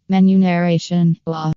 Menu narration. Blah.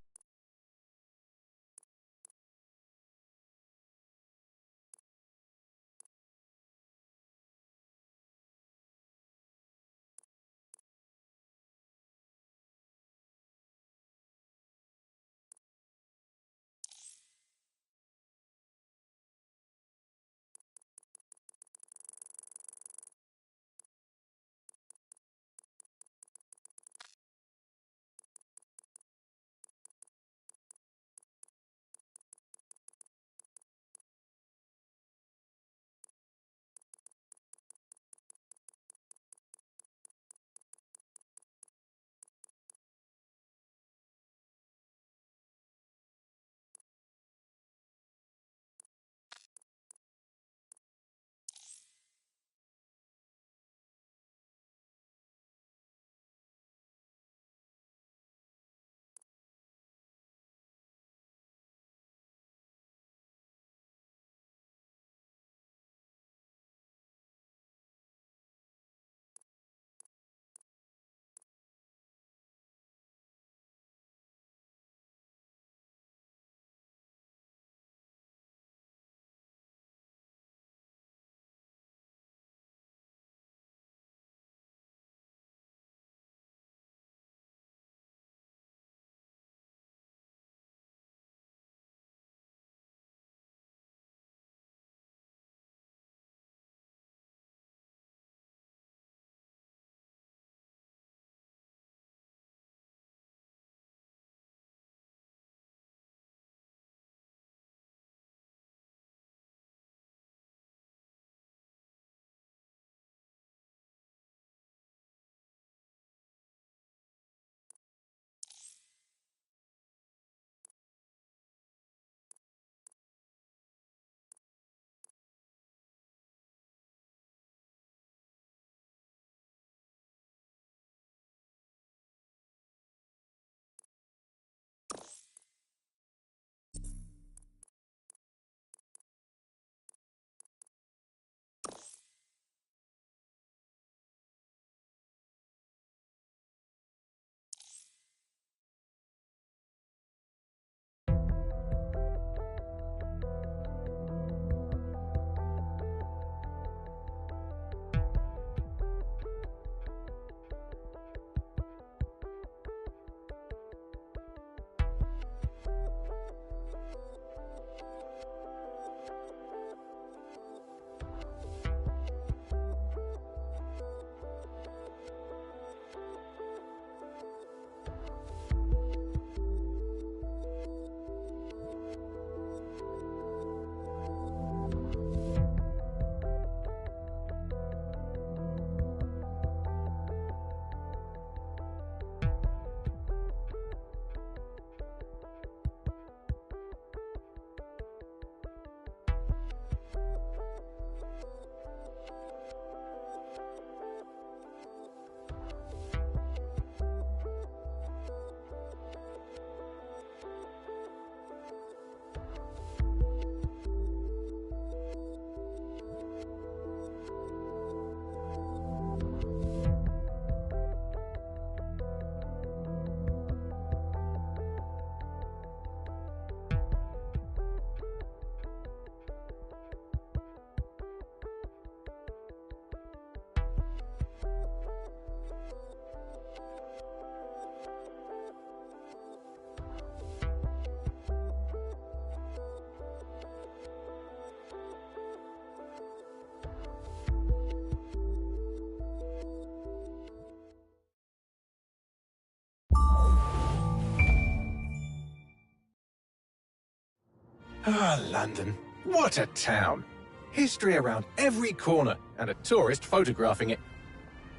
Ah, London. What a town. History around every corner and a tourist photographing it.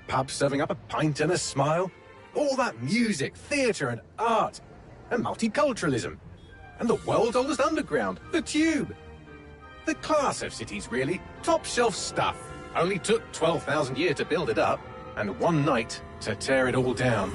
Pubs serving up a pint and a smile. All that music, theatre and art. And multiculturalism. And the world's oldest underground, the Tube. The class of cities, really. Top shelf stuff. Only took 12,000 years to build it up, and one night to tear it all down.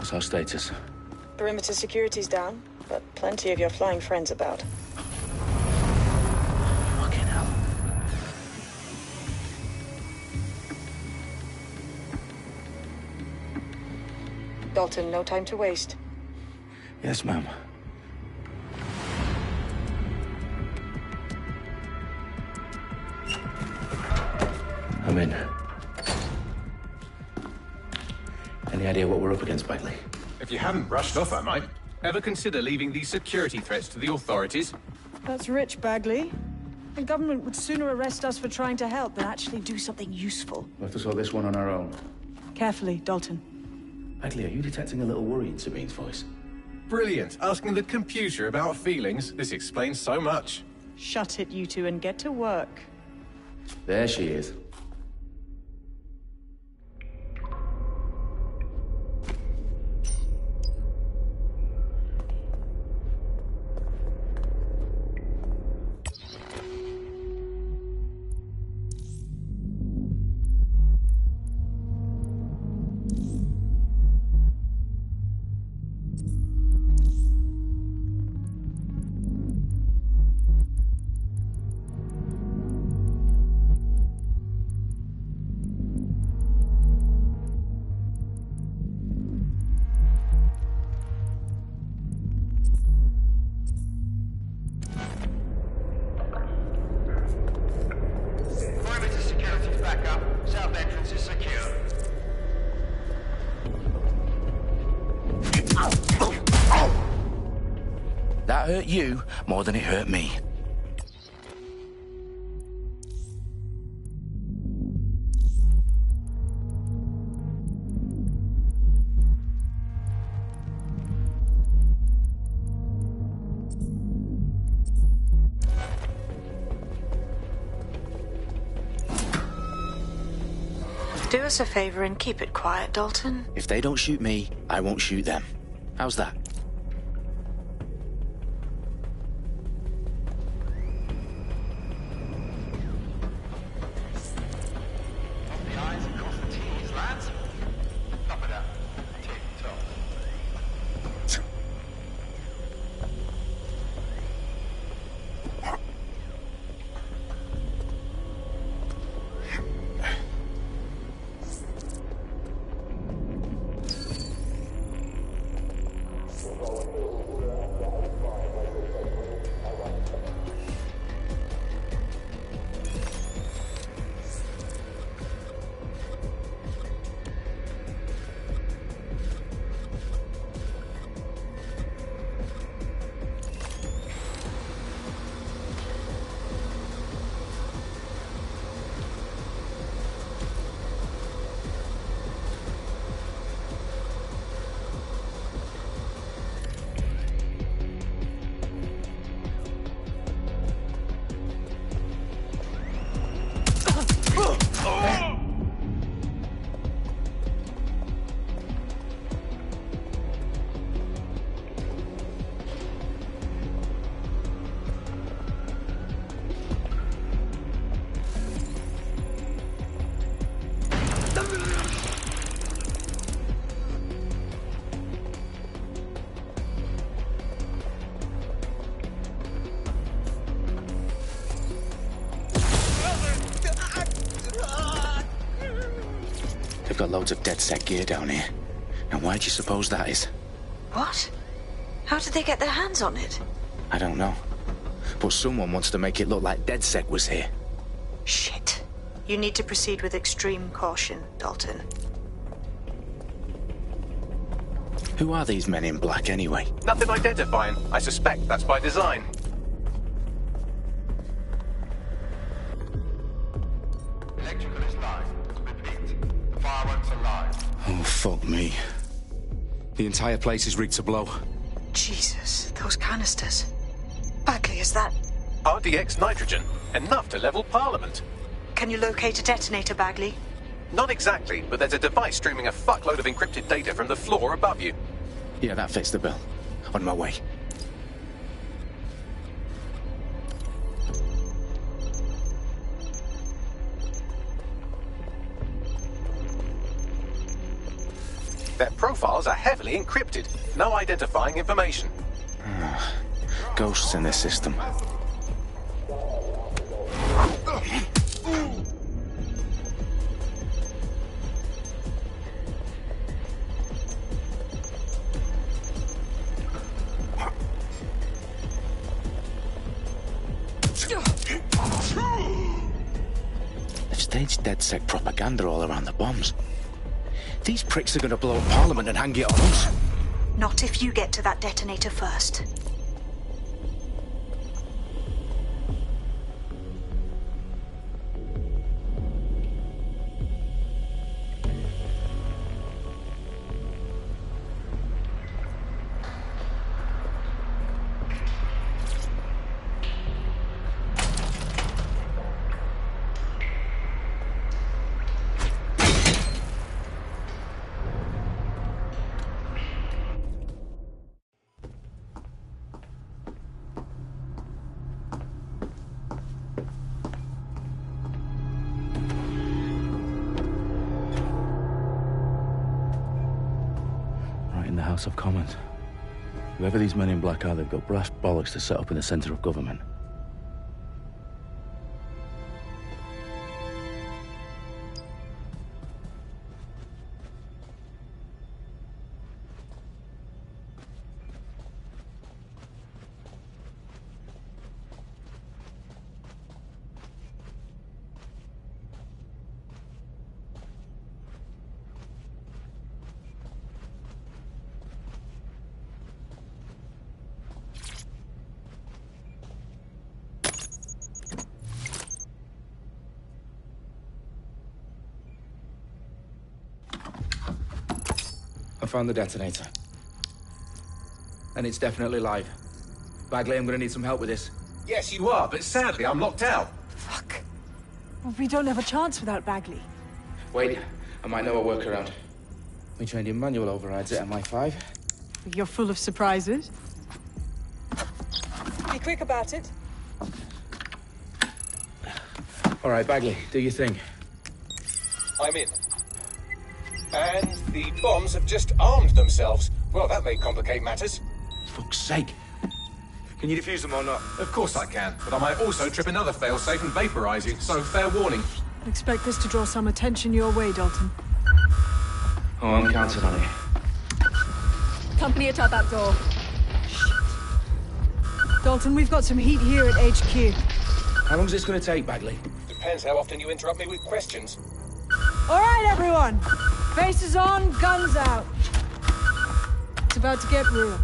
What's our status? Perimeter security's down, but plenty of your flying friends about. Fucking hell. Dalton, no time to waste. Yes, ma'am. I'm in. Any idea what we're up against, Bagley? If you haven't brushed off, I might. Ever consider leaving these security threats to the authorities? That's rich, Bagley. The government would sooner arrest us for trying to help than actually do something useful. We'll have to sort this one on our own. Carefully, Dalton. Bagley, are you detecting a little worry in Sabine's voice? Brilliant. Asking the computer about feelings. This explains so much. Shut it, you two, and get to work. There she is. That hurt you more than it hurt me. Do us a favor and keep it quiet, Dalton. If they don't shoot me, I won't shoot them. How's that? They've got loads of DedSec gear down here. Now why do you suppose that is? What? How did they get their hands on it? I don't know. But someone wants to make it look like DedSec was here. Shit. You need to proceed with extreme caution, Dalton. Who are these men in black anyway? Nothing identifying. I suspect that's by design. Electrical is live. Repeat. Fireworks are live. Oh, fuck me. The entire place is rigged to blow. Jesus, those canisters. Bagley, is that... RDX nitrogen. Enough to level Parliament. Can you locate a detonator, Bagley? Not exactly, but there's a device streaming a fuckload of encrypted data from the floor above you. Yeah, that fits the bill. On my way. Their profiles are heavily encrypted. No identifying information. Ghosts in this system. They've staged DedSec propaganda all around the bombs. These pricks are going to blow up Parliament and hang it on us. Not if you get to that detonator first. In the House of Commons. Whoever these men in black are, they've got brass bollocks to set up in the centre of government. I found the detonator. And it's definitely live. Bagley, I'm gonna need some help with this. Yes, you are, but sadly I'm locked out. Fuck. Well, we don't have a chance without Bagley. Wait, I might know a workaround. We trained in manual overrides at MI5. You're full of surprises. Be quick about it. All right, Bagley, do your thing. I'm in. And the bombs have just armed themselves. Well, that may complicate matters. Fuck's sake. Can you defuse them or not? Of course I can, but I might also trip another failsafe and vaporize you, so fair warning. I expect this to draw some attention your way, Dalton. Oh, I'm counting on it. Company at our back door. Dalton, we've got some heat here at HQ. How long's this gonna take, Bagley? Depends how often you interrupt me with questions. All right, everyone. Faces on, guns out. It's about to get real.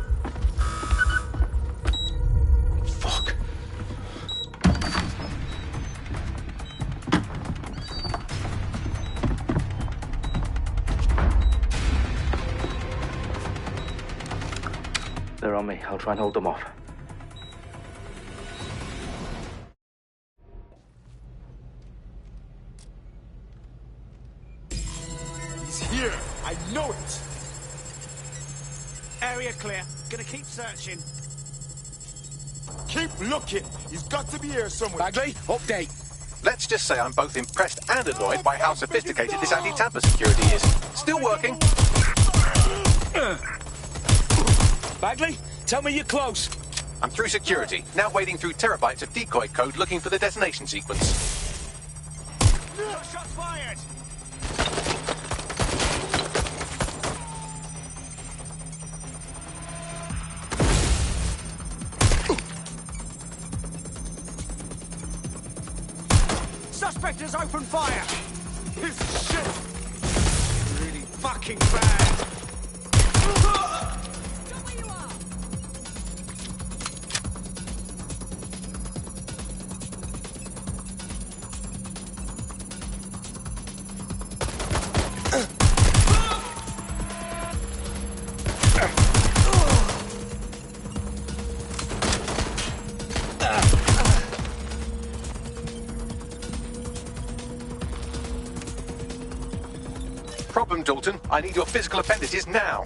Fuck. They're on me. I'll try and hold them off. He's here. I know it. Area clear. Gonna keep searching. Keep looking. He's got to be here somewhere. Bagley, update. Let's just say I'm both impressed and annoyed by how sophisticated this anti-tamper security is. Still working. Bagley, tell me you're close. I'm through security, now wading through terabytes of decoy code looking for the detonation sequence. Shots fired. Suspect has opened fire. This is shit. Really fucking bad. Problem, Dalton. I need your physical appendices now.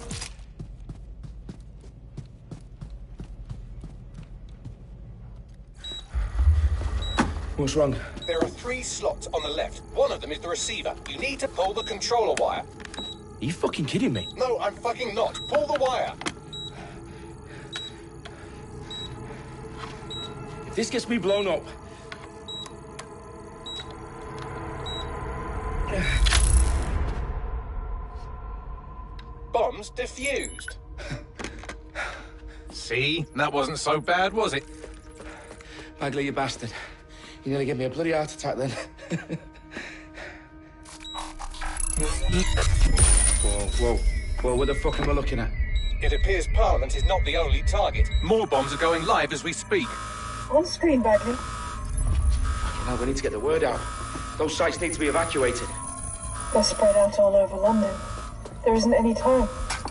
What's wrong? There are 3 slots on the left. One of them is the receiver. You need to pull the controller wire. Are you fucking kidding me? No, I'm fucking not. Pull the wire. If this gets me blown up... Bombs defused. See? That wasn't so bad, was it? Bagley, you bastard. You nearly gave me a bloody heart attack then. Whoa, what the fuck am I looking at? It appears Parliament is not the only target. More bombs are going live as we speak. On screen, Bagley. Now we need to get the word out. Those sites need to be evacuated. They're spread out all over London. There isn't any time.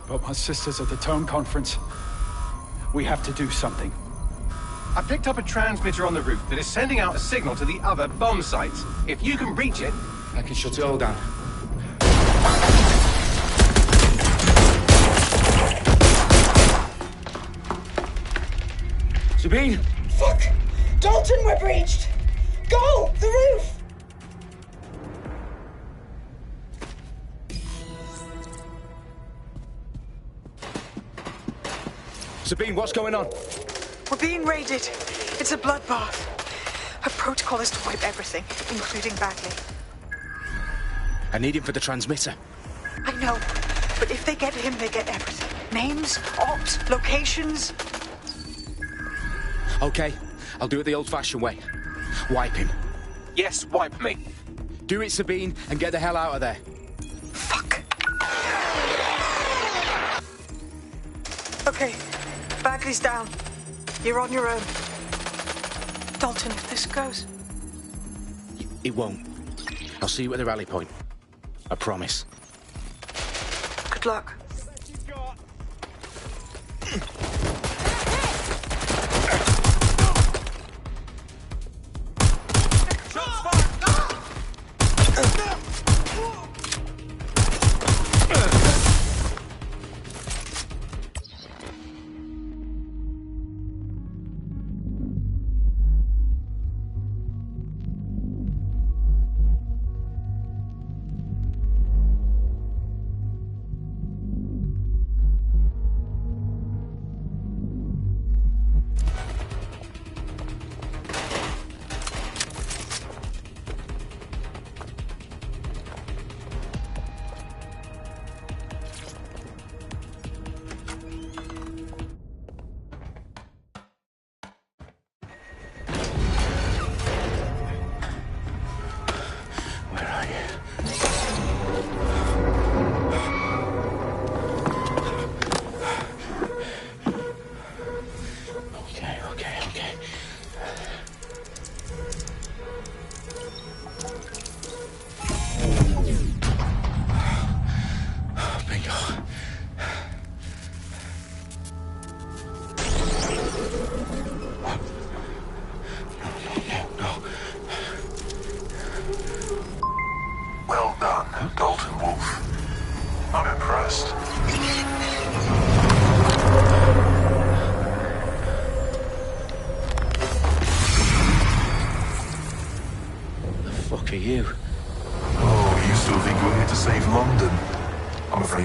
But my sister's at the Tone Conference. We have to do something. I picked up a transmitter on the roof that is sending out a signal to the other bomb sites. If you can reach it... I can shut it all down. Sabine! Fuck! Dalton, we're breached! Go! The roof! Sabine, what's going on? We're being raided. It's a bloodbath. Her protocol is to wipe everything, including Bagley. I need him for the transmitter. I know, but if they get him, they get everything. Names, ops, locations. Okay, I'll do it the old-fashioned way. Wipe him. Yes, wipe me. Do it, Sabine, and get the hell out of there. Fuck. Okay, Bagley's down. You're on your own. Dalton, if this goes... It won't. I'll see you at the rally point. I promise. Good luck.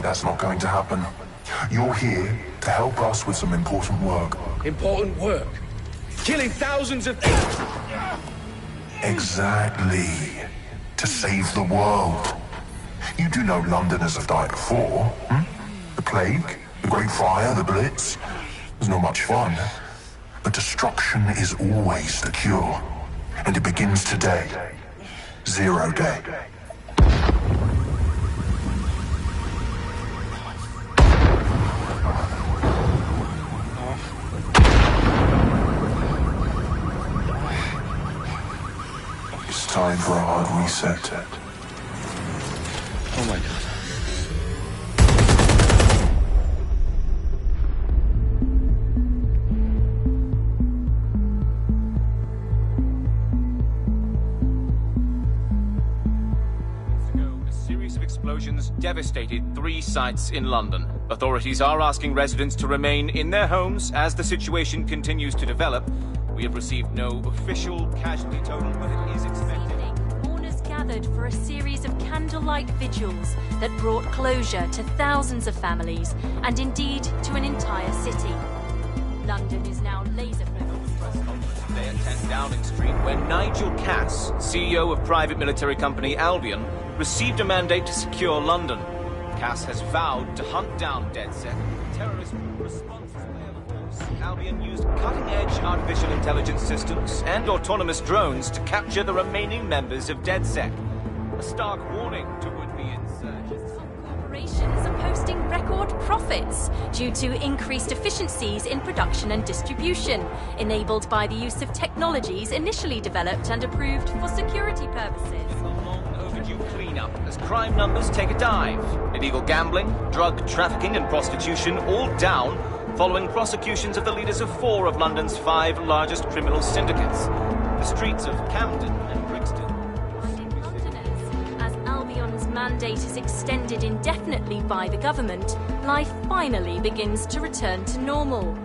That's not going to happen. You're here to help us with some important work. Important work? Killing thousands of people? Exactly. To save the world. You do know Londoners have died before, hmm? The Plague, the Great Fire, the Blitz. It was not much fun. But destruction is always the cure. And it begins today. Zero Day. Time for a hard reset. Oh my God. A series of explosions devastated 3 sites in London. Authorities are asking residents to remain in their homes as the situation continues to develop. We have received no official casualty total, but it is expected. gathered for a series of candlelight vigils that brought closure to thousands of families and indeed to an entire city. London is now laser-focused. Today at 10 Downing Street, where Nigel Cass, CEO of private military company Albion, received a mandate to secure London. Cass has vowed to hunt down DedSec. Terrorist response to Air Force. Albion used cutting-edge artificial intelligence systems and autonomous drones to capture the remaining members of DedSec. A stark warning to would-be insurgents. Corporations are posting record profits due to increased efficiencies in production and distribution, enabled by the use of technologies initially developed and approved for security purposes. Cleanup as crime numbers take a dive. Illegal gambling, drug trafficking and prostitution all down following prosecutions of the leaders of 4 of London's 5 largest criminal syndicates. The streets of Camden and Brixton. As Albion's mandate is extended indefinitely by the government, life finally begins to return to normal.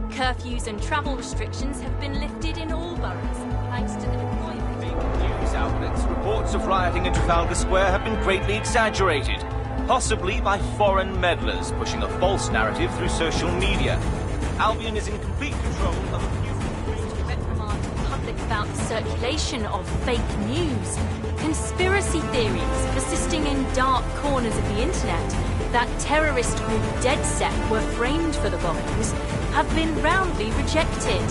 Curfews and travel restrictions have been lifted in all boroughs, thanks to the deployment. News outlets, reports of rioting in Trafalgar Square have been greatly exaggerated, possibly by foreign meddlers pushing a false narrative through social media. Albion is in complete control of a few reprimand the public about the circulation of fake news, conspiracy theories persisting in dark corners of the internet that terrorist group DedSec were framed for the bombings have been roundly rejected.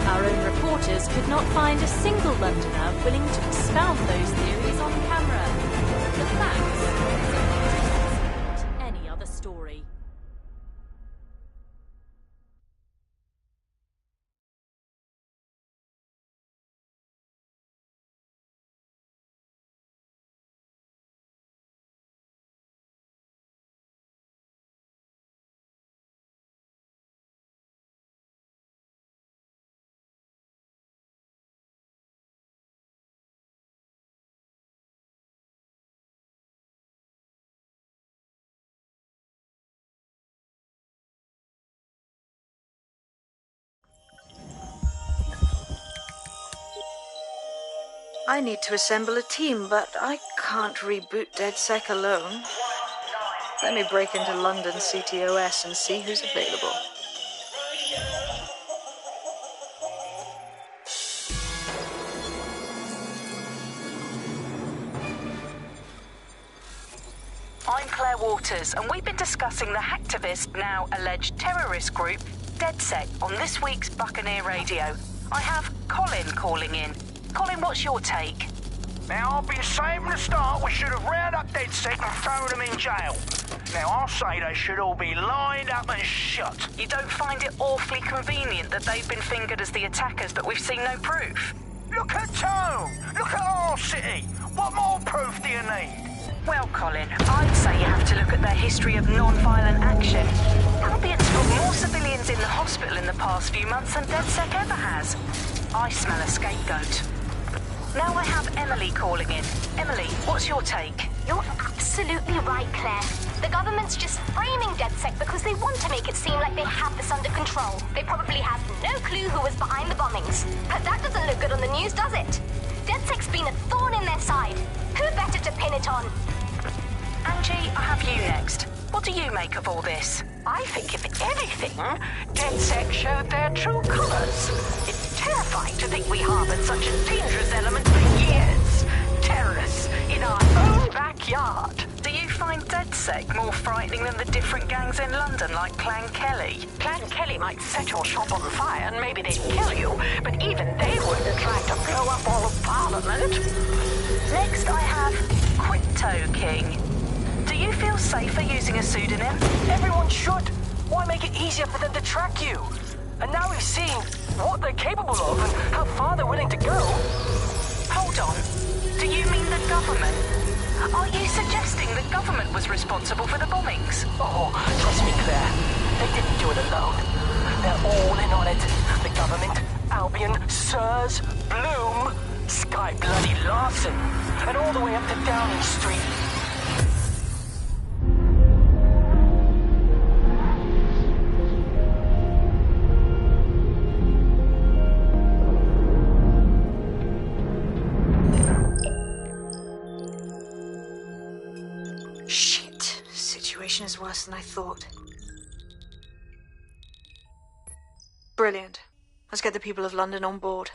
Our own reporters could not find a single Londoner willing to expound those theories on camera. The facts are any other story. I need to assemble a team, but I can't reboot DedSec alone. Let me break into London CTOS and see who's available. I'm Claire Waters, and we've been discussing the hacktivist, now alleged terrorist group, DedSec, on this week's Buccaneer Radio. I have Colin calling in. Colin, what's your take? Now, I've been saying from the start we should have rounded up DedSec and thrown them in jail. Now, I'll say they should all be lined up and shot. You don't find it awfully convenient that they've been fingered as the attackers, but we've seen no proof? Look at Tone! Look at our city! What more proof do you need? Well, Colin, I'd say you have to look at their history of non-violent action. Albion's put more civilians in the hospital in the past few months than DedSec ever has. I smell a scapegoat. Now I have Emily calling in. Emily, what's your take? You're absolutely right, Claire. The government's just framing DedSec because they want to make it seem like they have this under control. They probably have no clue who was behind the bombings. But that doesn't look good on the news, does it? DedSec's been a thorn in their side. Who better to pin it on? Angie, I have you next. What do you make of all this? I think, if anything, DedSec showed their true colours. It's terrifying to think we harboured such a dangerous element for years. Terrorists in our own backyard. Do you find DedSec more frightening than the different gangs in London, like Clan Kelly? Clan Kelly might set your shop on fire and maybe they'd kill you, but even they wouldn't try to blow up all of Parliament. Next, I have Crypto King. Do you feel safer using a pseudonym? Everyone should. Why make it easier for them to track you? And now we've seen what they're capable of and how far they're willing to go. Hold on. Do you mean the government? Are you suggesting the government was responsible for the bombings? Oh, trust me, Claire. They didn't do it alone. They're all in on it. The government, Albion, Sirs, Bloom, Sky Bloody Larson, and all the way up to Downing Street. worse than I thought. Brilliant. Let's get the people of London on board.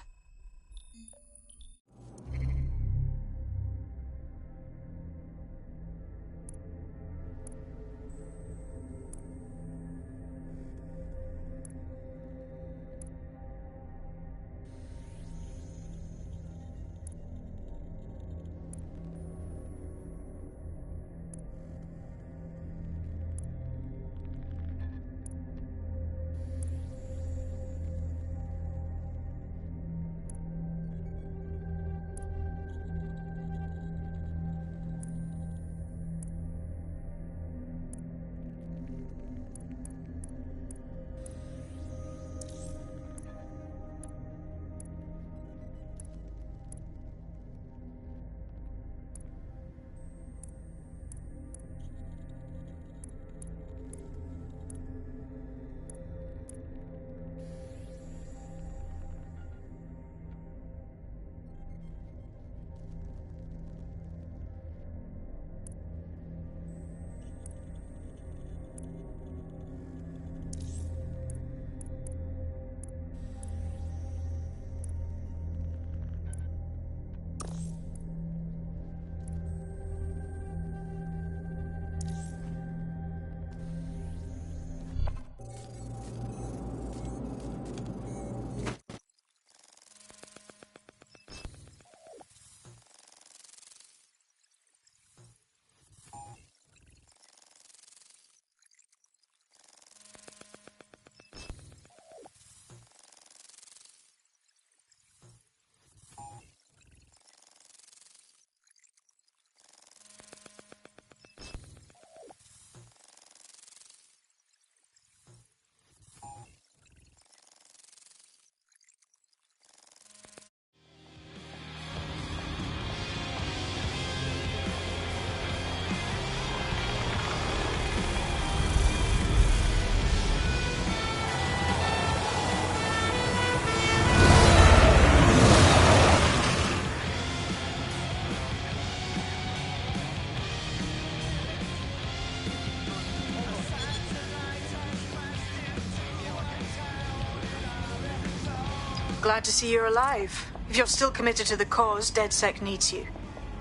Glad to see you're alive. If you're still committed to the cause, DedSec needs you.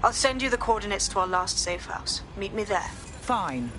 I'll send you the coordinates to our last safe house. Meet me there. Fine.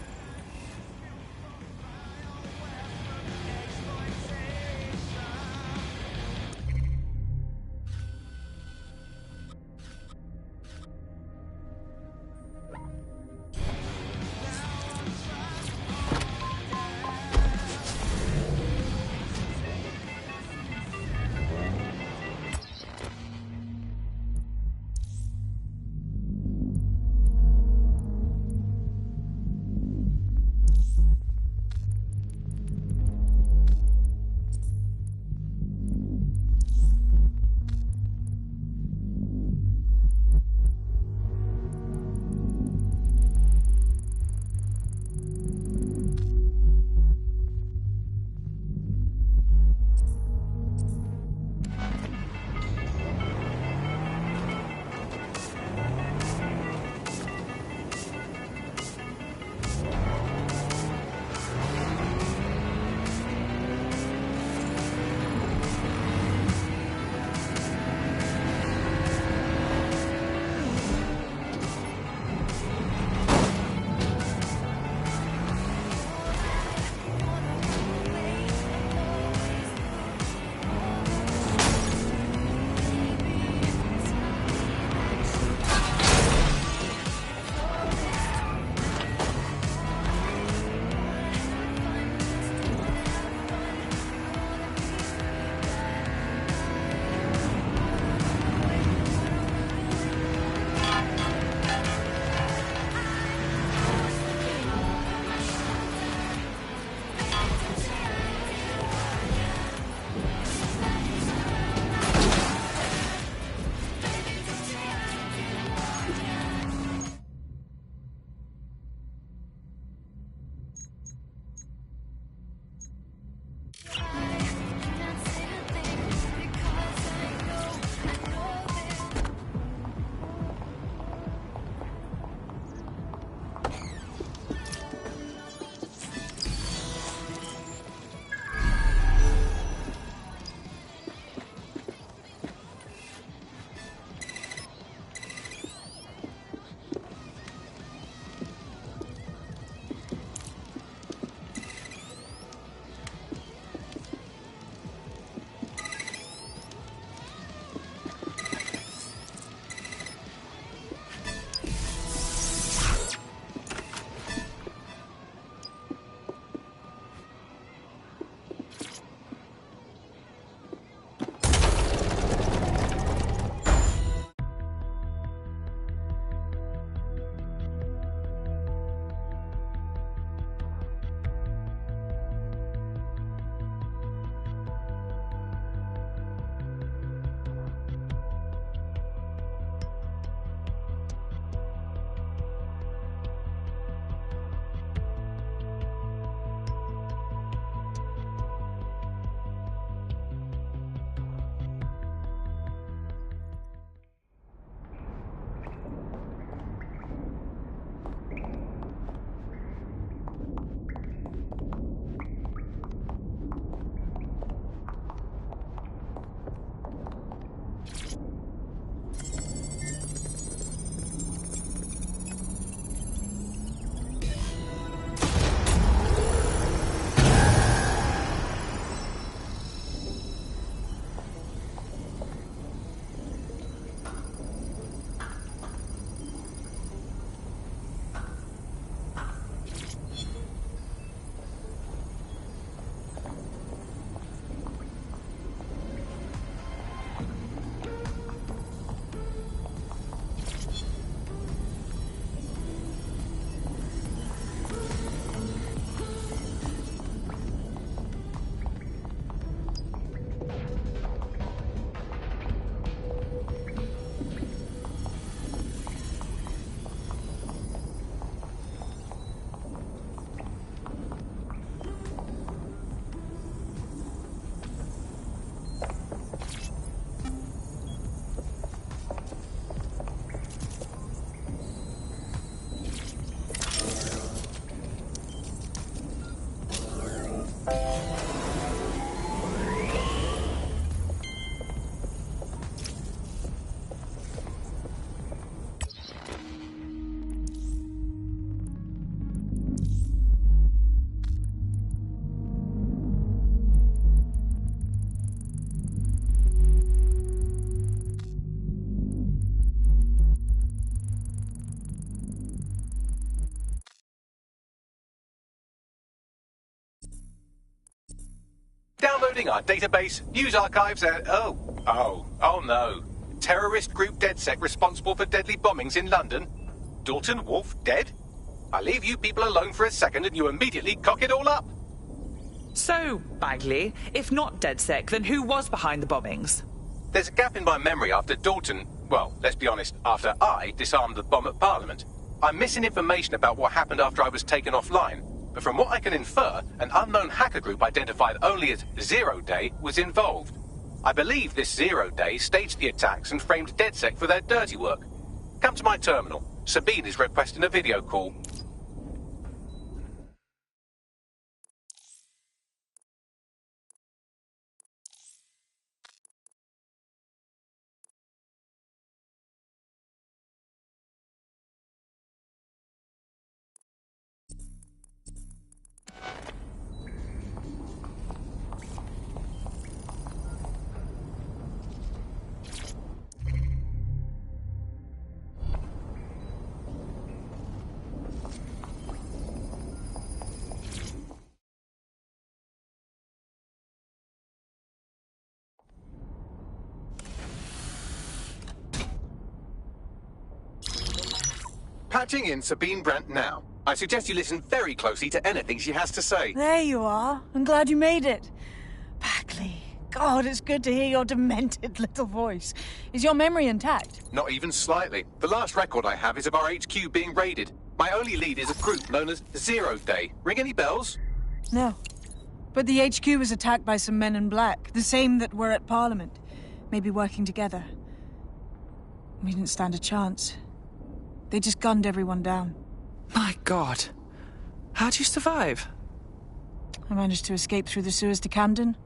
Downloading our database, news archives, and... Oh no. Terrorist group DedSec responsible for deadly bombings in London? Dalton Wolfe dead? I leave you people alone for a second and you immediately cock it all up. So, Bagley, if not DedSec, then who was behind the bombings? There's a gap in my memory after Dalton... Well, let's be honest, after I disarmed the bomb at Parliament. I'm missing information about what happened after I was taken offline. But from what I can infer, an unknown hacker group identified only as Zero Day was involved. I believe this Zero Day staged the attacks and framed DedSec for their dirty work. Come to my terminal. Sabine is requesting a video call. Patching in Sabine Brandt now. I suggest you listen very closely to anything she has to say. There you are. I'm glad you made it. Bagley. God, it's good to hear your demented little voice. Is your memory intact? Not even slightly. The last record I have is of our HQ being raided. My only lead is a group known as Zero Day. Ring any bells? No. But the HQ was attacked by some men in black, the same that were at Parliament. Maybe working together. We didn't stand a chance. They just gunned everyone down. My God. How'd you survive? I managed to escape through the sewers to Camden.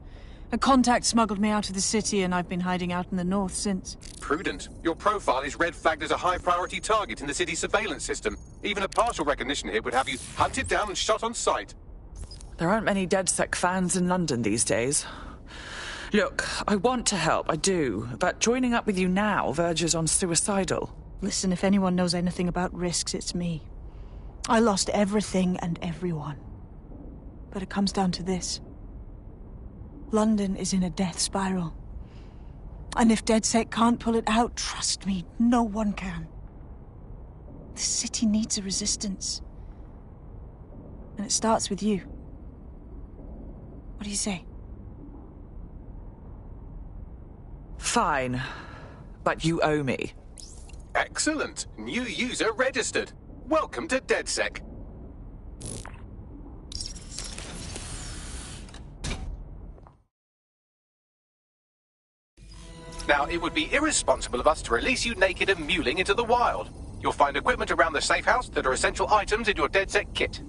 A contact smuggled me out of the city, and I've been hiding out in the north since. Prudent. Your profile is red flagged as a high-priority target in the city's surveillance system. Even a partial recognition hit would have you hunted down and shot on sight. There aren't many DedSec fans in London these days. Look, I want to help, I do, but joining up with you now verges on suicidal. Listen, if anyone knows anything about risks, it's me. I lost everything and everyone. But it comes down to this. London is in a death spiral. And if DedSec can't pull it out, trust me, no one can. The city needs a resistance. And it starts with you. What do you say? Fine. But you owe me. Excellent. New user registered. Welcome to DedSec. Now, it would be irresponsible of us to release you naked and mewling into the wild. You'll find equipment around the safe house that are essential items in your DedSec kit.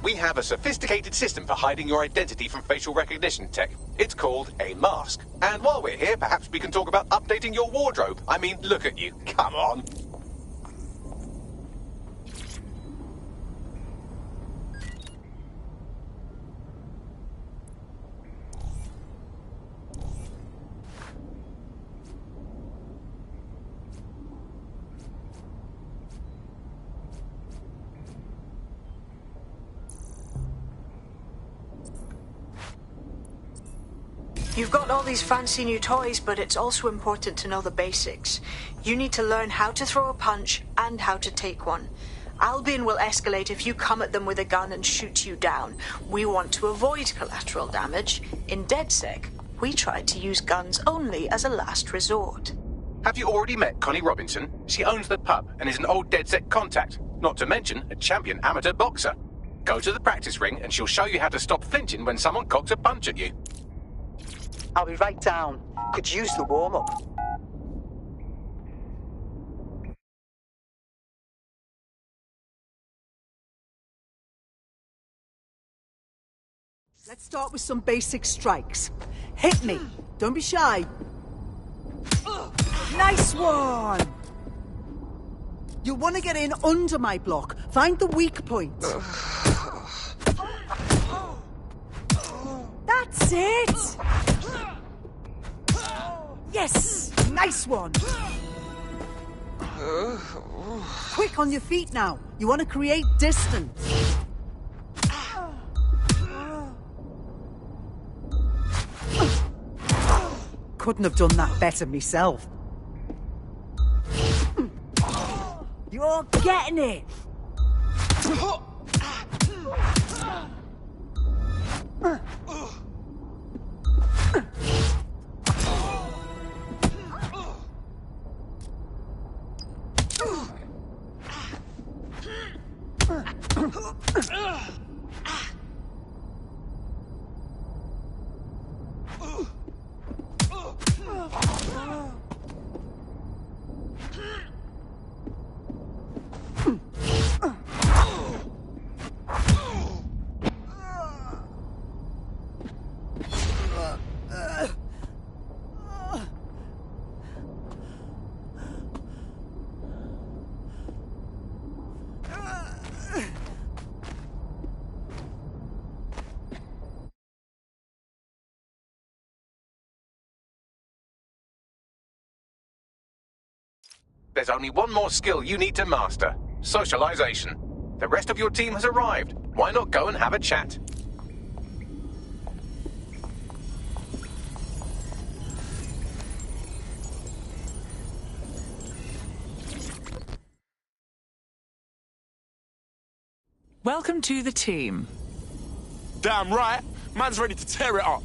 We have a sophisticated system for hiding your identity from facial recognition tech. It's called a mask. And while we're here, perhaps we can talk about updating your wardrobe. I mean, look at you. Come on. You've got all these fancy new toys, but it's also important to know the basics. You need to learn how to throw a punch and how to take one. Albion will escalate if you come at them with a gun and shoot you down. We want to avoid collateral damage. In DedSec, we tried to use guns only as a last resort. Have you already met Connie Robinson? She owns the pub and is an old DedSec contact, not to mention a champion amateur boxer. Go to the practice ring and she'll show you how to stop flinching when someone cocks a punch at you. I'll be right down. Could use the warm-up. Let's start with some basic strikes. Hit me. Don't be shy. Nice one! You'll want to get in under my block. Find the weak point. That's it! Yes! Nice one! Quick on your feet now. You want to create distance. Couldn't have done that better myself. You're getting it! There's only one more skill you need to master. Socialization. The rest of your team has arrived. Why not go and have a chat? Welcome to the team. Damn right. Man's ready to tear it up.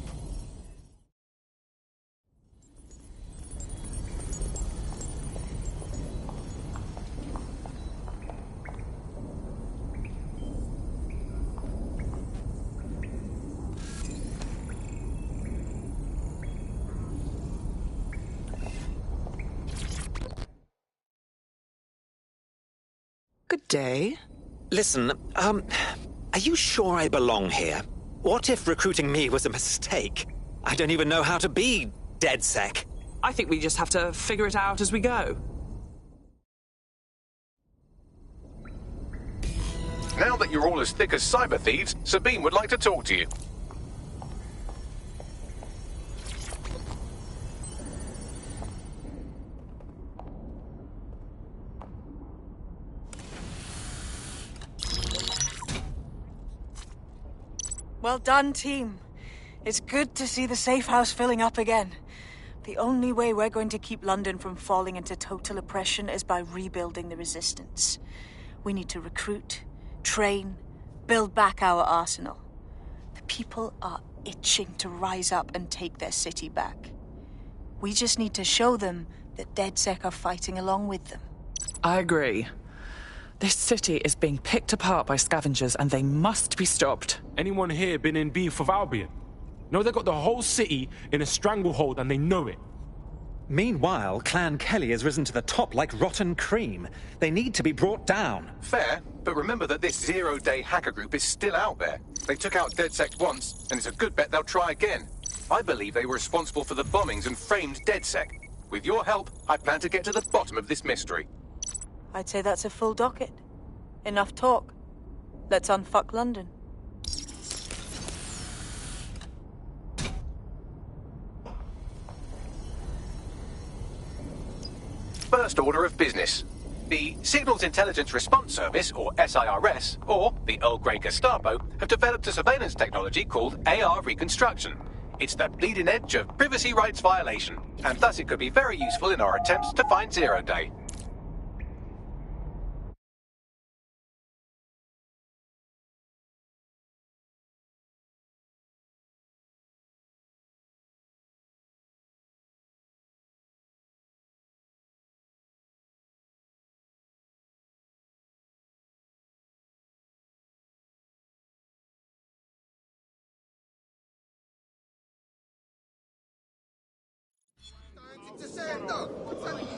Good day. Listen, are you sure I belong here? What if recruiting me was a mistake? I don't even know how to be DedSec. I think we just have to figure it out as we go. Now that you're all as thick as cyber thieves, Sabine would like to talk to you. Well done, team. It's good to see the safe house filling up again. The only way we're going to keep London from falling into total oppression is by rebuilding the resistance. We need to recruit, train, build back our arsenal. The people are itching to rise up and take their city back. We just need to show them that DedSec are fighting along with them. I agree. This city is being picked apart by scavengers and they must be stopped. Anyone here been in beef with Albion? No, they got the whole city in a stranglehold and they know it. Meanwhile, Clan Kelly has risen to the top like rotten cream. They need to be brought down. Fair, but remember that this zero-day hacker group is still out there. They took out DedSec once, and it's a good bet they'll try again. I believe they were responsible for the bombings and framed DedSec. With your help, I plan to get to the bottom of this mystery. I'd say that's a full docket. Enough talk. Let's unfuck London. First order of business. The Signals Intelligence Response Service, or SIRS, or the Earl Grey Gestapo, have developed a surveillance technology called AR Reconstruction. It's the bleeding edge of privacy rights violation, and thus it could be very useful in our attempts to find Zero Day.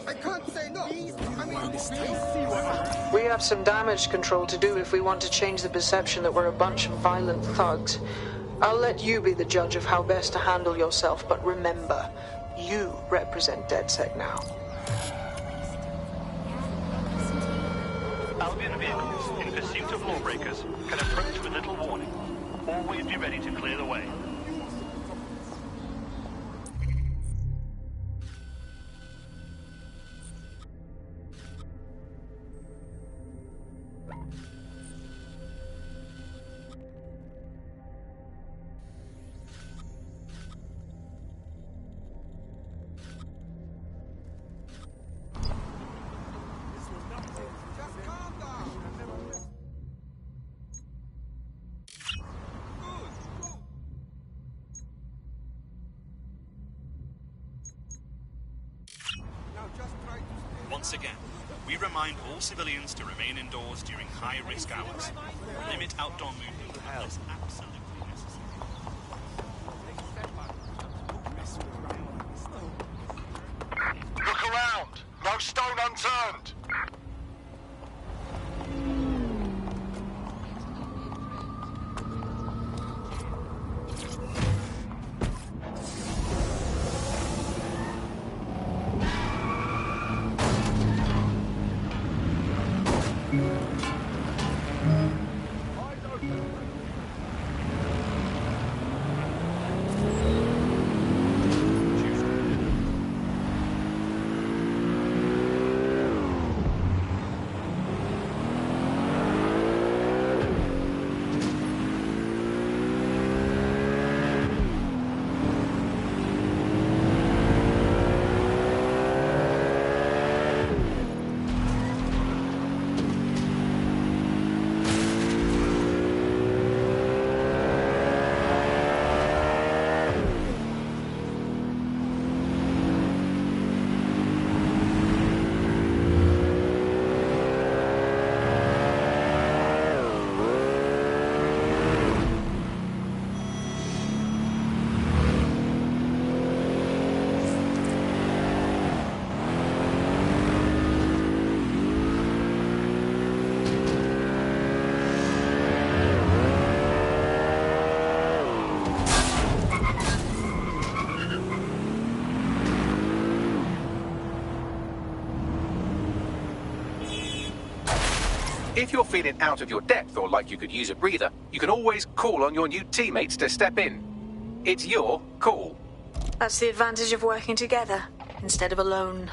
I can't say no. We have some damage control to do if we want to change the perception that we're a bunch of violent thugs. I'll let you be the judge of how best to handle yourself, but remember, you represent DedSec now. Albion vehicles in pursuit of lawbreakers can approach with little warning. Always be ready to clear the way. Once again, we remind all civilians to remain indoors during high-risk hours. Limit outdoor movement unless absolutely necessary. Look around! No stone unturned! If you're feeling out of your depth or like you could use a breather, you can always call on your new teammates to step in. It's your call. That's the advantage of working together instead of alone.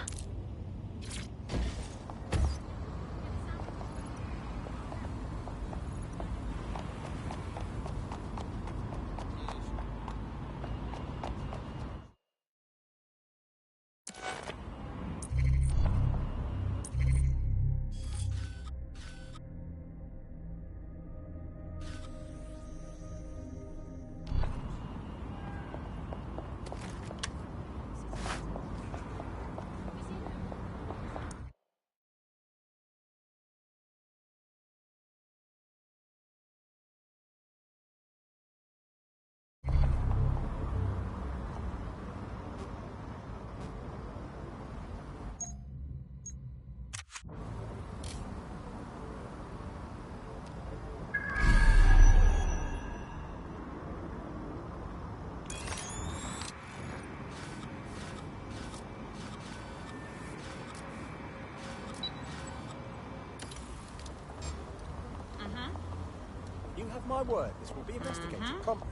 You have my word, this will be investigated promptly.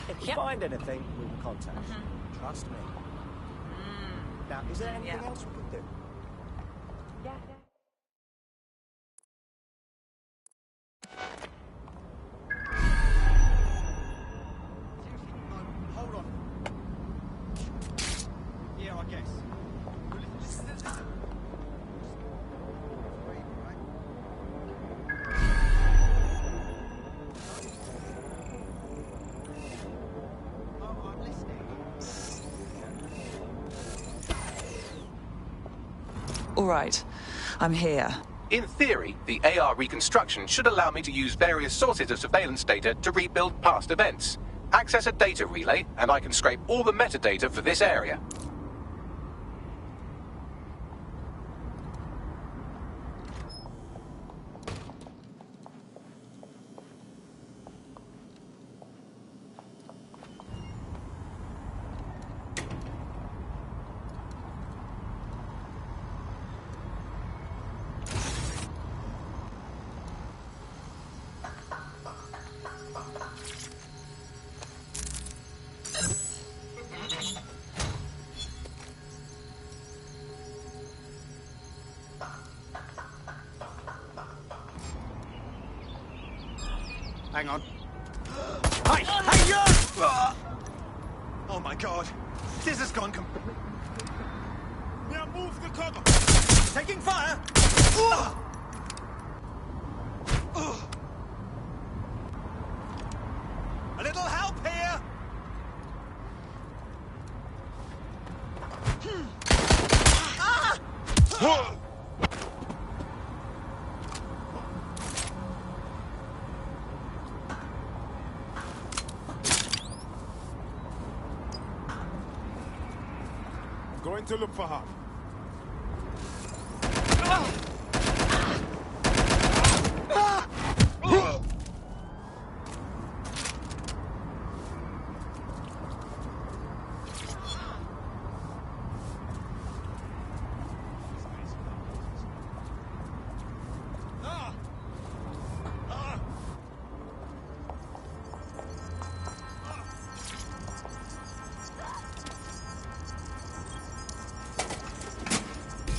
If we find anything, we will contact you. Trust me. Now, is there anything else we can do? I guess. All right, I'm here. In theory, the AR reconstruction should allow me to use various sources of surveillance data to rebuild past events. Access a data relay, and I can scrape all the metadata for this area. Hang on. Hey! Hey, you! Oh my god. This has gone completely. Now move the cover! Taking fire! A little help here! Ah! Going to look for her.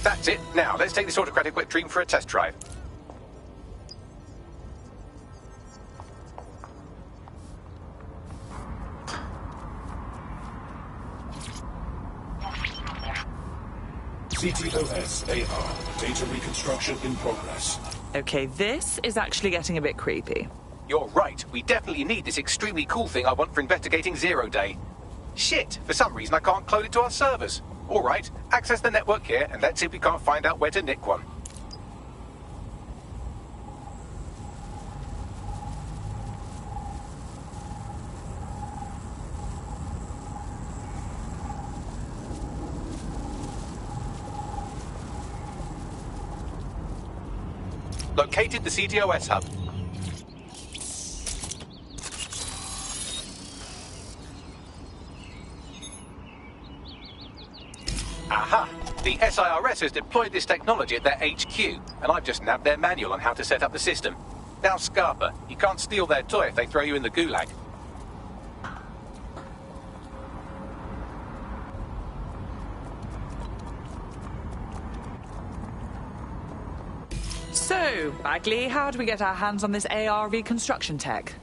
That's it. Now, let's take this autocratic wet dream for a test drive. CTOS AR. Data reconstruction in progress. Okay, this is actually getting a bit creepy. You're right. We definitely need this extremely cool thing I want for investigating Zero Day. Shit, for some reason I can't clone it to our servers. All right, access the network here, and let's see if we can't find out where to nick one. Located the CTOS hub. Aha! The SIRS has deployed this technology at their HQ, and I've just nabbed their manual on how to set up the system. Now, Scarpa, you can't steal their toy if they throw you in the gulag. So, Bagley, how do we get our hands on this AR reconstruction tech?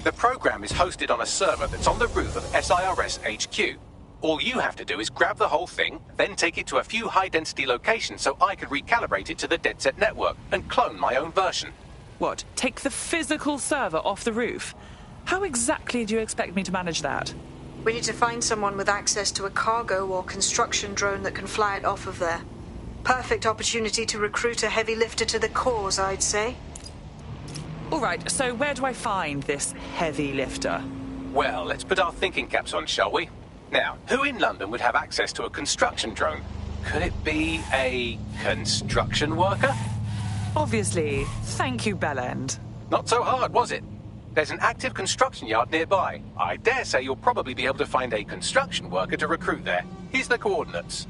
The program is hosted on a server that's on the roof of SIRS HQ. All you have to do is grab the whole thing, then take it to a few high-density locations so I can recalibrate it to the DedSec network and clone my own version. What, take the physical server off the roof? How exactly do you expect me to manage that? We need to find someone with access to a cargo or construction drone that can fly it off of there. Perfect opportunity to recruit a heavy lifter to the cause, I'd say. All right, so where do I find this heavy lifter? Well, let's put our thinking caps on, shall we? Now, who in London would have access to a construction drone? Could it be a construction worker? Obviously. Thank you, Bellend. Not so hard, was it? There's an active construction yard nearby. I dare say you'll probably be able to find a construction worker to recruit there. Here's the coordinates.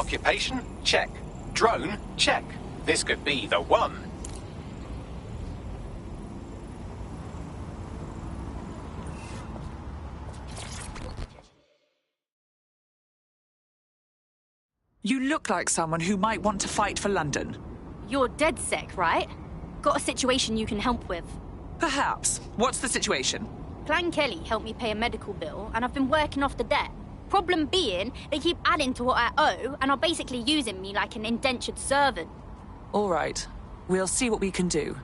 Occupation? Check. Drone? Check. This could be the one. You look like someone who might want to fight for London. You're DedSec, right? Got a situation you can help with. Perhaps. What's the situation? Clan Kelly helped me pay a medical bill, and I've been working off the debt. Problem being, they keep adding to what I owe, and are basically using me like an indentured servant. All right. We'll see what we can do.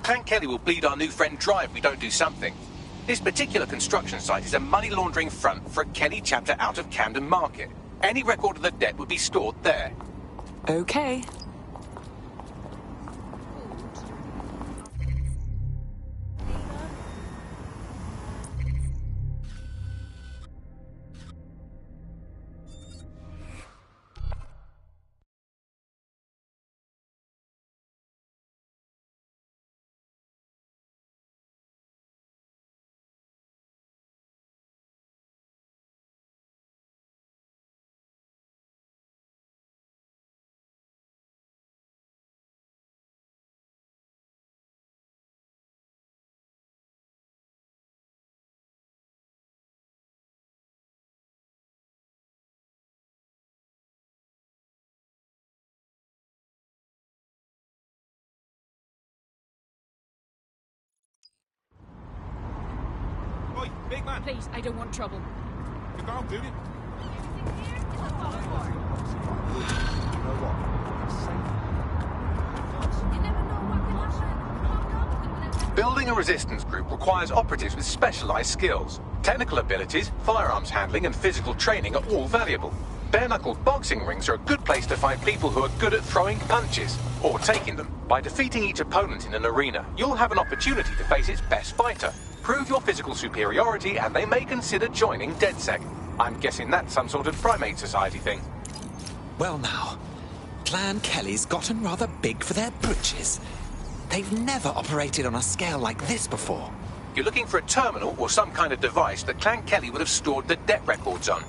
Clan Kelly will bleed our new friend dry if we don't do something. This particular construction site is a money laundering front for a Kelly chapter out of Camden Market. Any record of the debt would be stored there. Okay. Oi, big man. Please, I don't want trouble. You can't do it. Building a resistance group requires operatives with specialized skills. Technical abilities, firearms handling, and physical training are all valuable. Bare-knuckled boxing rings are a good place to find people who are good at throwing punches, or taking them. By defeating each opponent in an arena, you'll have an opportunity to face its best fighter. Prove your physical superiority, and they may consider joining DedSec. I'm guessing that's some sort of primate society thing. Well now, Clan Kelly's gotten rather big for their britches. They've never operated on a scale like this before. You're looking for a terminal or some kind of device that Clan Kelly would have stored the debt records on.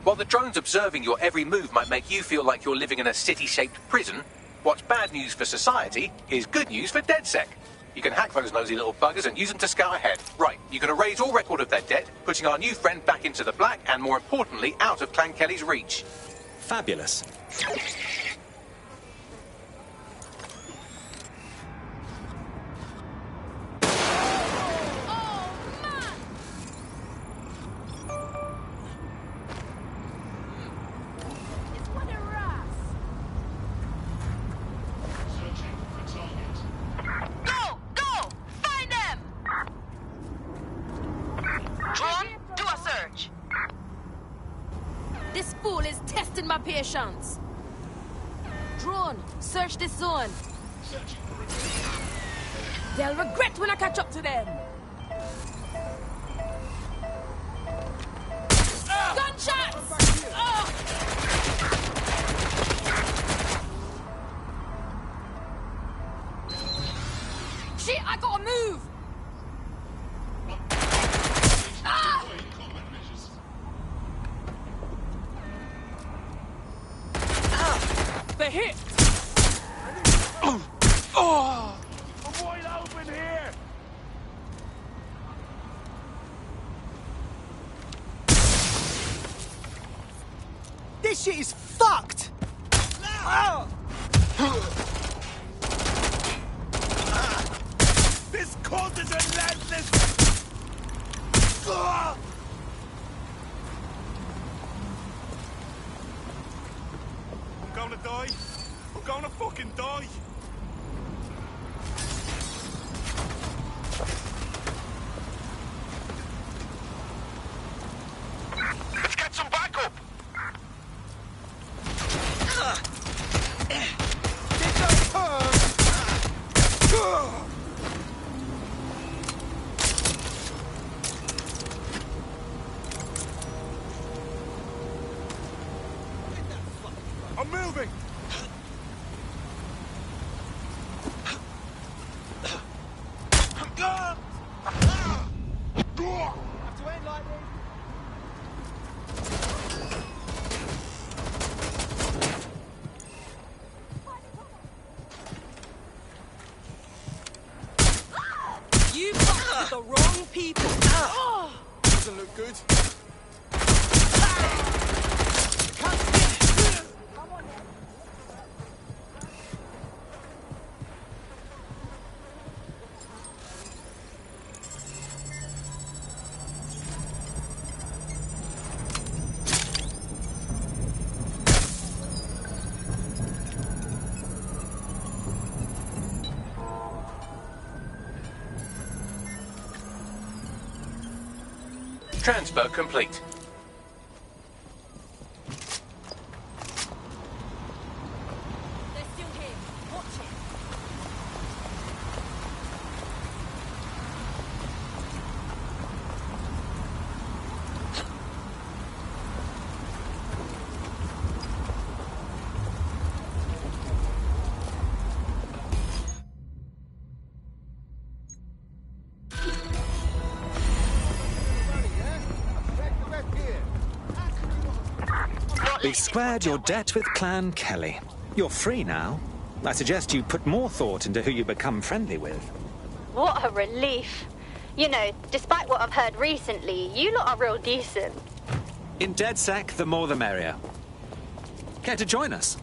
While the drones observing your every move might make you feel like you're living in a city-shaped prison, what's bad news for society is good news for DedSec. You can hack those nosy little buggers and use them to scout ahead. Right, you can erase all record of their debt, putting our new friend back into the black and, more importantly, out of Clan Kelly's reach. Fabulous. This fool is testing my patience. Drone, search this zone. They'll regret when I catch up to them. Gunshots! Shit, I gotta move! They're hit! Oh! I'm wide open here! This shit is fucked! This cult is relentless! I'm gonna die. I'm gonna fucking die. Let's get some backup. I'm moving. Transfer complete. They're still here. Watch it. We've squared your debt with Clan Kelly. You're free now. I suggest you put more thought into who you become friendly with. What a relief. You know, despite what I've heard recently, you lot are real decent. In DedSec, the more the merrier. Care to join us?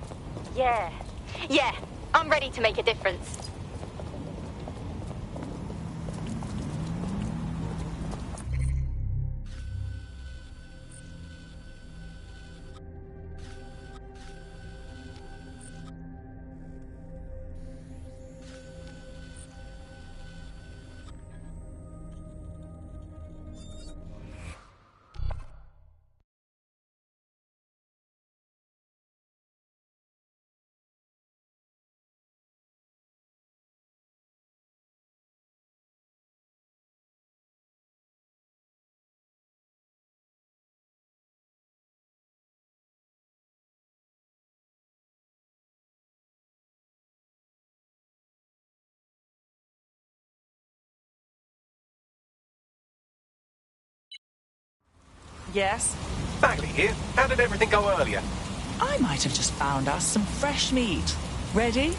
Yeah. Yeah, I'm ready to make a difference. Yes? Bagley here. How did everything go earlier? I might have just found us some fresh meat. Ready?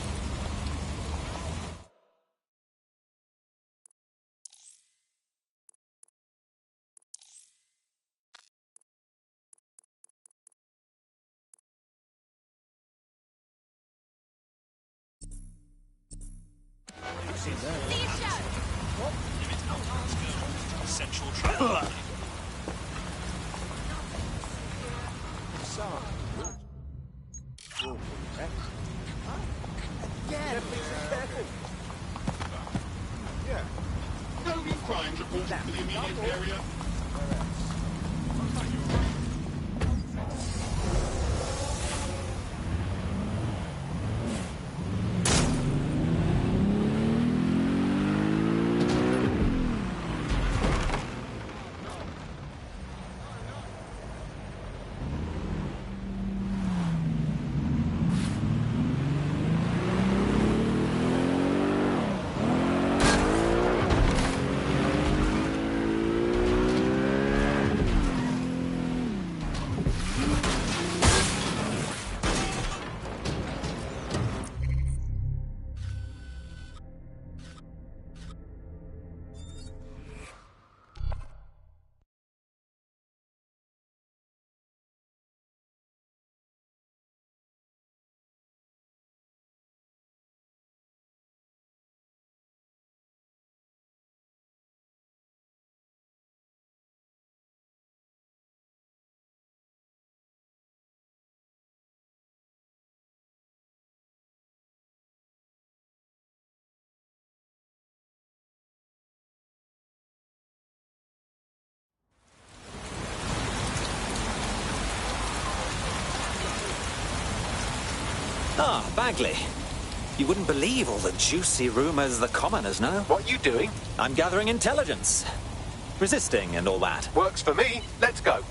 Central travel. No new crimes reported to the immediate area. Ah, Bagley. You wouldn't believe all the juicy rumors the commoners know. What are you doing? I'm gathering intelligence. Resisting and all that. Works for me. Let's go.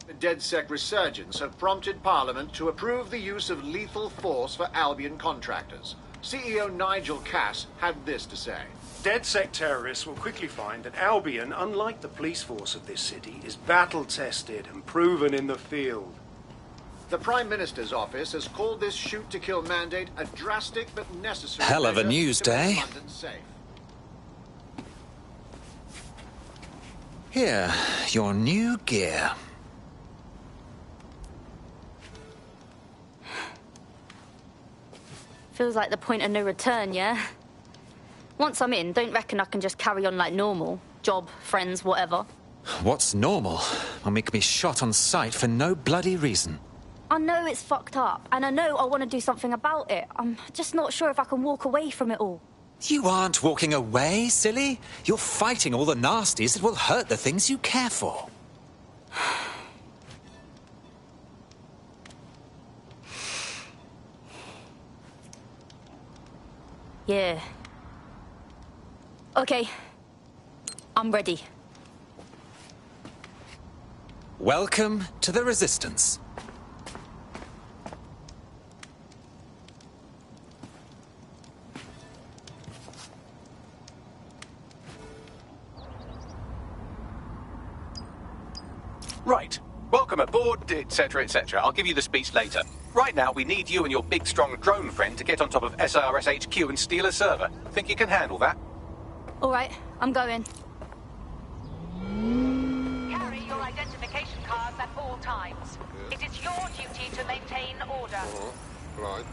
The DedSec resurgence have prompted Parliament to approve the use of lethal force for Albion contractors. CEO Nigel Cass had this to say. DedSec terrorists will quickly find that Albion, unlike the police force of this city, is battle-tested and proven in the field. The Prime Minister's office has called this shoot-to-kill mandate a drastic but necessary Hell of a measure news to make day. London safe. Here, your new gear. Feels like the point of no return, yeah? Once I'm in, don't reckon I can just carry on like normal. Job, friends, whatever. What's normal when we can be shot on sight for no bloody reason? I know it's fucked up, and I know I want to do something about it. I'm just not sure if I can walk away from it all. You aren't walking away, silly. You're fighting all the nasties that will hurt the things you care for. Yeah. Okay. I'm ready. Welcome to the Resistance. Right. Welcome aboard, etc., etc. I'll give you the speech later. Right now, we need you and your big, strong drone friend to get on top of SIRS HQ and steal a server. Think you can handle that? All right, I'm going. Carry your identification cards at all times. It is your duty to maintain order. Right.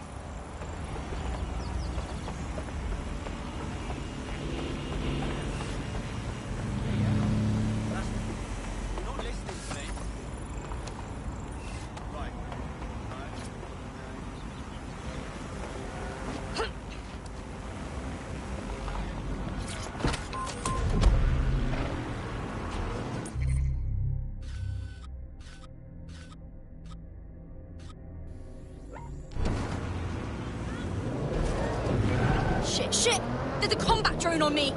Shit! There's a combat drone on me!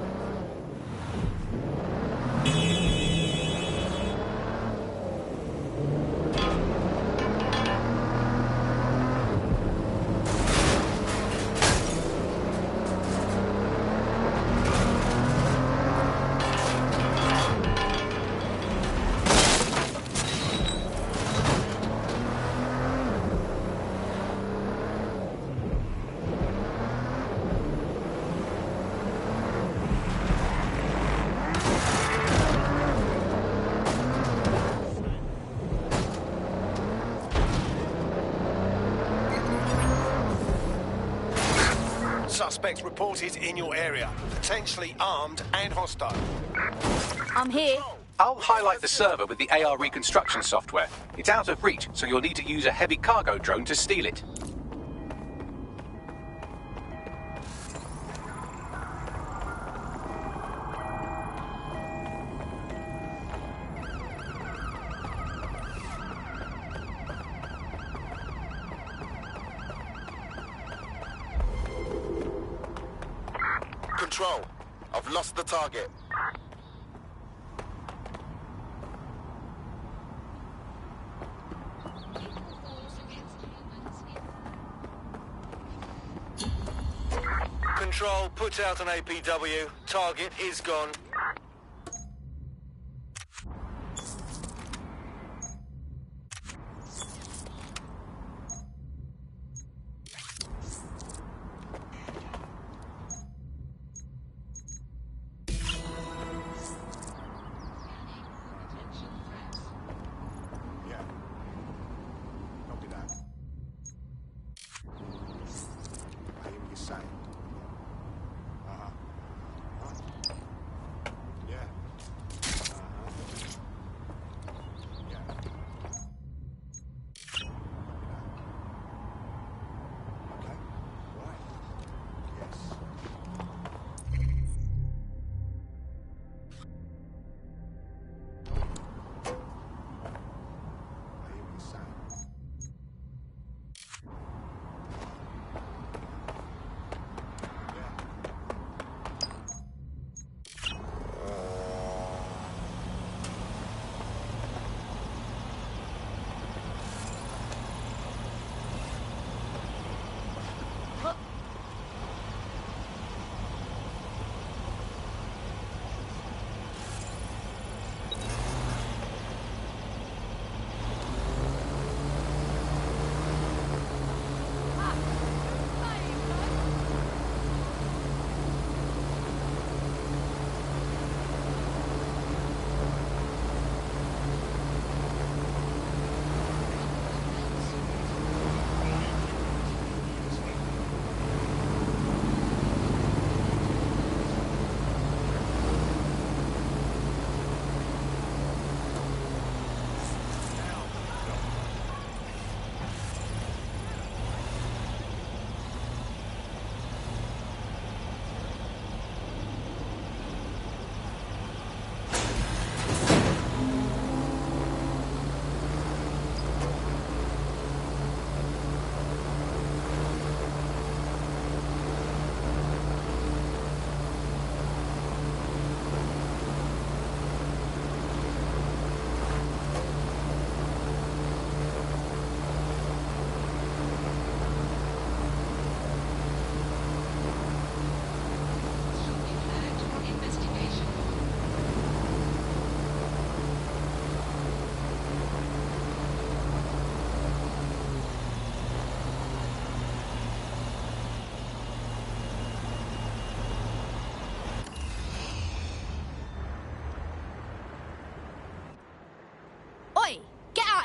Suspects reported in your area, potentially armed and hostile. I'm here. I'll highlight the server with the AR reconstruction software. It's out of reach, so you'll need to use a heavy cargo drone to steal it. Control. I've lost the target. Control, put out an APW. Target is gone.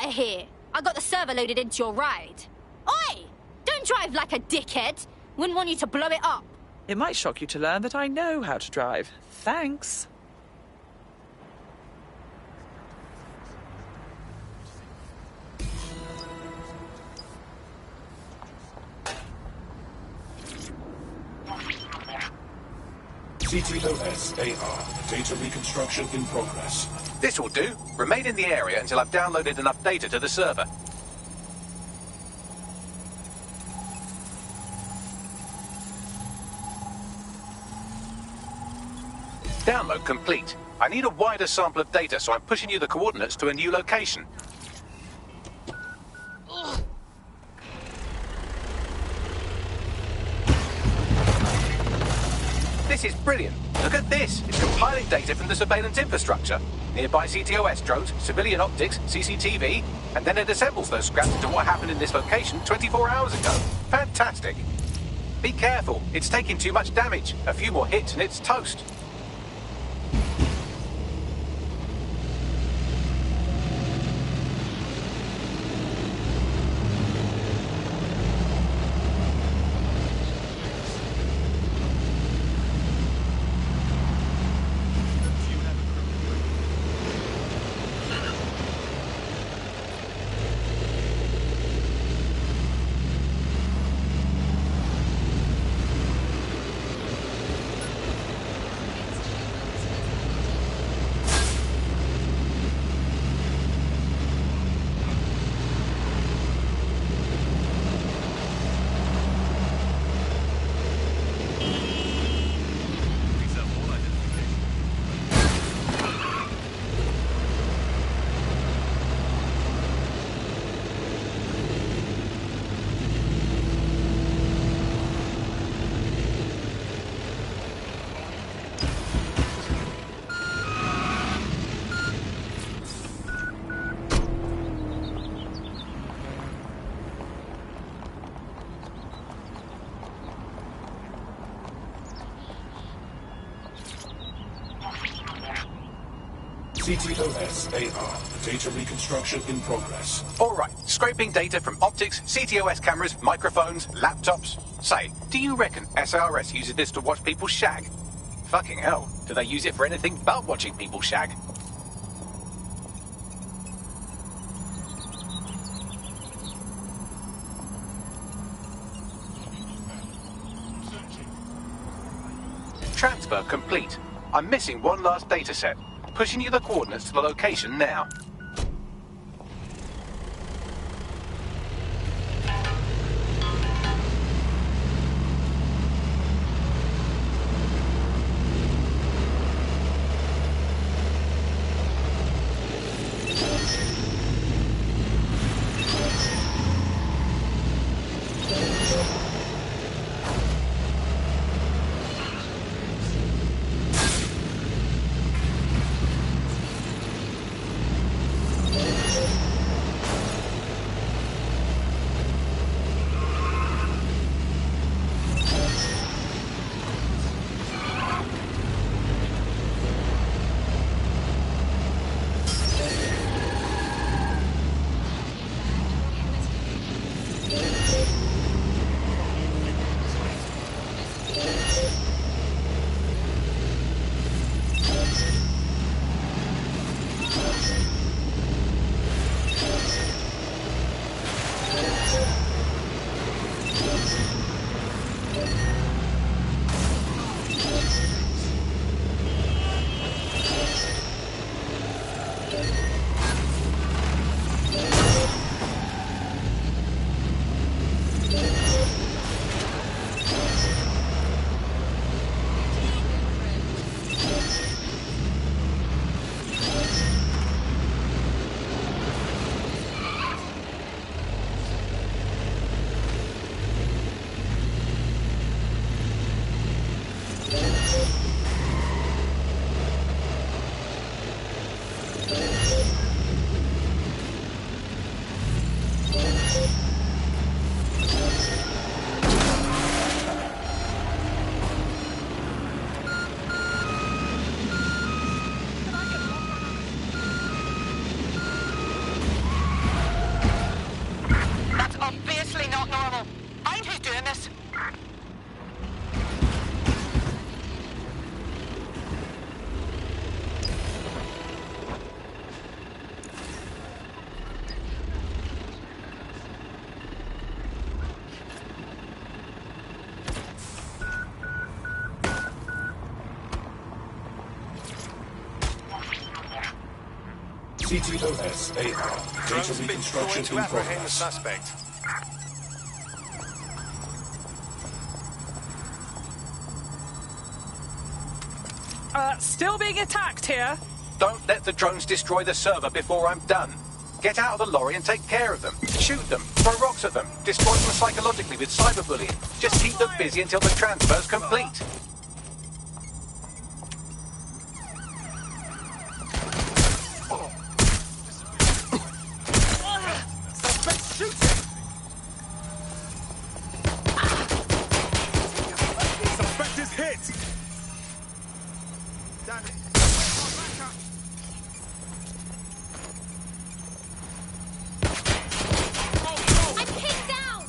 of here. I got the server loaded into your ride. Oi! Don't drive like a dickhead. Wouldn't want you to blow it up. It might shock you to learn that I know how to drive. Thanks. CTOS-AR. Data reconstruction in progress. This will do. Remain in the area until I've downloaded enough data to the server. Download complete. I need a wider sample of data, so I'm pushing you the coordinates to a new location. This is brilliant. Look at this. It's compiling data from the surveillance infrastructure. Nearby CTOS drones, civilian optics, CCTV, and then it assembles those scraps into what happened in this location 24 hours ago. Fantastic. Be careful. It's taking too much damage. A few more hits and it's toast. CTOS-AR. Data reconstruction in progress. All right, scraping data from optics, CTOS cameras, microphones, laptops. Say, do you reckon SRS uses this to watch people shag? Fucking hell, do they use it for anything but watching people shag? Transfer complete. I'm missing one last data set. Pushing you the coordinates to the location now. TTOS-AR. Data reconstruction in progress. Suspect. Still being attacked here. Don't let the drones destroy the server before I'm done. Get out of the lorry and take care of them. Shoot them, throw rocks at them, destroy them psychologically with cyberbullying. Just keep them busy until the transfer's complete. Suspect shooting! Suspect is hit! Damn it. I'm pinned down!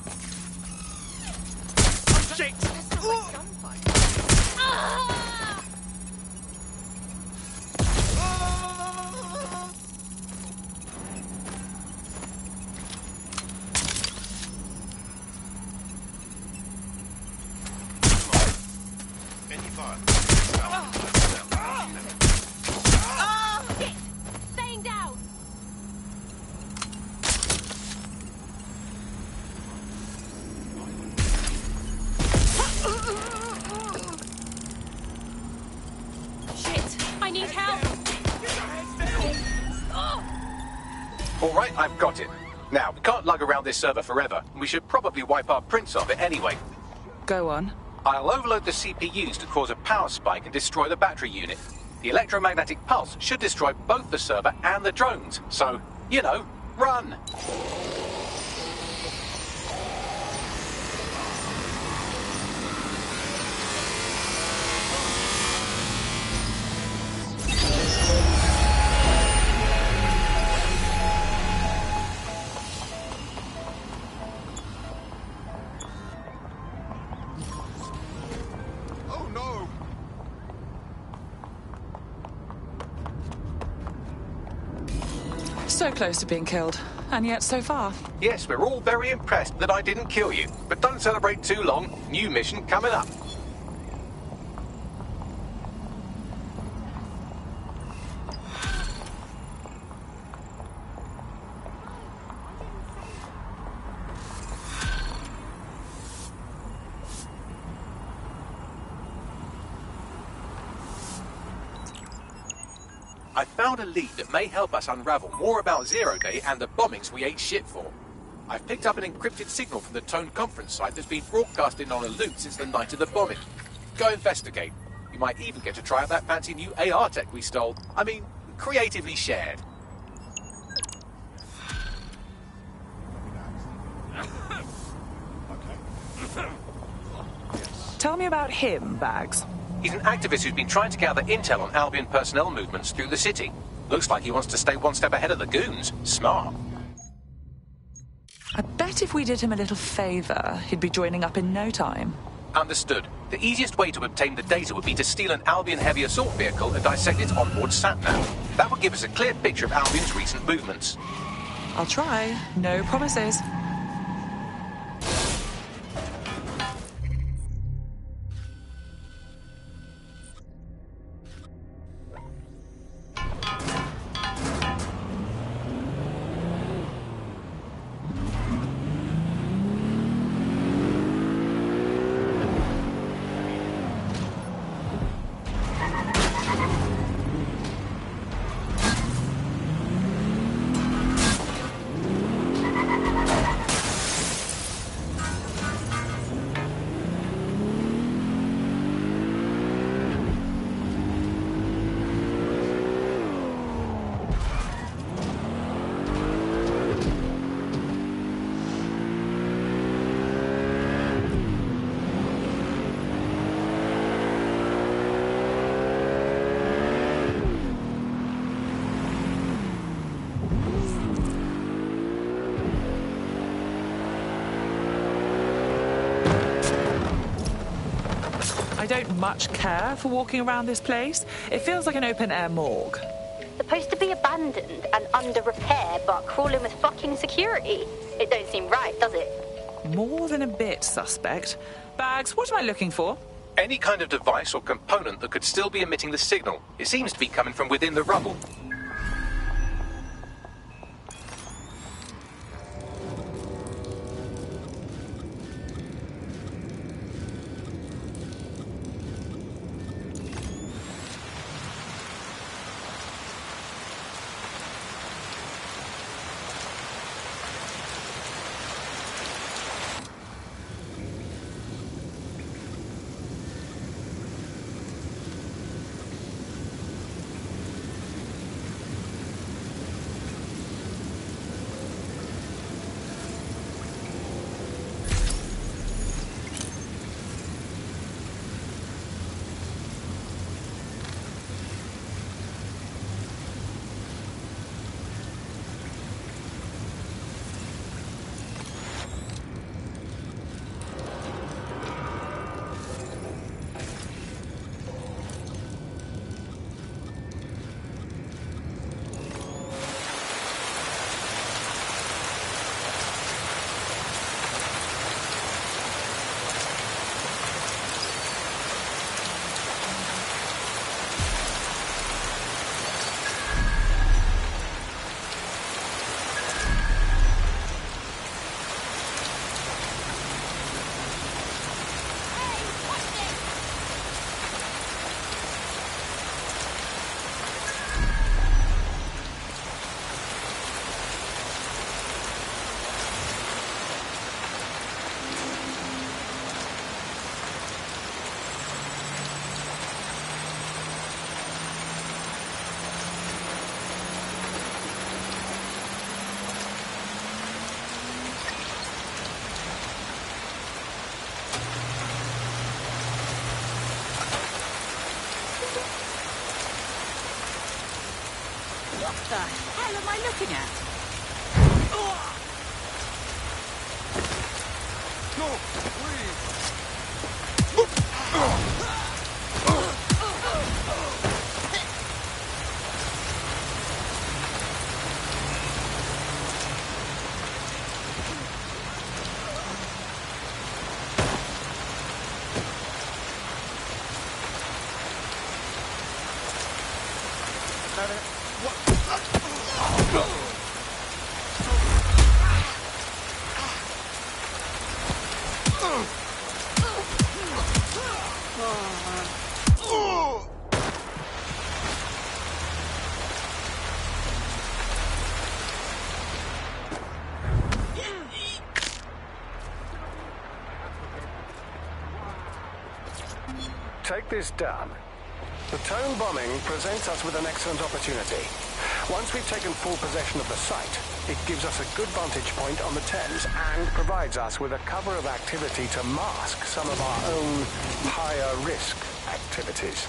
Oh, shit! Staying down! Shit! I need help! All right, I've got it. Now, we can't lug around this server forever. We should probably wipe our prints of it anyway. Go on. I'll overload the CPUs to cause a power spike and destroy the battery unit. The electromagnetic pulse should destroy both the server and the drones. So, you know, run! Oh no! So close to being killed, and yet so far. Yes, we're all very impressed that I didn't kill you. But don't celebrate too long. New mission coming up. I found a lead that may help us unravel more about Zero Day and the bombings we ate shit for. I've picked up an encrypted signal from the Tone conference site that's been broadcasting on a loop since the night of the bombing. Go investigate. You might even get to try out that fancy new AR tech we stole. I mean, creatively shared. Tell me about him, Bags. He's an activist who's been trying to gather intel on Albion personnel movements through the city. Looks like he wants to stay one step ahead of the goons. Smart. I bet if we did him a little favour, he'd be joining up in no time. Understood. The easiest way to obtain the data would be to steal an Albion heavy assault vehicle and dissect its onboard sat-nav. That would give us a clear picture of Albion's recent movements. I'll try. No promises. I don't much care for walking around this place. It feels like an open-air morgue. Supposed to be abandoned and under repair, but crawling with fucking security. It don't seem right, does it? More than a bit suspect. Bags, what am I looking for? Any kind of device or component that could still be emitting the signal. It seems to be coming from within the rubble. What the hell am I looking at? No, please. Take this down. The Tone bombing presents us with an excellent opportunity. Once we've taken full possession of the site, it gives us a good vantage point on the Thames and provides us with a cover of activity to mask some of our own higher risk activities.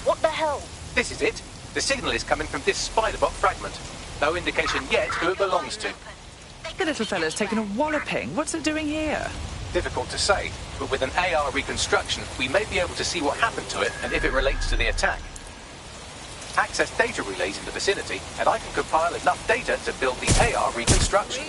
What the hell? This is it. The signal is coming from this Spiderbot fragment. No indication yet who it belongs to. The little fella's taken a walloping. What's it doing here? Difficult to say, but with an AR reconstruction, we may be able to see what happened to it and if it relates to the attack. Access data relays in the vicinity, and I can compile enough data to build the AR reconstruction.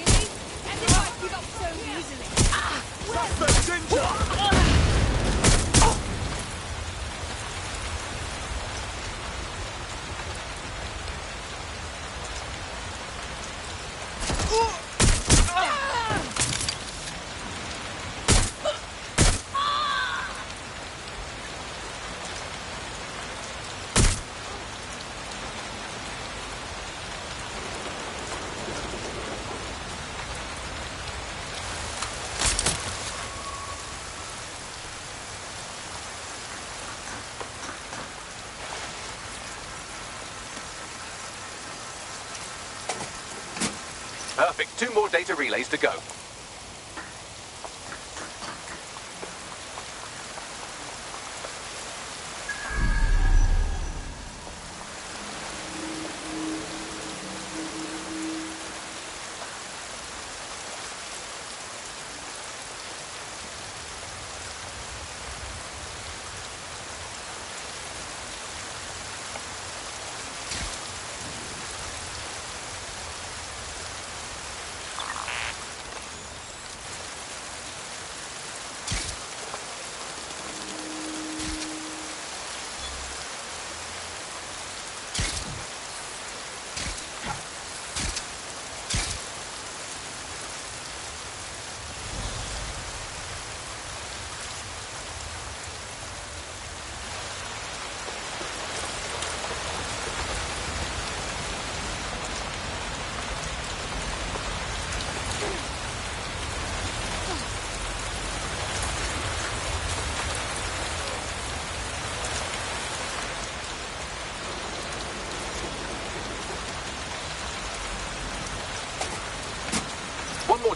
Perfect. 2 more data relays to go.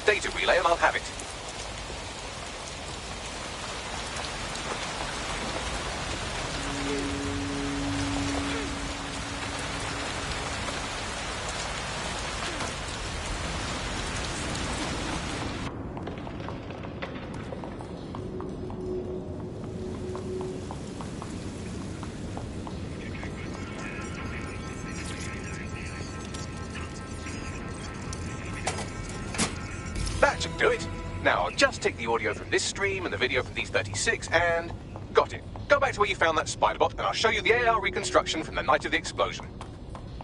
data relay and I'll have it. That should do it. Now, I'll just take the audio from this stream and the video from these 36 and... got it. Go back to where you found that spider bot and I'll show you the AR reconstruction from the night of the explosion.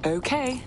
Okay.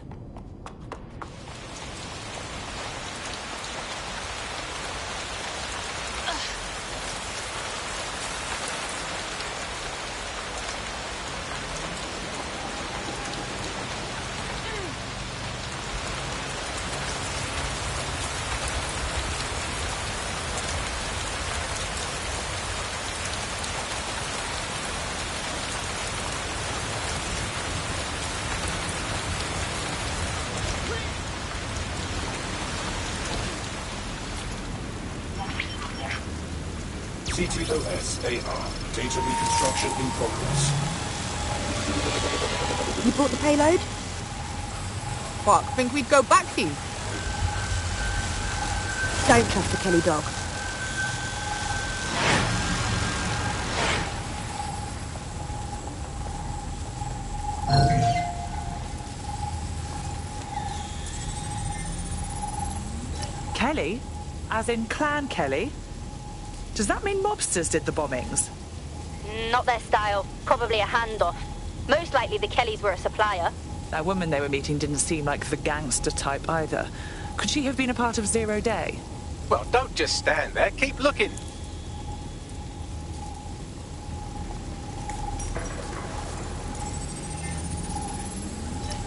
CTOS AR. Data reconstruction in progress. You brought the payload? Fuck, think we'd go back here? Don't trust the Kelly dog. Kelly? As in Clan Kelly? Does that mean mobsters did the bombings? Not their style. Probably a handoff. Most likely the Kellys were a supplier. That woman they were meeting didn't seem like the gangster type either. Could she have been a part of Zero Day? Well, don't just stand there. Keep looking.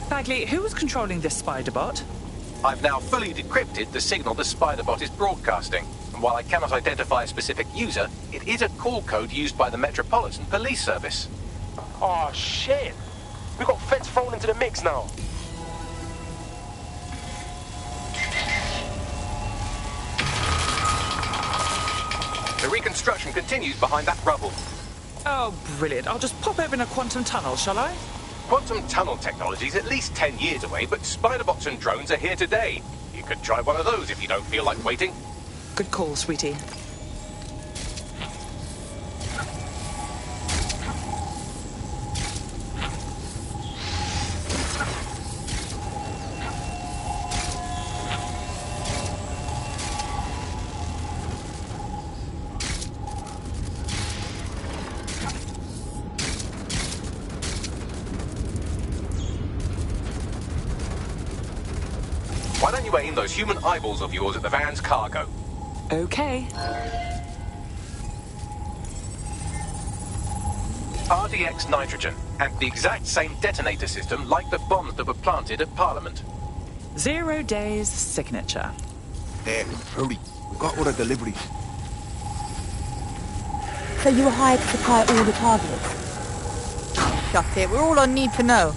Bagley, who was controlling this spider bot? I've now fully decrypted the signal the spider bot is broadcasting. And while I cannot identify a specific user, it is a call code used by the Metropolitan Police Service. Oh, shit. We got feds thrown into the mix now. The reconstruction continues behind that rubble. Oh, brilliant. I'll just pop over in a quantum tunnel, shall I? Quantum tunnel technology is at least 10 years away, but spider bots and drones are here today. You could try one of those if you don't feel like waiting. Good call, sweetie. Why don't you aim those human eyeballs of yours at the van's cargo? Okay. RDX nitrogen, and the exact same detonator system like the bombs that were planted at Parliament. 0 Day's signature. Hurry. We've got all the deliveries. So you were hired to supply all the targets? That's it, we're all on need to know.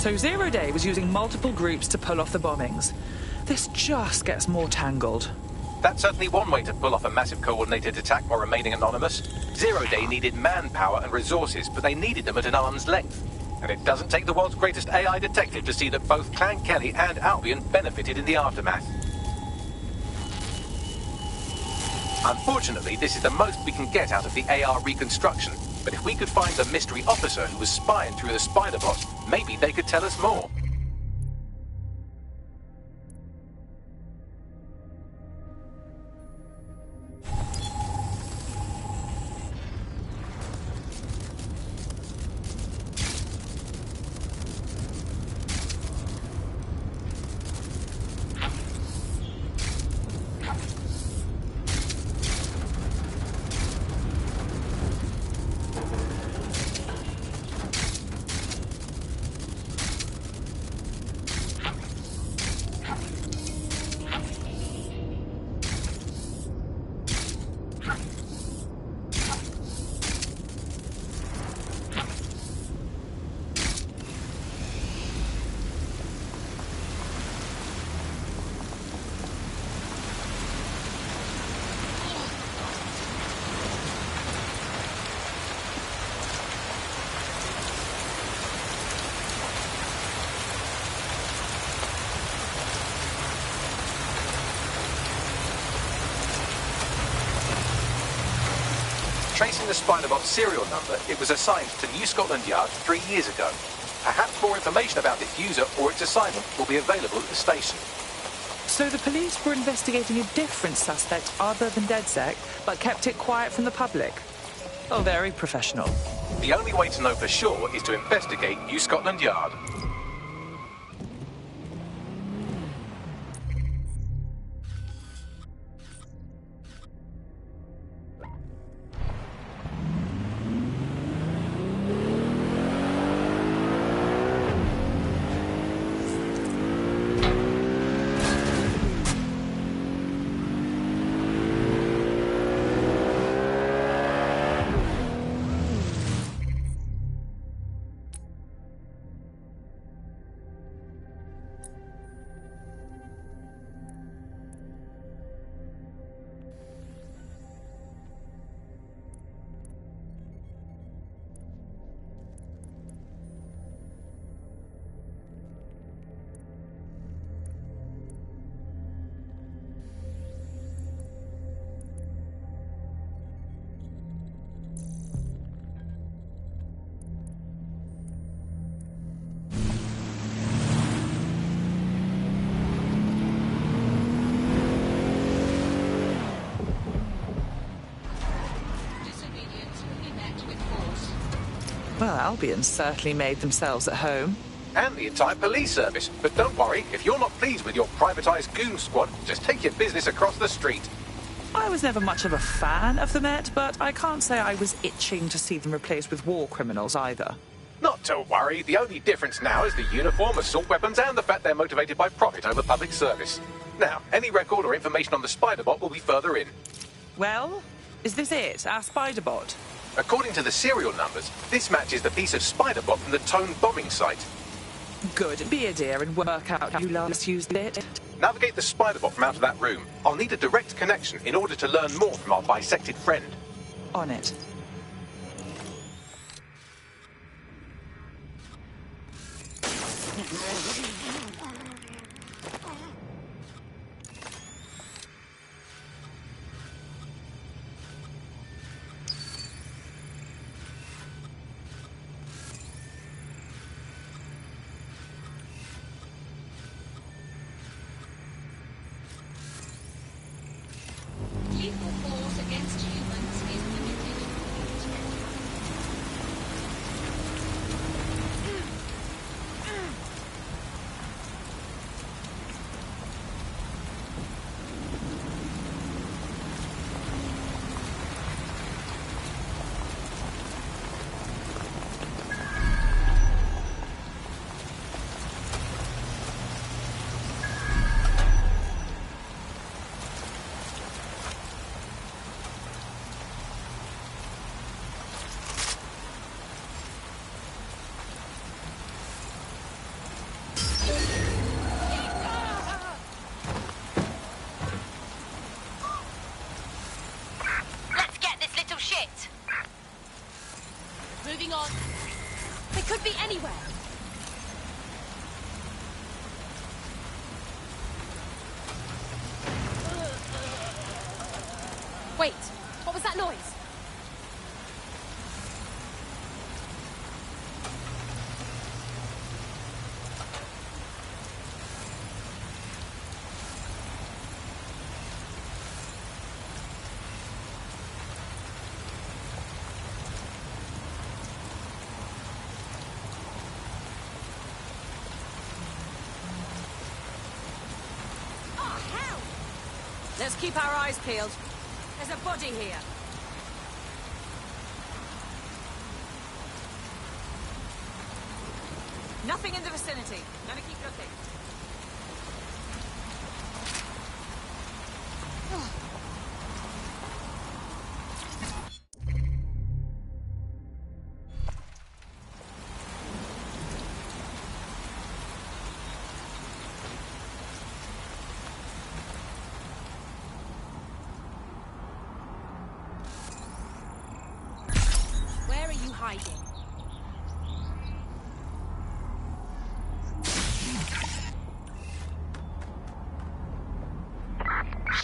So 0 Day was using multiple groups to pull off the bombings. This just gets more tangled. That's certainly one way to pull off a massive coordinated attack while remaining anonymous. 0 Day needed manpower and resources, but they needed them at an arm's length. And it doesn't take the world's greatest AI detective to see that both Clan Kelly and Albion benefited in the aftermath. Unfortunately, this is the most we can get out of the AR reconstruction. But if we could find the mystery officer who was spying through the spider bot, maybe they could tell us more. Tracing the Spider-Bot serial number, it was assigned to New Scotland Yard 3 years ago. Perhaps more information about its user or its assignment will be available at the station. So the police were investigating a different suspect other than DedSec, but kept it quiet from the public. Oh, very professional. The only way to know for sure is to investigate New Scotland Yard. Well, Albion certainly made themselves at home. And the entire police service. But don't worry, if you're not pleased with your privatised goon squad, just take your business across the street. I was never much of a fan of the Met, but I can't say I was itching to see them replaced with war criminals either. Not to worry, the only difference now is the uniform, assault weapons, and the fact they're motivated by profit over public service. Now, any record or information on the Spider-Bot will be further in. Well, is this it, our Spider-Bot? According to the serial numbers, this matches the piece of Spider-Bot from the Tone bombing site. Good. Be a dear and work out how you last used it. Navigate the Spider-Bot from out of that room. I'll need a direct connection in order to learn more from our bisected friend. On it. Lethal force against humans is limited. Let's get this little shit. Moving on. They could be anywhere. Wait, what was that noise? Oh, hell! Let's keep our eyes peeled. There's a body here. Nothing in the vicinity. Gotta keep looking. Where are you hiding?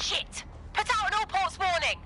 Shit! Put out an all-ports warning!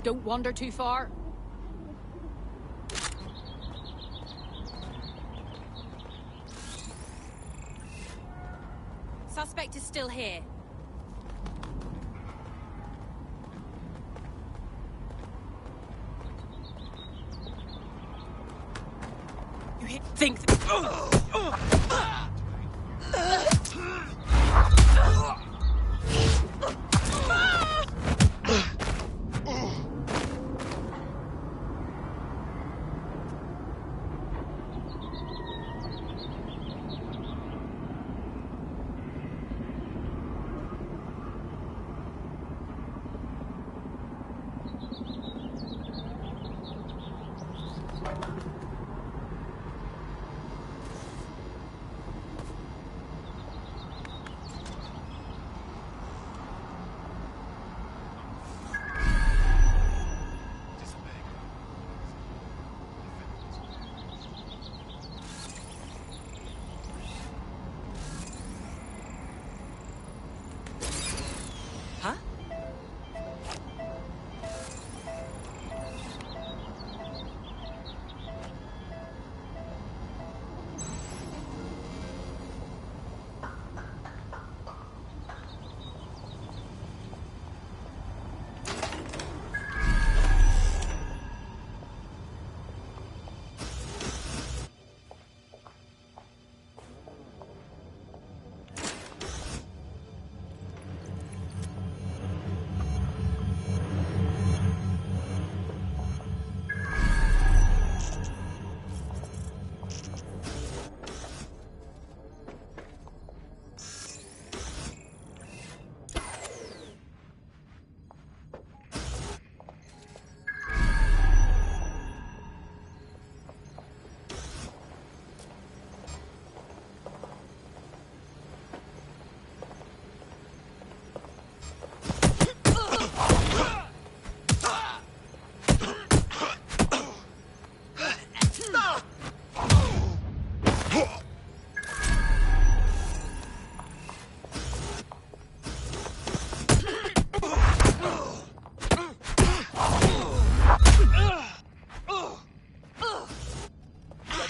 Don't wander too far. Suspect is still here. You think...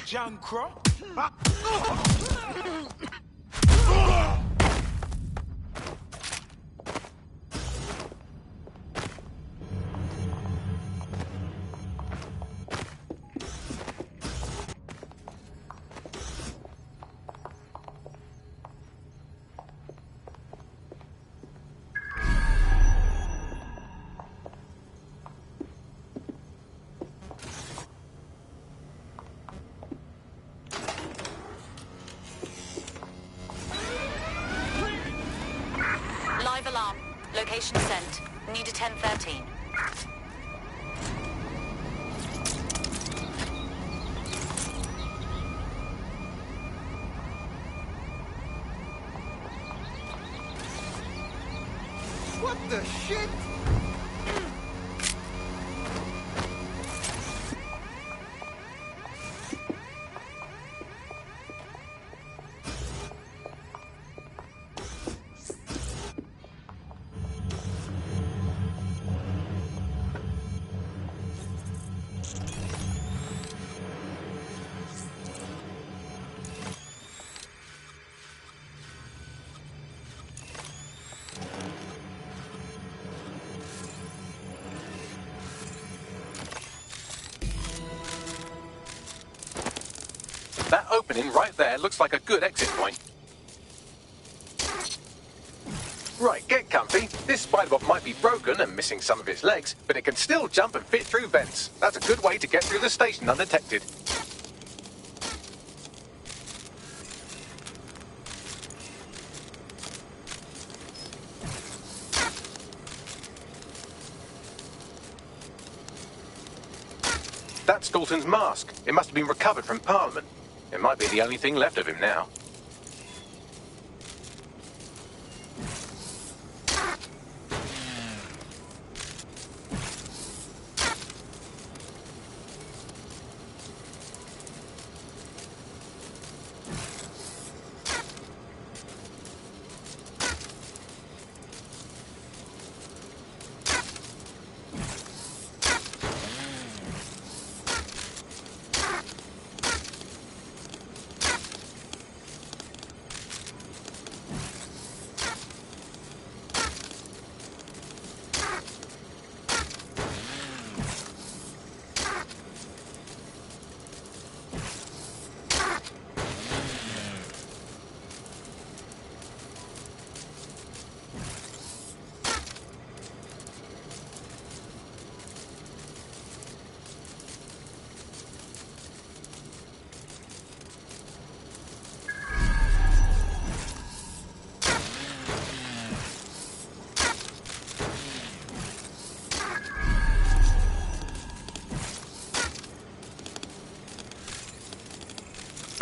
John Crow? Alarm. Location sent. Need a 1013. What the shit? That opening right there looks like a good exit point. Right, get comfy. This spider-bot might be broken and missing some of its legs, but it can still jump and fit through vents. That's a good way to get through the station undetected. That's Dalton's mask. It must have been recovered from Parliament. It might be the only thing left of him now.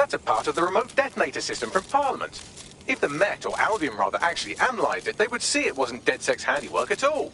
That's a part of the remote detonator system from Parliament. If the Met, or Albion rather, actually analysed it, they would see it wasn't DedSec's handiwork at all.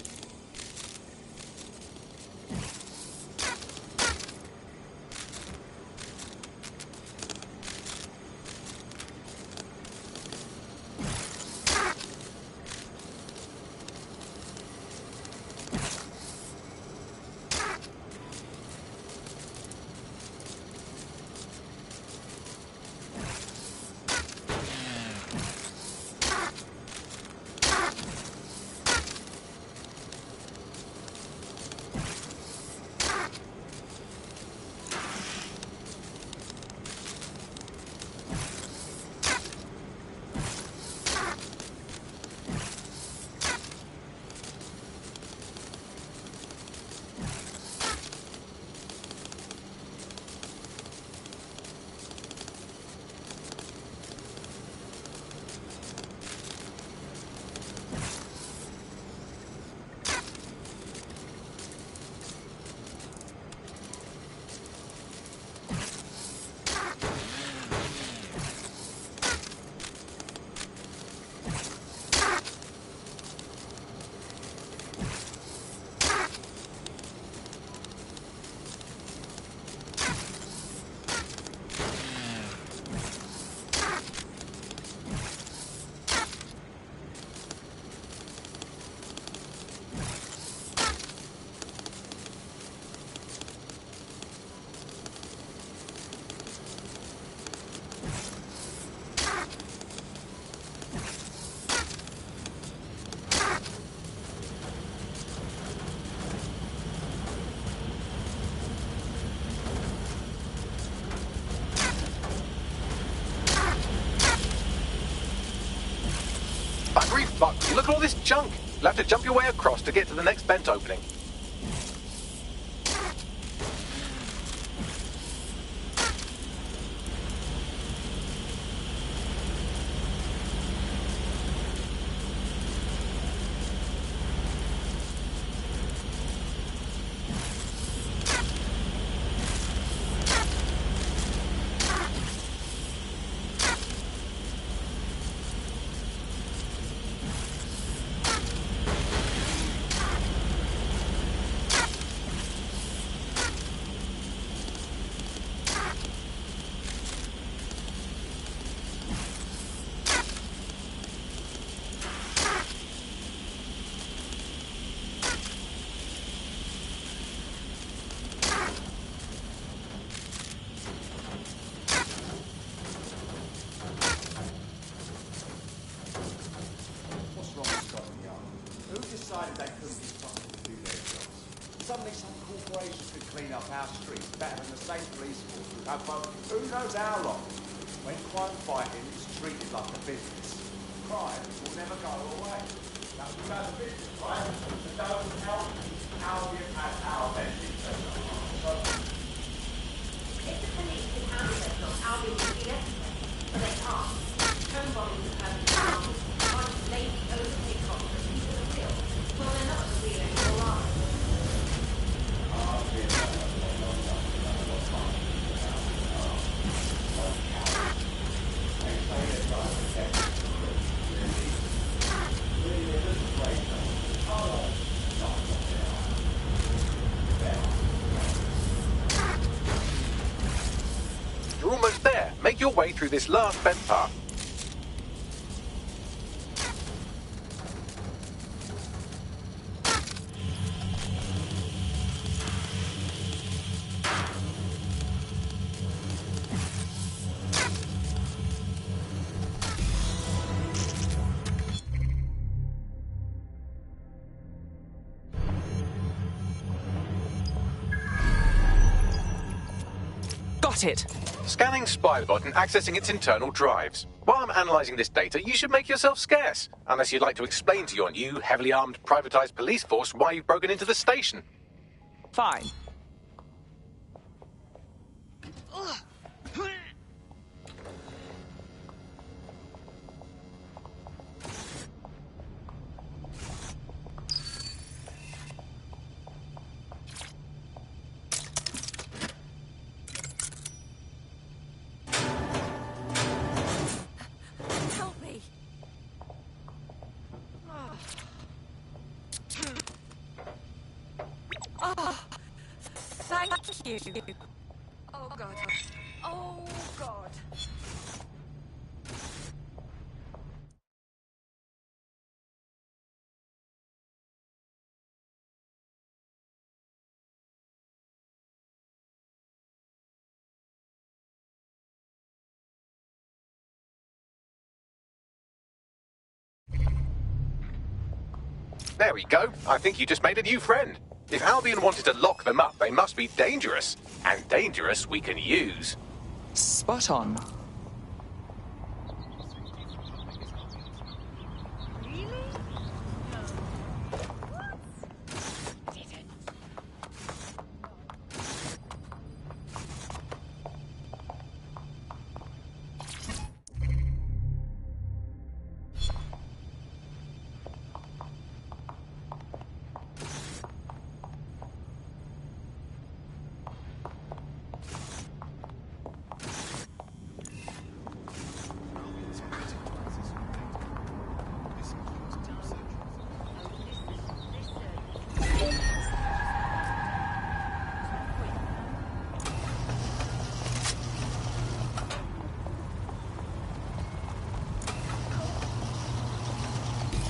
Look at all this junk. You'll have to jump your way across to get to the next vent opening. Make your way through this last vent part. Got it. Scanning Spybot and accessing its internal drives. While I'm analysing this data, you should make yourself scarce. Unless you'd like to explain to your new, heavily armed, privatised police force why you've broken into the station. Fine. Oh, thank you. Oh, God. Oh, God. There we go. I think you just made a new friend. If Albion wanted to lock them up, they must be dangerous. And dangerous we can use. Spot on.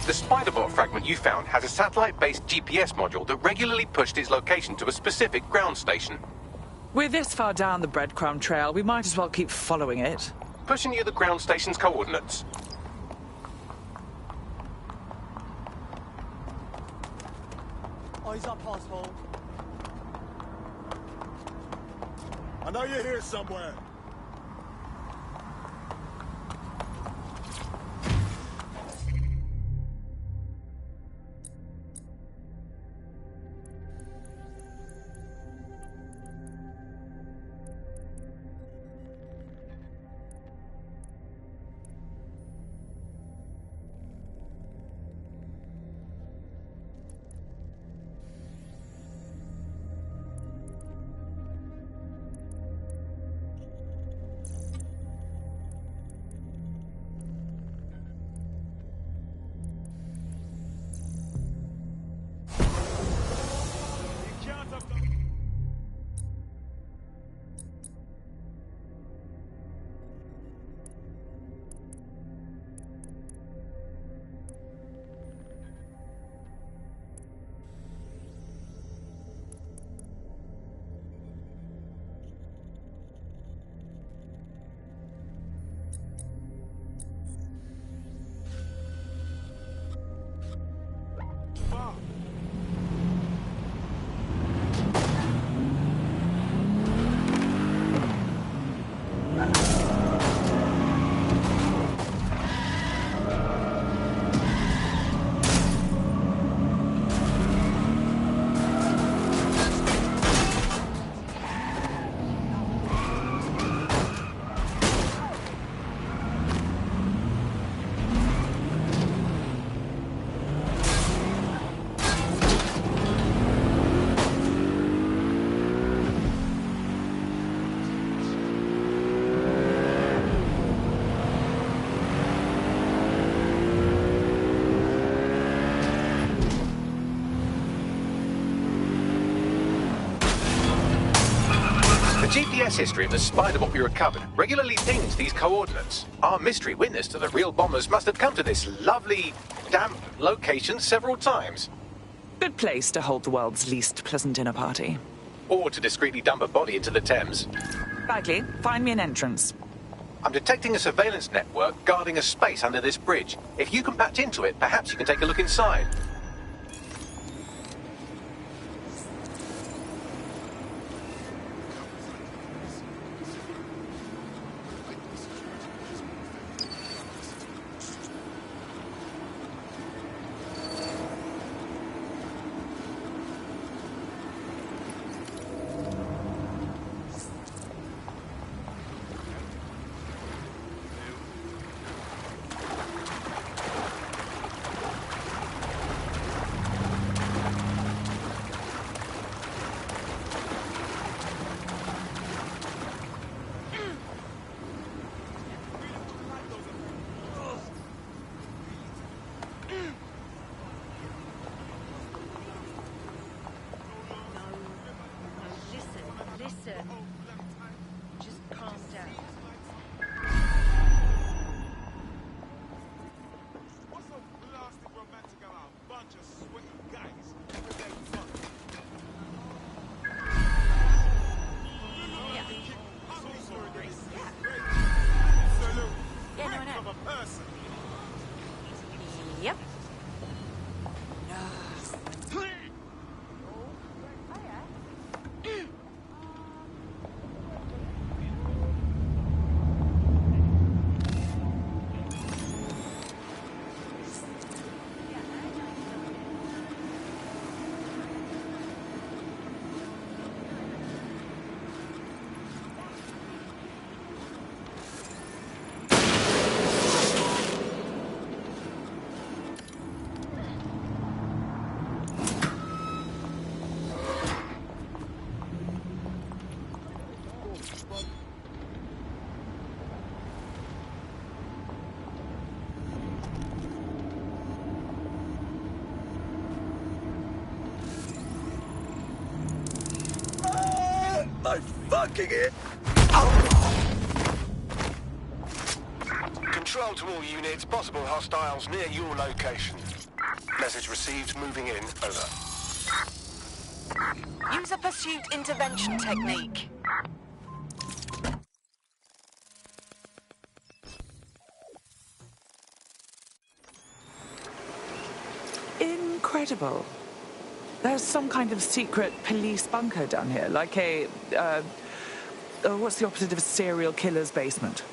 The Spiderbot fragment you found has a satellite-based GPS module that regularly pushed its location to a specific ground station. We're this far down the breadcrumb trail, we might as well keep following it. Pushing you the ground station's coordinates. Eyes up, asshole. I know you're here somewhere. The GPS history of the Spiderbot we recovered regularly pings these coordinates. Our mystery witness to the real bombers must have come to this lovely, damp location several times. Good place to hold the world's least pleasant dinner party. Or to discreetly dump a body into the Thames. Bagley, find me an entrance. I'm detecting a surveillance network guarding a space under this bridge. If you can patch into it, perhaps you can take a look inside. Listen. Just calm down. What's so blasted romantic about a bunch of sweaty guys with their fun? Yeah, no, no. Of a person. Yep. I'm fucking it! Control to all units, possible hostiles near your location. Message received, moving in, over. Use a pursuit intervention technique. Incredible. There's some kind of secret police bunker down here, like a, what's the opposite of a serial killer's basement?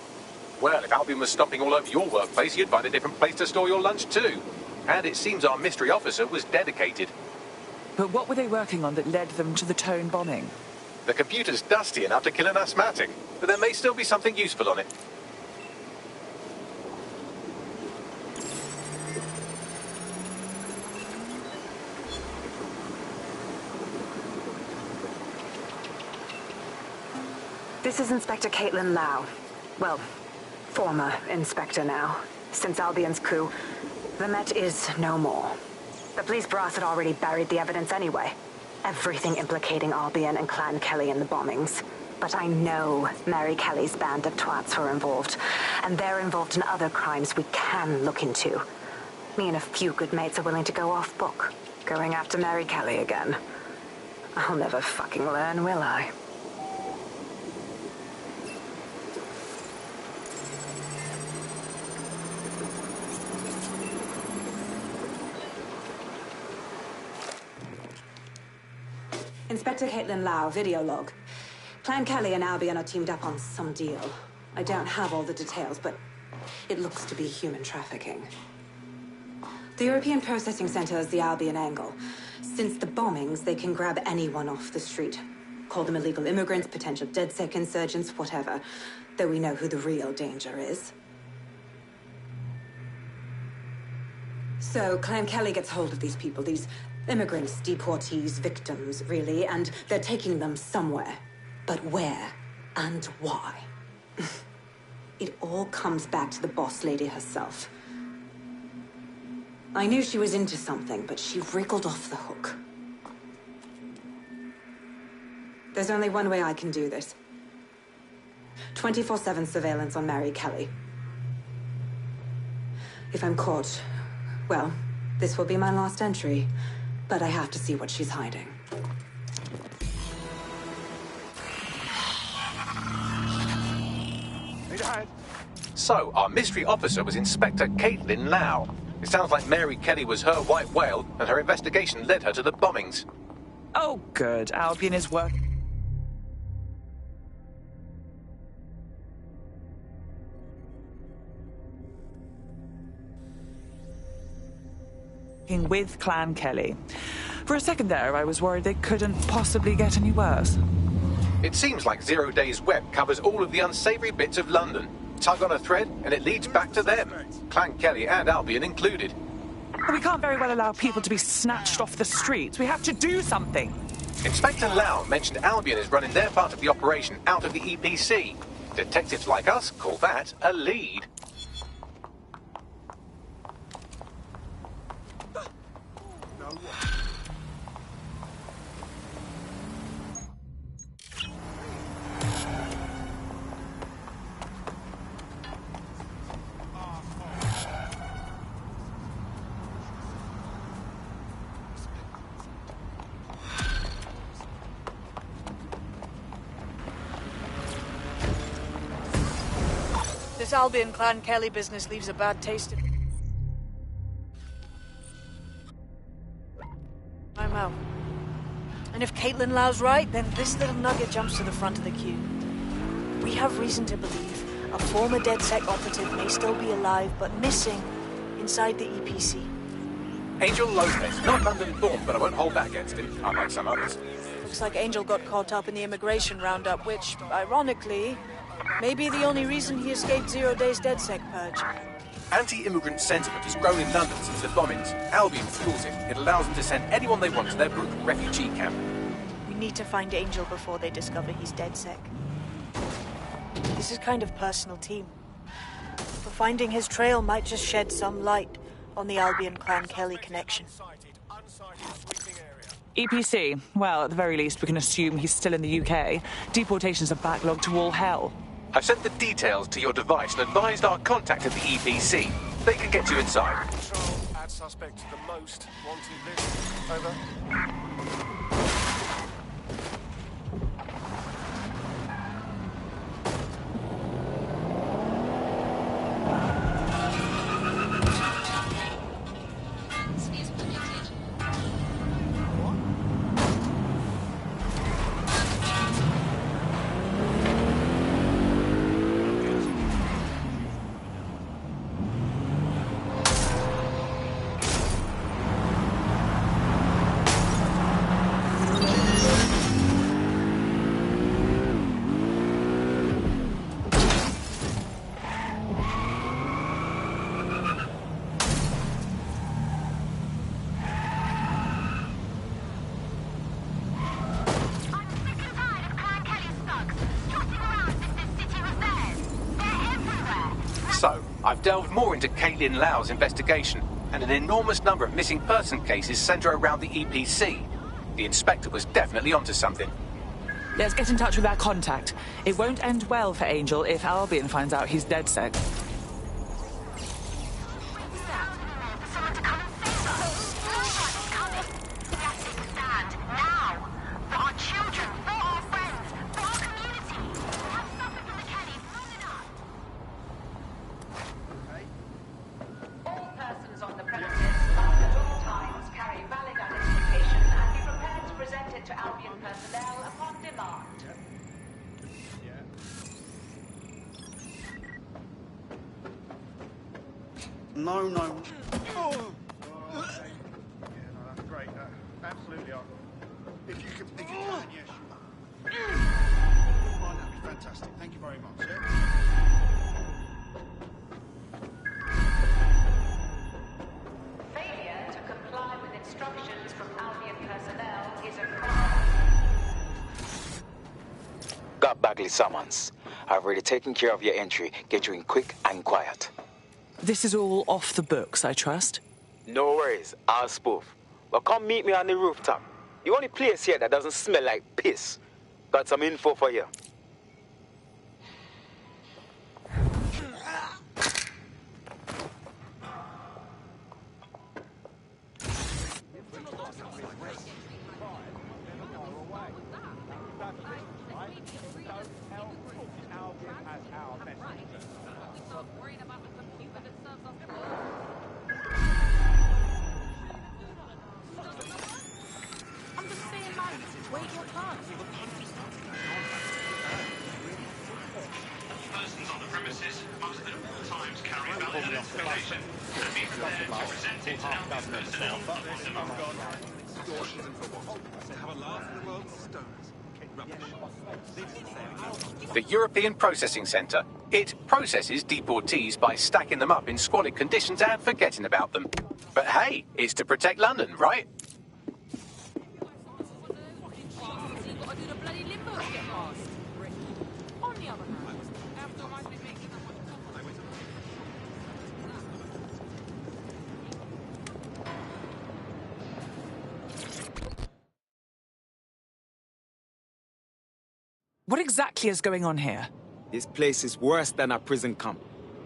Well, if Albion was stomping all over your workplace, you'd find a different place to store your lunch too. And it seems our mystery officer was dedicated. But what were they working on that led them to the Tone bombing? The computer's dusty enough to kill an asthmatic, but there may still be something useful on it. This is Inspector Caitlin Lau. Well, former inspector now. Since Albion's coup, the Met is no more. The police brass had already buried the evidence anyway. Everything implicating Albion and Clan Kelly in the bombings. But I know Mary Kelly's band of twats were involved, and they're involved in other crimes we can look into. Me and a few good mates are willing to go off book, going after Mary Kelly again. I'll never fucking learn, will I? Inspector Caitlin Lau, video log. Clan Kelly and Albion are teamed up on some deal. I don't have all the details, but it looks to be human trafficking. The European Processing Center is the Albion angle. Since the bombings, they can grab anyone off the street. Call them illegal immigrants, potential DedSec insurgents, whatever. Though we know who the real danger is. So, Clan Kelly gets hold of these people, these immigrants, deportees, victims, really, and they're taking them somewhere. But where and why? It all comes back to the boss lady herself. I knew she was into something, but she wriggled off the hook. There's only one way I can do this. 24/7 surveillance on Mary Kelly. If I'm caught, well, this will be my last entry. But I have to see what she's hiding. So, our mystery officer was Inspector Caitlin Lau. It sounds like Mary Kelly was her white whale, and her investigation led her to the bombings. Oh, good. Albion is working with Clan Kelly. For a second there, I was worried they couldn't possibly get any worse. It seems like Zero Days Web covers all of the unsavory bits of London. Tug on a thread, and it leads back to them. Clan Kelly and Albion included. But we can't very well allow people to be snatched off the streets. We have to do something. Inspector Lau mentioned Albion is running their part of the operation out of the EPC. Detectives like us call that a lead. This Albion Clan Kelly business leaves a bad taste in... I'm out. And if Caitlin Lau's right, then this little nugget jumps to the front of the queue. We have reason to believe a former DedSec operative may still be alive, but missing inside the EPC. Angel Lopez, not London-born, but I won't hold that against him, unlike some others. Looks like Angel got caught up in the immigration roundup, which, ironically, may be the only reason he escaped 0 days DedSec purge. Anti-immigrant sentiment has grown in London since the bombings. Albion fuels it. It allows them to send anyone they want to their brutal refugee camp. We need to find Angel before they discover he's DedSec. This is kind of personal team. But finding his trail might just shed some light on the Albion Clan Kelly connection. EPC. Well, at the very least, we can assume he's still in the UK. Deportations are backlogged to all hell. I've sent the details to your device and advised our contact at the EPC. They can get you inside. Control, add suspect to the most wanted list. Over. So, I've delved more into Caitlin Lau's investigation, and an enormous number of missing person cases centre around the EPC. The inspector was definitely onto something. Let's get in touch with our contact. It won't end well for Angel if Albion finds out he's DedSec. No. Oh. Yeah, no, that's great. Absolutely. If you can, yes, you are. Oh, that'd be fantastic. Thank you very much. Failure to comply with instructions from Albion personnel is a crime. Got Bagley summons. I've already taken care of your entry. Get you in quick and quiet. This is all off the books, I trust? No worries, I'll spoof. But come meet me on the rooftop. The only place here that doesn't smell like piss. Got some info for you. Persons on the premises must at all times carry valid identification and be prepared to present it to Albion personnel on demand. The European Processing Centre. It processes deportees by stacking them up in squalid conditions and forgetting about them. But hey, it's to protect London, right? What exactly is going on here? This place is worse than a prison camp.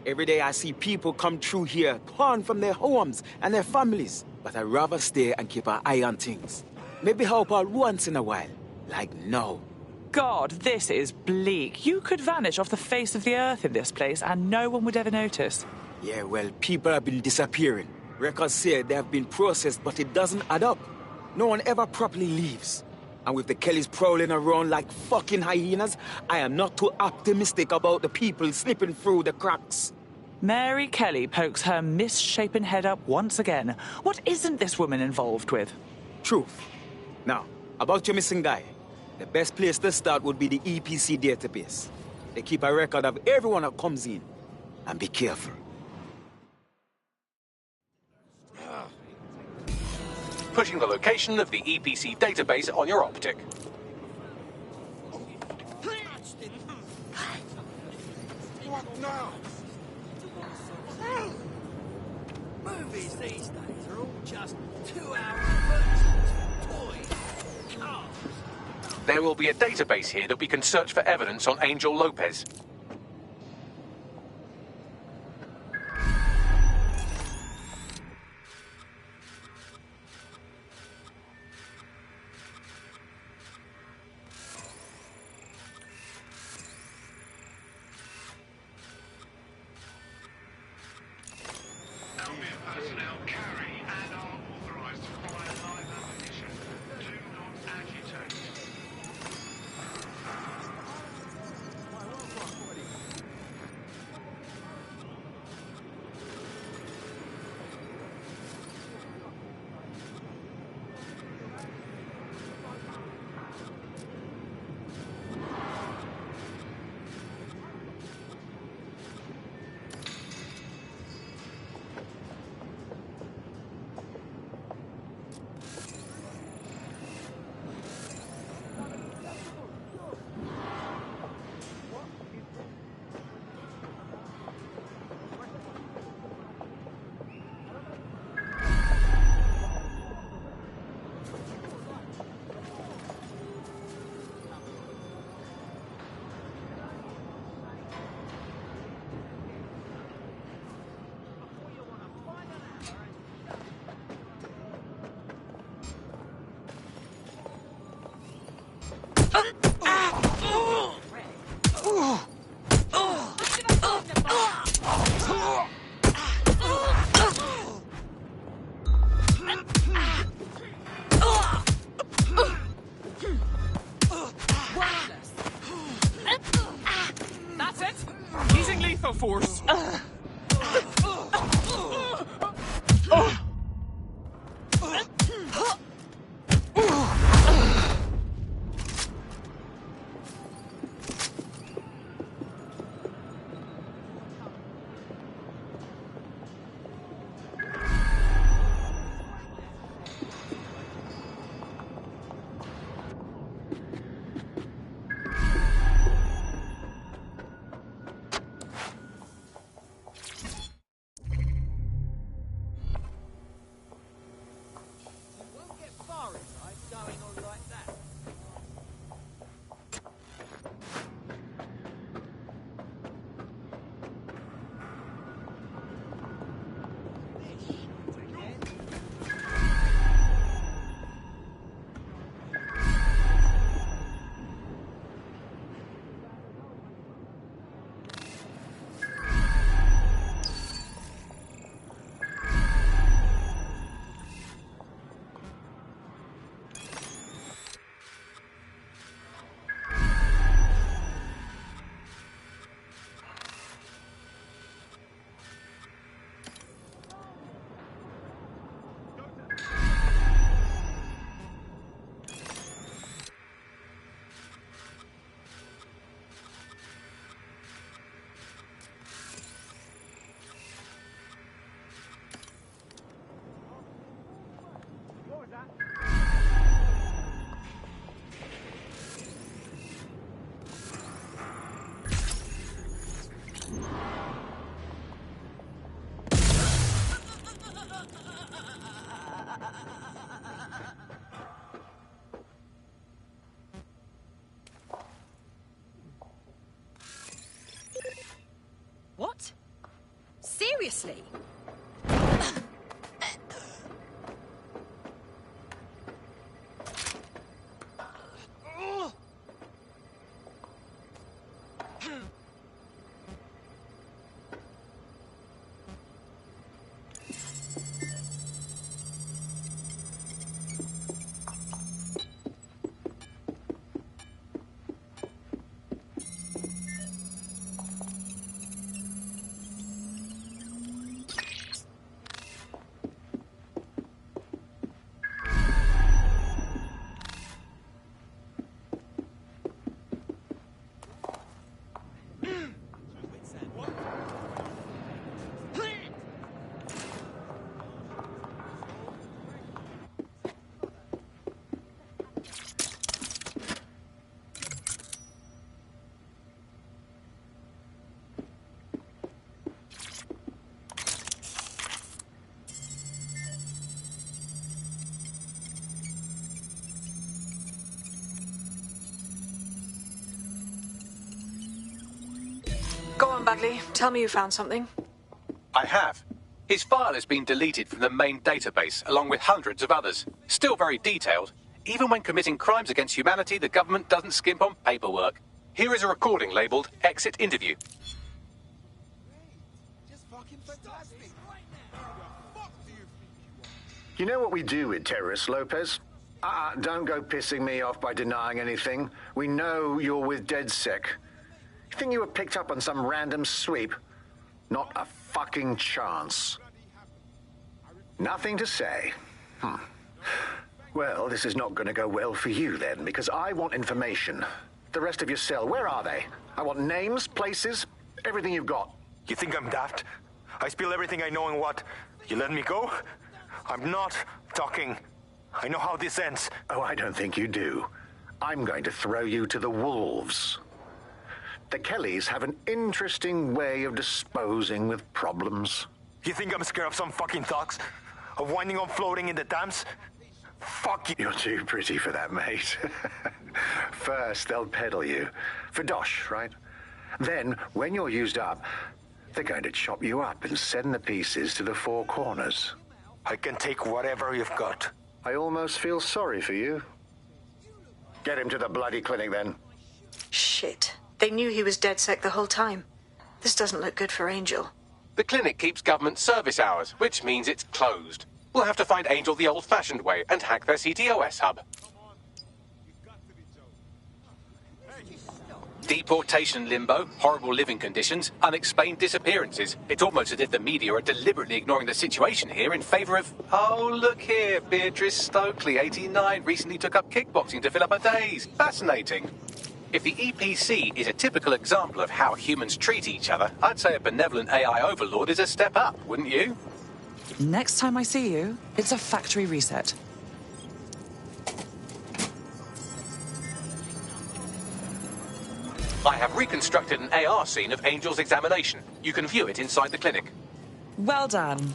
Every day I see people come through here, torn from their homes and their families. But I'd rather stay and keep an eye on things. Maybe help out once in a while, like now. God, this is bleak. You could vanish off the face of the earth in this place and no one would ever notice. Yeah, well, people have been disappearing. Records say they have been processed, but it doesn't add up. No one ever properly leaves. And with the Kellys prowling around like fucking hyenas, I am not too optimistic about the people slipping through the cracks. Mary Kelly pokes her misshapen head up once again. What isn't this woman involved with? Truth. Now, about your missing guy. The best place to start would be the EPC database. They keep a record of everyone that comes in. And be careful. Pushing the location of the EPC database on your optic. What now? Movies these days are all just 2-hour versions of toys, cars. There will be a database here that we can search for evidence on Angel Lopez. That's it! Using lethal force. What? Seriously? Go on, Bagley. Tell me you found something. I have. His file has been deleted from the main database, along with hundreds of others. Still very detailed. Even when committing crimes against humanity, the government doesn't skimp on paperwork. Here is a recording labelled Exit Interview. You know what we do with terrorists, Lopez? Don't go pissing me off by denying anything. We know you're with DedSec. You think you were picked up on some random sweep? Not a fucking chance. Nothing to say. Well, this is not going to go well for you then, because I want information. The rest of your cell, where are they? I want names, places, everything you've got. You think I'm daft? I spill everything I know and what? You let me go? I'm not talking. I know how this ends. Oh, I don't think you do. I'm going to throw you to the wolves. The Kellys have an interesting way of disposing with problems. You think I'm scared of some fucking thugs? Of winding up floating in the Thames? Fuck you. You're too pretty for that, mate. First, they'll peddle you. For dosh, right? Then, when you're used up, they're going to chop you up and send the pieces to the Four Corners. I can take whatever you've got. I almost feel sorry for you. Get him to the bloody clinic, then. Shit. They knew he was DedSec the whole time. This doesn't look good for Angel. The clinic keeps government service hours, which means it's closed. We'll have to find Angel the old-fashioned way and hack their CTOS hub. Deportation limbo, horrible living conditions, unexplained disappearances. It's almost as if the media are deliberately ignoring the situation here in favour of... Oh, look here, Beatrice Stokely, 89, recently took up kickboxing to fill up her days. Fascinating. If the EPC is a typical example of how humans treat each other, I'd say a benevolent AI overlord is a step up, wouldn't you? Next time I see you, it's a factory reset. I have reconstructed an AR scene of Angel's examination. You can view it inside the clinic. Well done.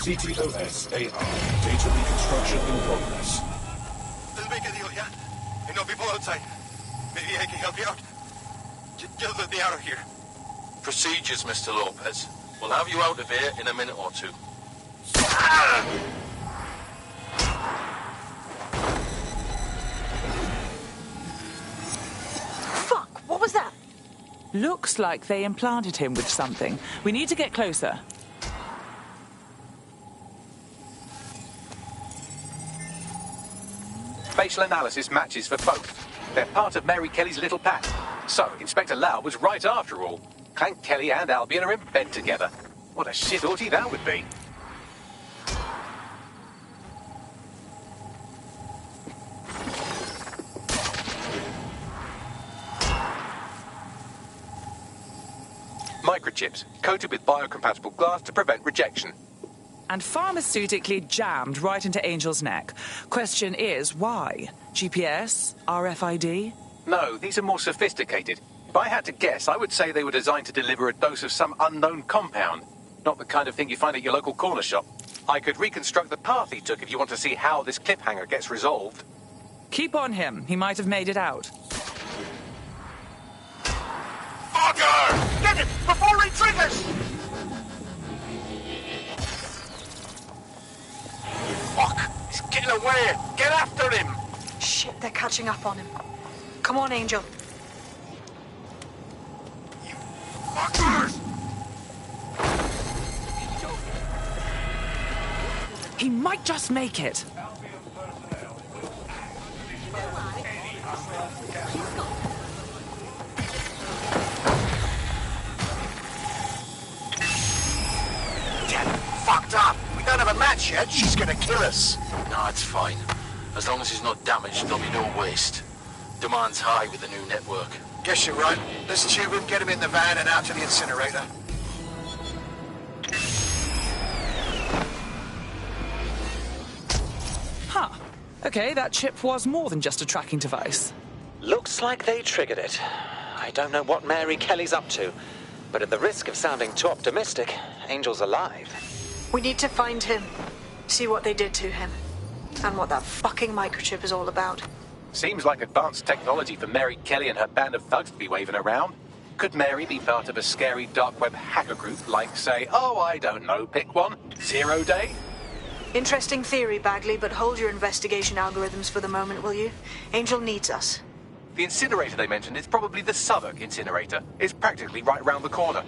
CTOS AR. Data reconstruction in progress. Let's make a deal, yeah? I know people outside. Maybe I can help you out. Just let me out of here. Procedures, Mr. Lopez. We'll have you out of here in a minute or two. Fuck, what was that? Looks like they implanted him with something. We need to get closer. Facial analysis matches for both. They're part of Mary Kelly's little pack. So, Inspector Lau was right after all. Clank Kelly and Albion are in bed together. What a shit orgy that would be. Microchips, coated with biocompatible glass to prevent rejection. And pharmaceutically jammed right into Angel's neck. Question is, why? GPS? RFID? No, these are more sophisticated. If I had to guess, I would say they were designed to deliver a dose of some unknown compound. Not the kind of thing you find at your local corner shop. I could reconstruct the path he took if you want to see how this cliffhanger gets resolved. Keep on him. He might have made it out. Fucker! Get it! Before he triggers! way! Get after him! Shit, they're catching up on him. Come on, Angel. Fuckers! He might just make it. Fucked up. We don't have a match yet. She's gonna kill us. No, it's fine. As long as he's not damaged, there'll be no waste. Demand's high with the new network. Guess you're right. Let's tube him, get him in the van and out to the incinerator. Huh. Okay, that chip was more than just a tracking device. Looks like they triggered it. I don't know what Mary Kelly's up to, but at the risk of sounding too optimistic, Angel's alive. We need to find him. See what they did to him. And what that fucking microchip is all about. Seems like advanced technology for Mary Kelly and her band of thugs to be waving around. Could Mary be part of a scary dark web hacker group like, say, oh, I don't know, pick one, 0 Day? Interesting theory, Bagley, but hold your investigation algorithms for the moment, will you? Angel needs us. The incinerator they mentioned is probably the Southwark incinerator. It's practically right round the corner.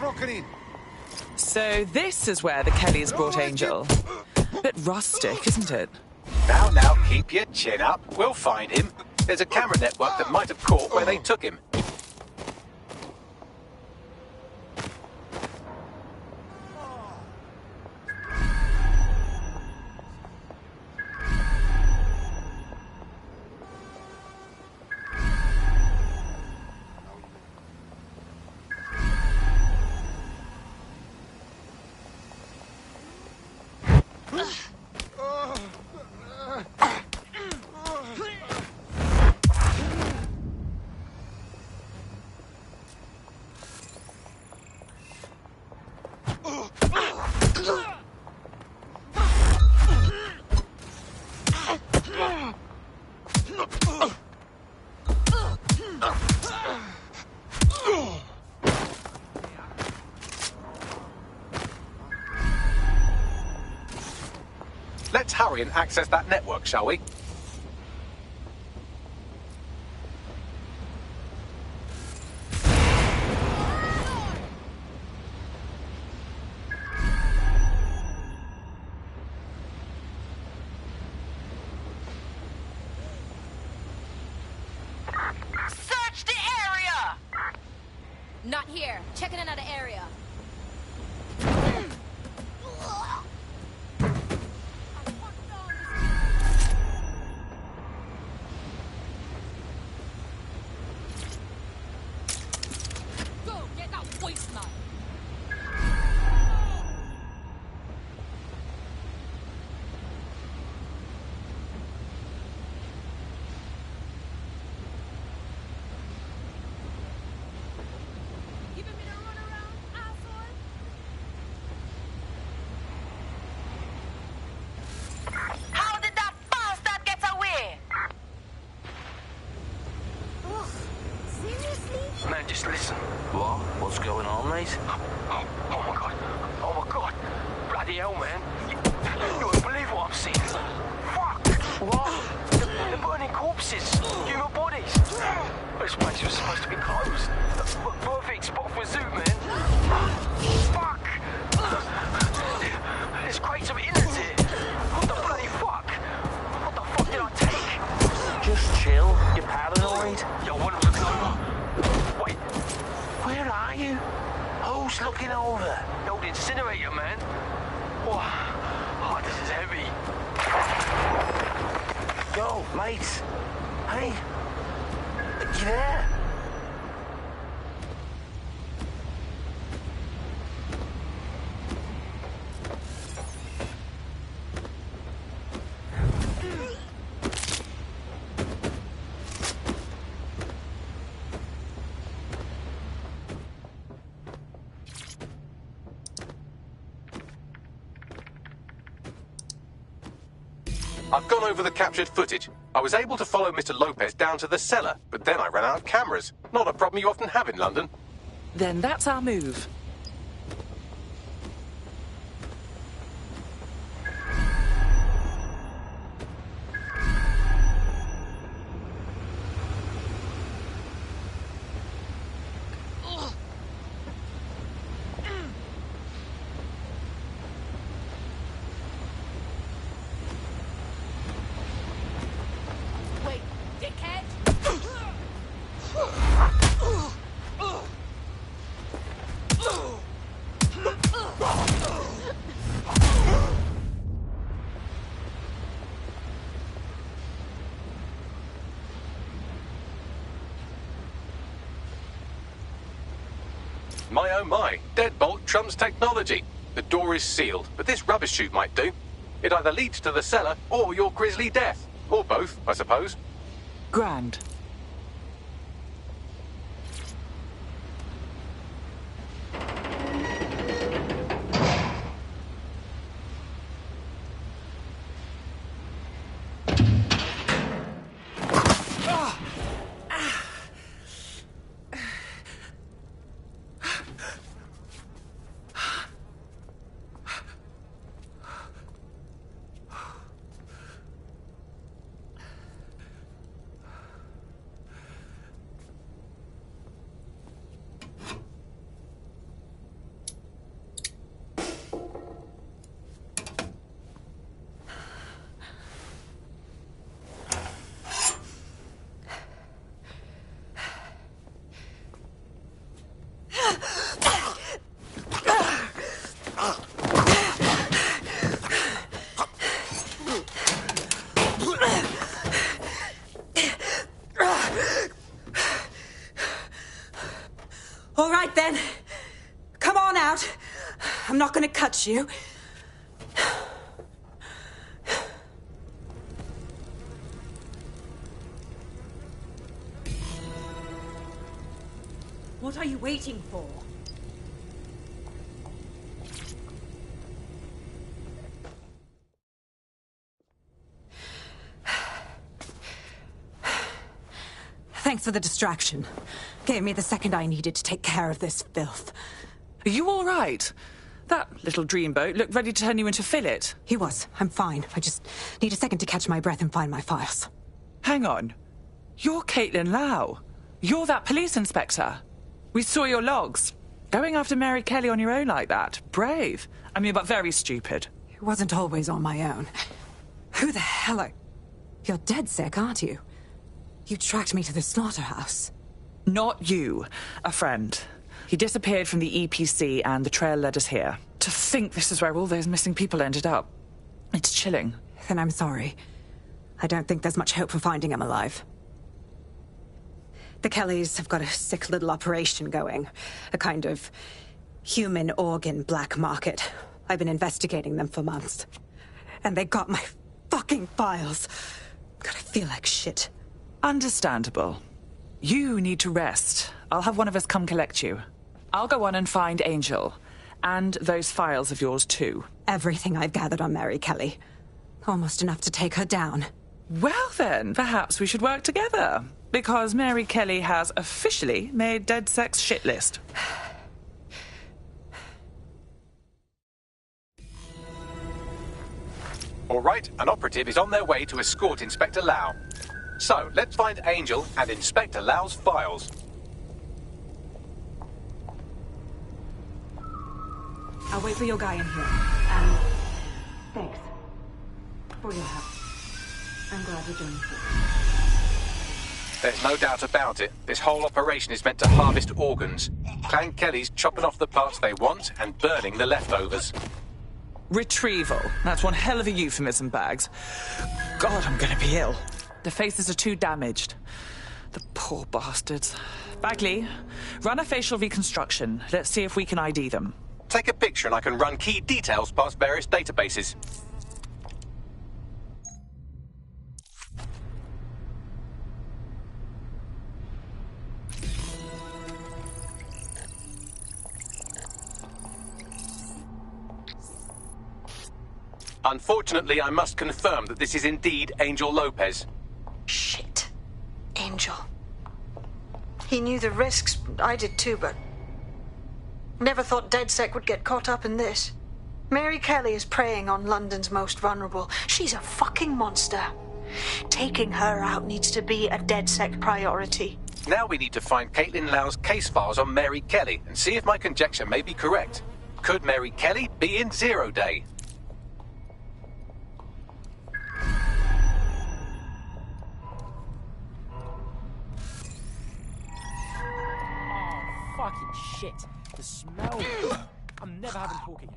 broken in. So this is where the Kellys brought Angel. Bit rustic, isn't it? Now, keep your chin up. We'll find him. There's a camera network that might have caught where they took him. Let's hurry and access that network, shall we? Search the area! Not here. Checking another area. Go, get that wasteland. Giving me the runaround, asshole. How did that bastard get away? Ugh, seriously? Man, just listen. What? What's going on, mate? Oh my god. Oh my god. Bloody hell, man. You won't believe what I'm seeing. Fuck! What? The burning corpses. Human bodies. This place was supposed to be closed. Perfect spot for a zoo, man. Fuck! There's crates of innards here. What the bloody fuck? What the fuck did I take? Just chill. You're paranoid. Yo, one was looking over. Wait, where are you? Who's looking over? The old incinerator, man. Oh, this is heavy. Yo, mate. Hey. You there? I've gone over the captured footage. I was able to follow Mr. Lopez down to the cellar, but then I ran out of cameras. Not a problem you often have in London. Then that's our move. Wait, dickhead! My oh my, deadbolt trumps technology. The door is sealed, but this rubbish chute might do. It either leads to the cellar or your grisly death. Or both, I suppose. Grand. touch you. What are you waiting for? Thanks for the distraction. Gave me the second I needed to take care of this filth. Are you all right? That little dreamboat looked ready to turn you into fillet. He was. I'm fine. I just need a second to catch my breath and find my files. Hang on. You're Caitlin Lau. You're that police inspector. We saw your logs. Going after Mary Kelly on your own like that. Brave. I mean, but very stupid. It wasn't always on my own. Who the hell are... You're DedSec, aren't you? You tracked me to the slaughterhouse. Not you. A friend. He disappeared from the EPC and the trail led us here. To think this is where all those missing people ended up. It's chilling. Then I'm sorry. I don't think there's much hope for finding him alive. The Kellys have got a sick little operation going. A kind of human organ black market. I've been investigating them for months. And they got my fucking files. God, I feel like shit. Understandable. You need to rest. I'll have one of us come collect you. I'll go on and find Angel. And those files of yours too. Everything I've gathered on Mary Kelly. Almost enough to take her down. Well then, perhaps we should work together. Because Mary Kelly has officially made DedSec's shit list. All right, an operative is on their way to escort Inspector Lau. So, let's find Angel and Inspector Lau's files. I'll wait for your guy in here. And thanks for your help. I'm glad you joined me. There's no doubt about it. This whole operation is meant to harvest organs. Clan Kelly's chopping off the parts they want and burning the leftovers. Retrieval. That's one hell of a euphemism, Bags. God, I'm gonna be ill. The faces are too damaged. The poor bastards. Bagley, run a facial reconstruction. Let's see if we can ID them. Take a picture and I can run key details past various databases. Unfortunately, I must confirm that this is indeed Angel Lopez. Shit. Angel. He knew the risks. I did too, but... Never thought DedSec would get caught up in this. Mary Kelly is preying on London's most vulnerable. She's a fucking monster. Taking her out needs to be a DedSec priority. Now we need to find Caitlin Lau's case files on Mary Kelly and see if my conjecture may be correct. Could Mary Kelly be in Zero Day? Fucking shit. The smell. I'm never having pork again.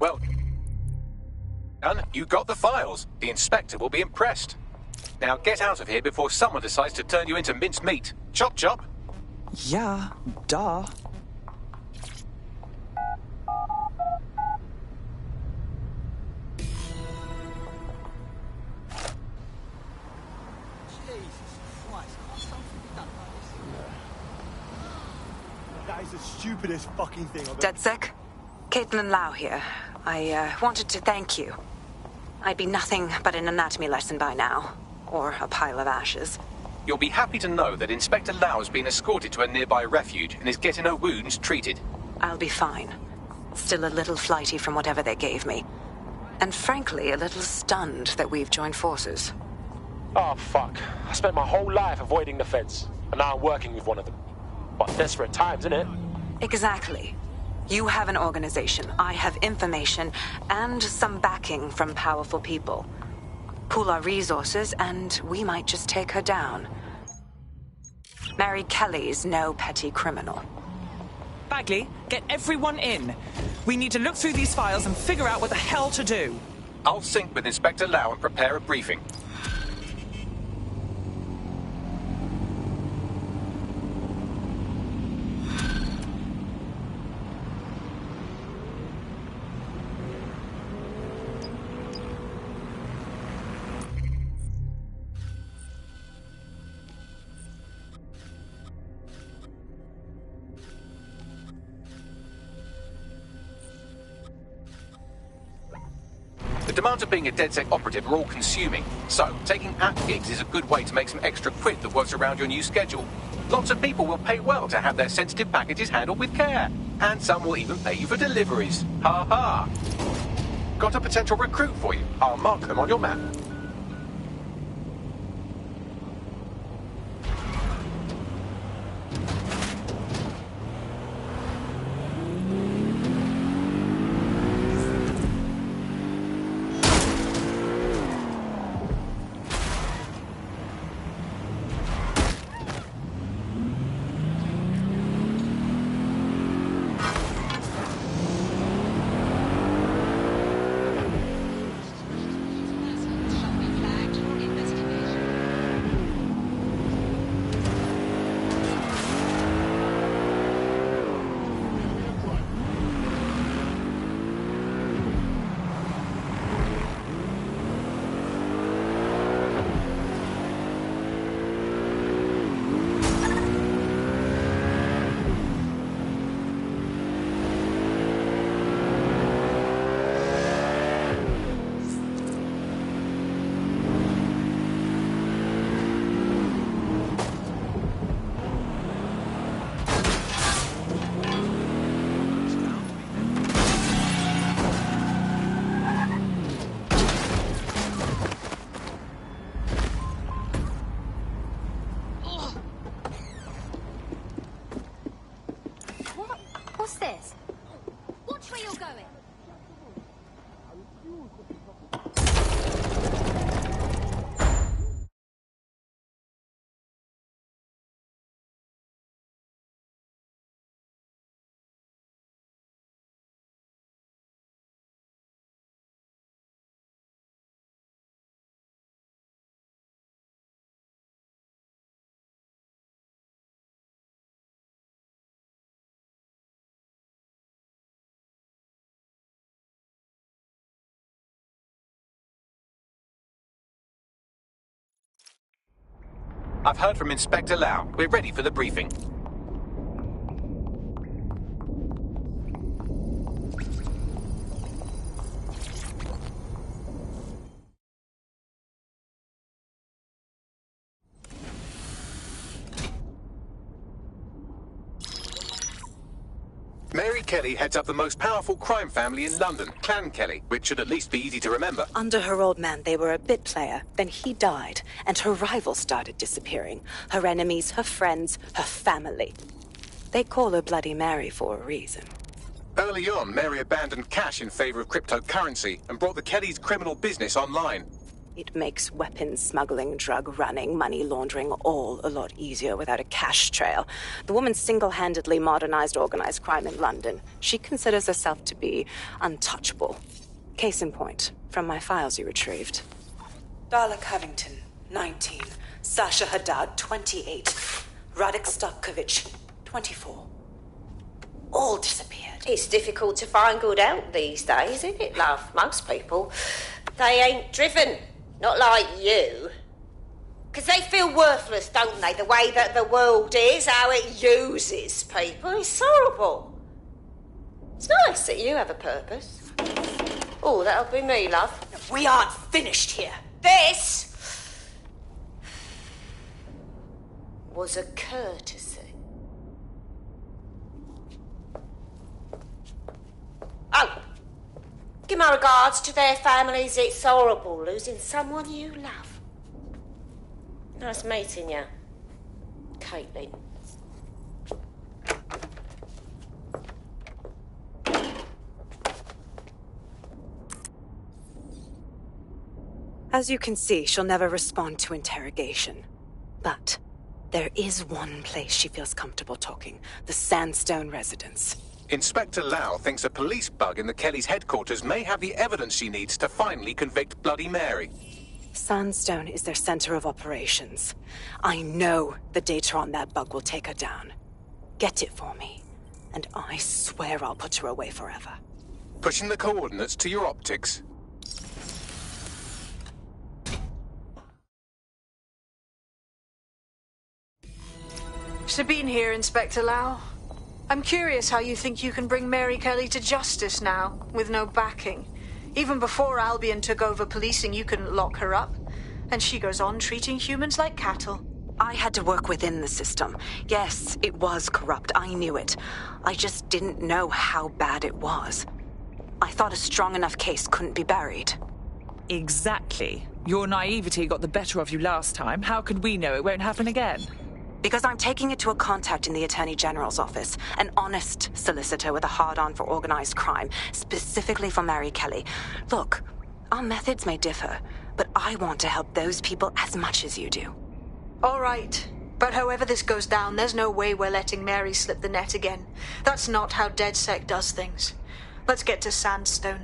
Well, done. You got the files. The inspector will be impressed. Now get out of here before someone decides to turn you into minced meat. Chop chop. Yeah, duh. That is the stupidest fucking thing I've ever... DedSec? Caitlin Lau here. I wanted to thank you. I'd be nothing but an anatomy lesson by now. Or a pile of ashes. You'll be happy to know that Inspector Lau has been escorted to a nearby refuge and is getting her wounds treated. I'll be fine. Still a little flighty from whatever they gave me. And frankly, a little stunned that we've joined forces. Oh, fuck. I spent my whole life avoiding the feds, and now I'm working with one of them. But desperate times, innit? Exactly. You have an organization, I have information, and some backing from powerful people. Pool our resources, and we might just take her down. Mary Kelly's no petty criminal. Bagley, get everyone in. We need to look through these files and figure out what the hell to do. I'll sync with Inspector Lau and prepare a briefing. The demands of being a DedSec operative are all consuming, so taking app gigs is a good way to make some extra quid that works around your new schedule. Lots of people will pay well to have their sensitive packages handled with care, and some will even pay you for deliveries. Ha ha! Got a potential recruit for you. I'll mark them on your map. What's this? Watch where you're going. I've heard from Inspector Lau. We're ready for the briefing. Mary Kelly heads up the most powerful crime family in London, Clan Kelly, which should at least be easy to remember. Under her old man, they were a bit player. Then he died, and her rivals started disappearing. Her enemies, her friends, her family. They call her Bloody Mary for a reason. Early on, Mary abandoned cash in favor of cryptocurrency and brought the Kellys' criminal business online. It makes weapons smuggling, drug running, money laundering all a lot easier without a cash trail. The woman single-handedly modernized organized crime in London. She considers herself to be untouchable. Case in point, from my files you retrieved. Darla Covington, 19. Sasha Haddad, 28. Radek Stavkovich, 24. All disappeared. It's difficult to find good help these days, isn't it, love? Most people, they ain't driven. Not like you. Because they feel worthless, don't they? The way that the world is, how it uses people. It's horrible. It's nice that you have a purpose. Oh, that'll be me, love. We aren't finished here. This was a courtesy. Oh. Give my regards to their families. It's horrible losing someone you love. Nice meeting you, Caitlin. As you can see, she'll never respond to interrogation. But There is one place she feels comfortable talking. The Sandstone residence. Inspector Lau thinks a police bug in the Kelly's headquarters may have the evidence she needs to finally convict Bloody Mary. Sandstone is their center of operations. I know the data on that bug will take her down. Get it for me, and I swear I'll put her away forever. Pushing the coordinates to your optics. Sabine here, Inspector Lau. I'm curious how you think you can bring Mary Kelly to justice now, with no backing. Even before Albion took over policing, you couldn't lock her up. And she goes on treating humans like cattle. I had to work within the system. Yes, it was corrupt. I knew it. I just didn't know how bad it was. I thought a strong enough case couldn't be buried. Exactly. Your naivety got the better of you last time. How could we know it won't happen again? Because I'm taking it to a contact in the Attorney General's office, an honest solicitor with a hard-on for organized crime, specifically for Mary Kelly. Look, our methods may differ, but I want to help those people as much as you do. All right. But however this goes down, there's no way we're letting Mary slip the net again. That's not how DedSec does things. Let's get to Sandstone.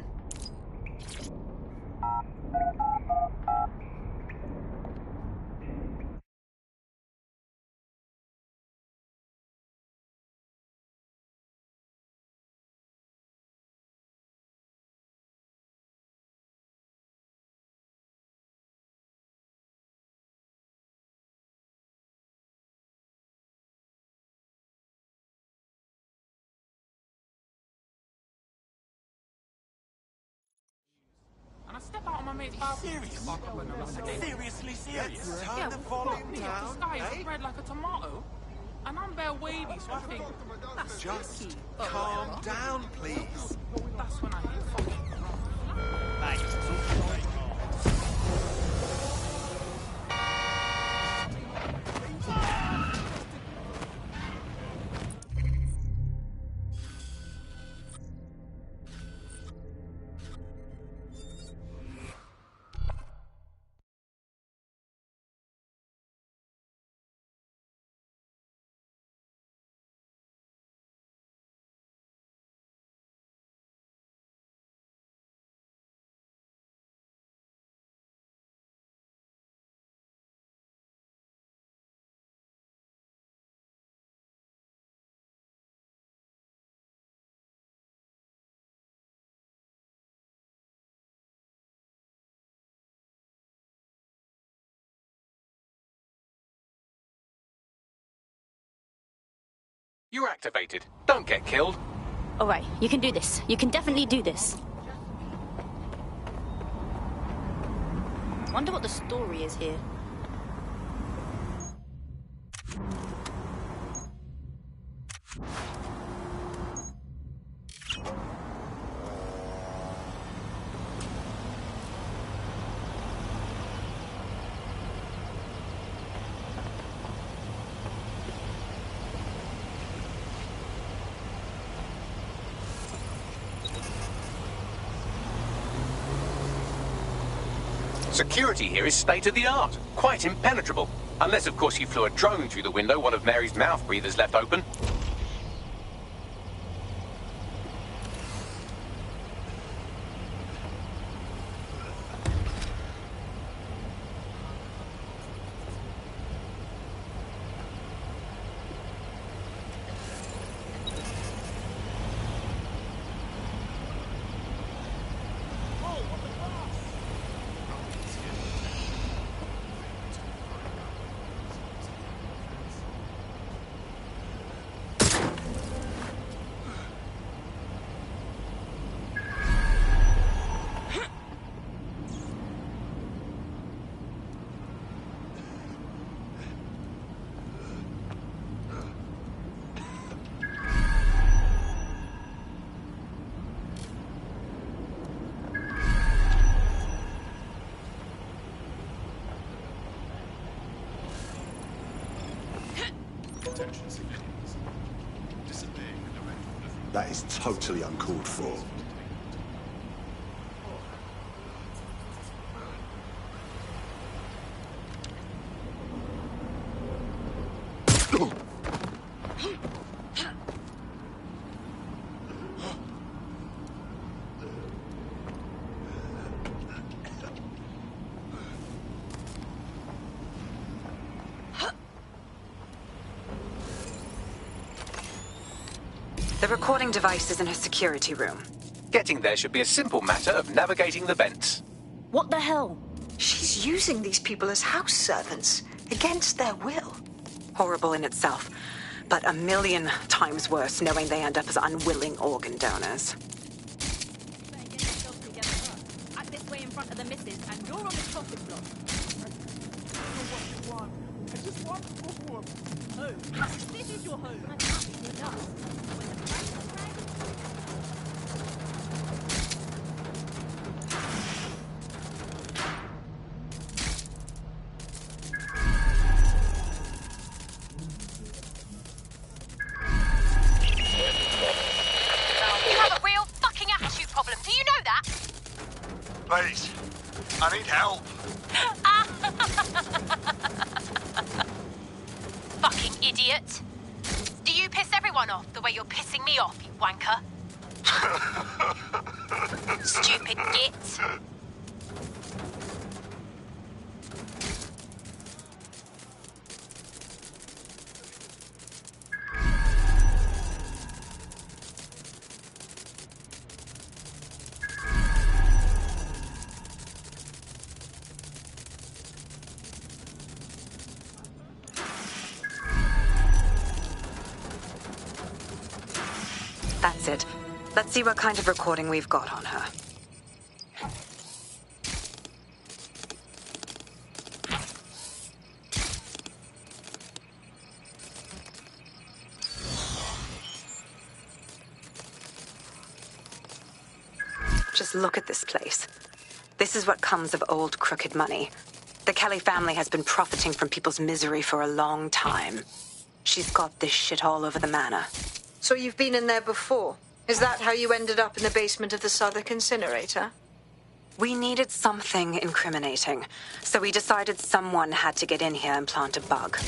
And I step out on my mate's balcony. Seriously serious? Turn the volume down. The sky is red like a tomato, and I'm bare wavy, so I think that's just calm down, please. That's when I hit fucking. You're activated. Don't get killed. Alright, you can do this. You can definitely do this. Wonder what the story is here. Security here is state-of-the-art, quite impenetrable. Unless, of course, you flew a drone through the window one of Mary's mouth breathers left open. That is totally uncalled for. recording device is in her security room. Getting there should be a simple matter of navigating the vents. What the hell? She's using these people as house servants, against their will. Horrible in itself, but a million times worse knowing they end up as unwilling organ donors. Act this way in front of the missus, and you're on the chopping block. I just want home. Home? This is your home. I can't be with us. When the price is right. You have a real fucking attitude problem. Do you know that? Please, I need help. Fucking idiot. Do you piss everyone off the way you're pissing me off, you wanker? Stupid git. That's it. Let's see what kind of recording we've got on her. Just look at this place. This is what comes of old crooked money. The Kelly family has been profiting from people's misery for a long time. She's got this shit all over the manor. So you've been in there before? Is that how you ended up in the basement of the Southwark incinerator? We needed something incriminating, so we decided someone had to get in here and plant a bug.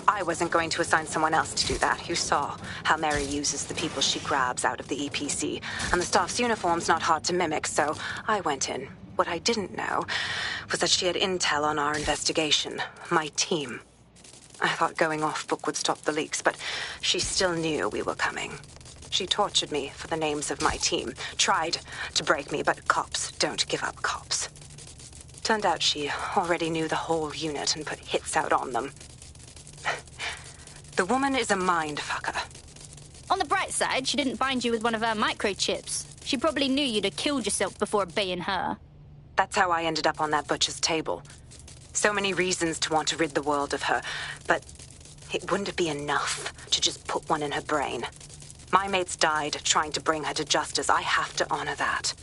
I wasn't going to assign someone else to do that. You saw how Mary uses the people she grabs out of the EPC, and the staff's uniform's not hard to mimic, so I went in. What I didn't know was that she had intel on our investigation, my team. I thought going off book would stop the leaks, but she still knew we were coming. She tortured me for the names of my team, tried to break me, but cops don't give up cops. Turned out she already knew the whole unit and put hits out on them. The woman is a mind fucker. On the bright side, she didn't find you with one of her microchips. She probably knew you'd have killed yourself before obeying her. That's how I ended up on that butcher's table. So many reasons to want to rid the world of her, but it wouldn't be enough to just put one in her brain. My mates died trying to bring her to justice. I have to honor that.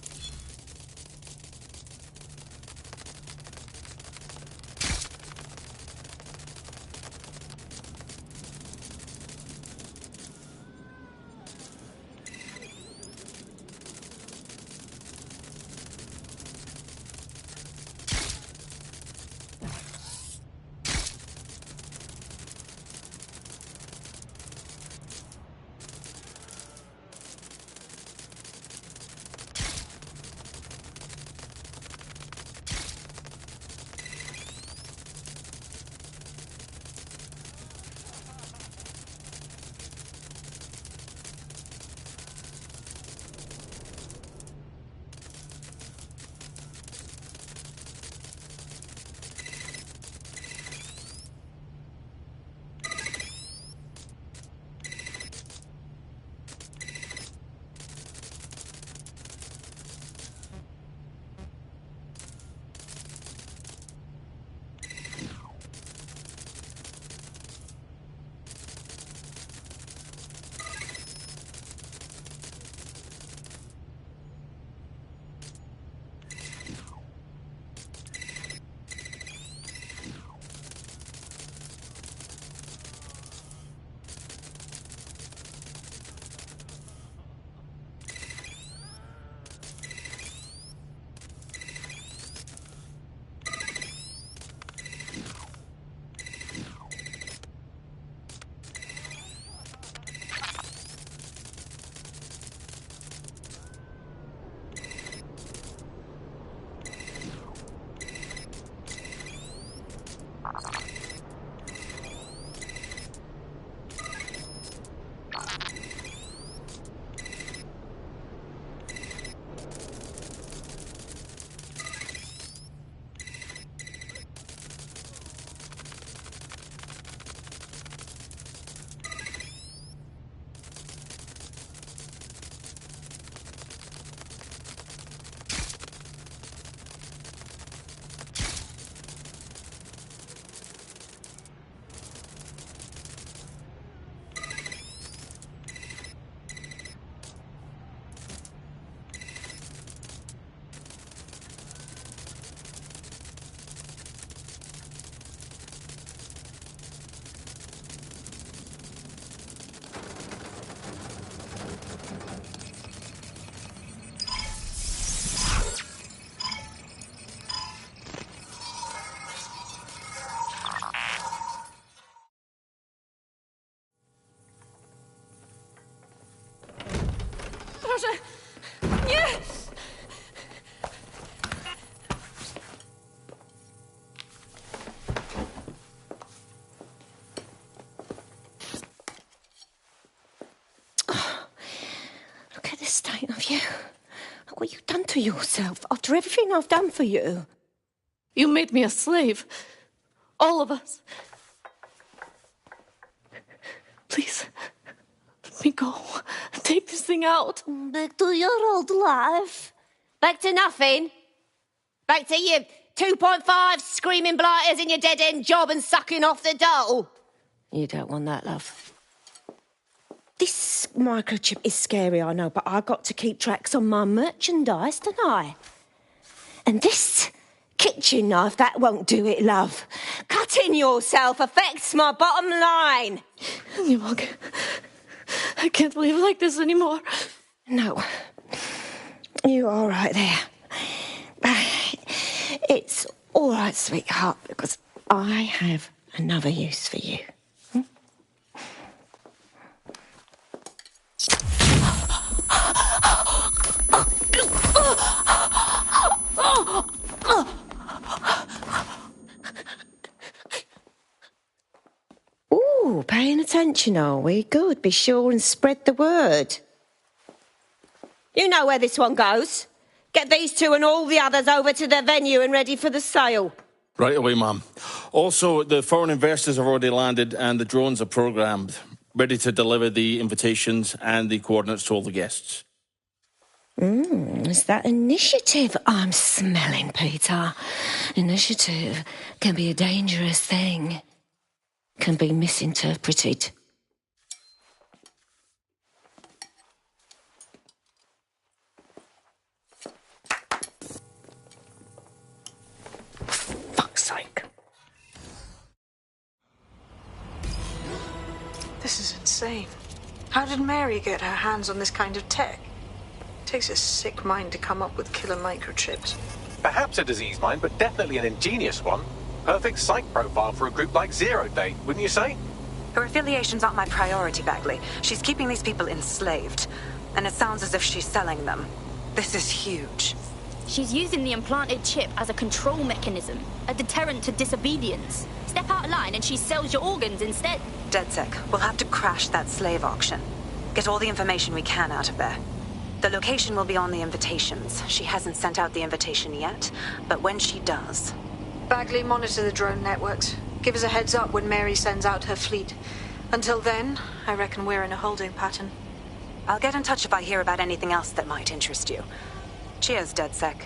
what you've done to yourself after everything I've done for you. You made me a slave. All of us. Please, let me go. Take this thing out. Back to your old life. Back to nothing. Back to you 2.5 screaming blighters in your dead-end job and sucking off the dole. You don't want that, love. This microchip is scary, I know, but I got to keep tracks on my merchandise, don't I? And this kitchen knife, that won't do it, love. Cutting yourself affects my bottom line. I can't live like this anymore. No. You're all right there. It's all right, sweetheart, because I have another use for you. Ooh, paying attention, are we? Good. Be sure and spread the word. You know where this one goes. Get these two and all the others over to the venue and ready for the sale. Right away, ma'am. Also, the foreign investors have already landed and the drones are programmed, ready to deliver the invitations and the coordinates to all the guests. Is that initiative I'm smelling, Peter? Initiative can be a dangerous thing. Can be misinterpreted. Fuck's sake. This is insane. How did Mary get her hands on this kind of tech? It takes a sick mind to come up with killer microchips. Perhaps a disease mind, but definitely an ingenious one. Perfect psych profile for a group like Zero Day, wouldn't you say? Her affiliations aren't my priority, Bagley. She's keeping these people enslaved. And it sounds as if she's selling them. This is huge. She's using the implanted chip as a control mechanism, a deterrent to disobedience. Step out of line and she sells your organs instead. DedSec, we'll have to crash that slave auction. Get all the information we can out of there. The location will be on the invitations. She hasn't sent out the invitation yet, but when she does... Bagley, monitor the drone networks. Give us a heads up when Mary sends out her fleet. Until then, I reckon we're in a holding pattern. I'll get in touch if I hear about anything else that might interest you. Cheers, DedSec.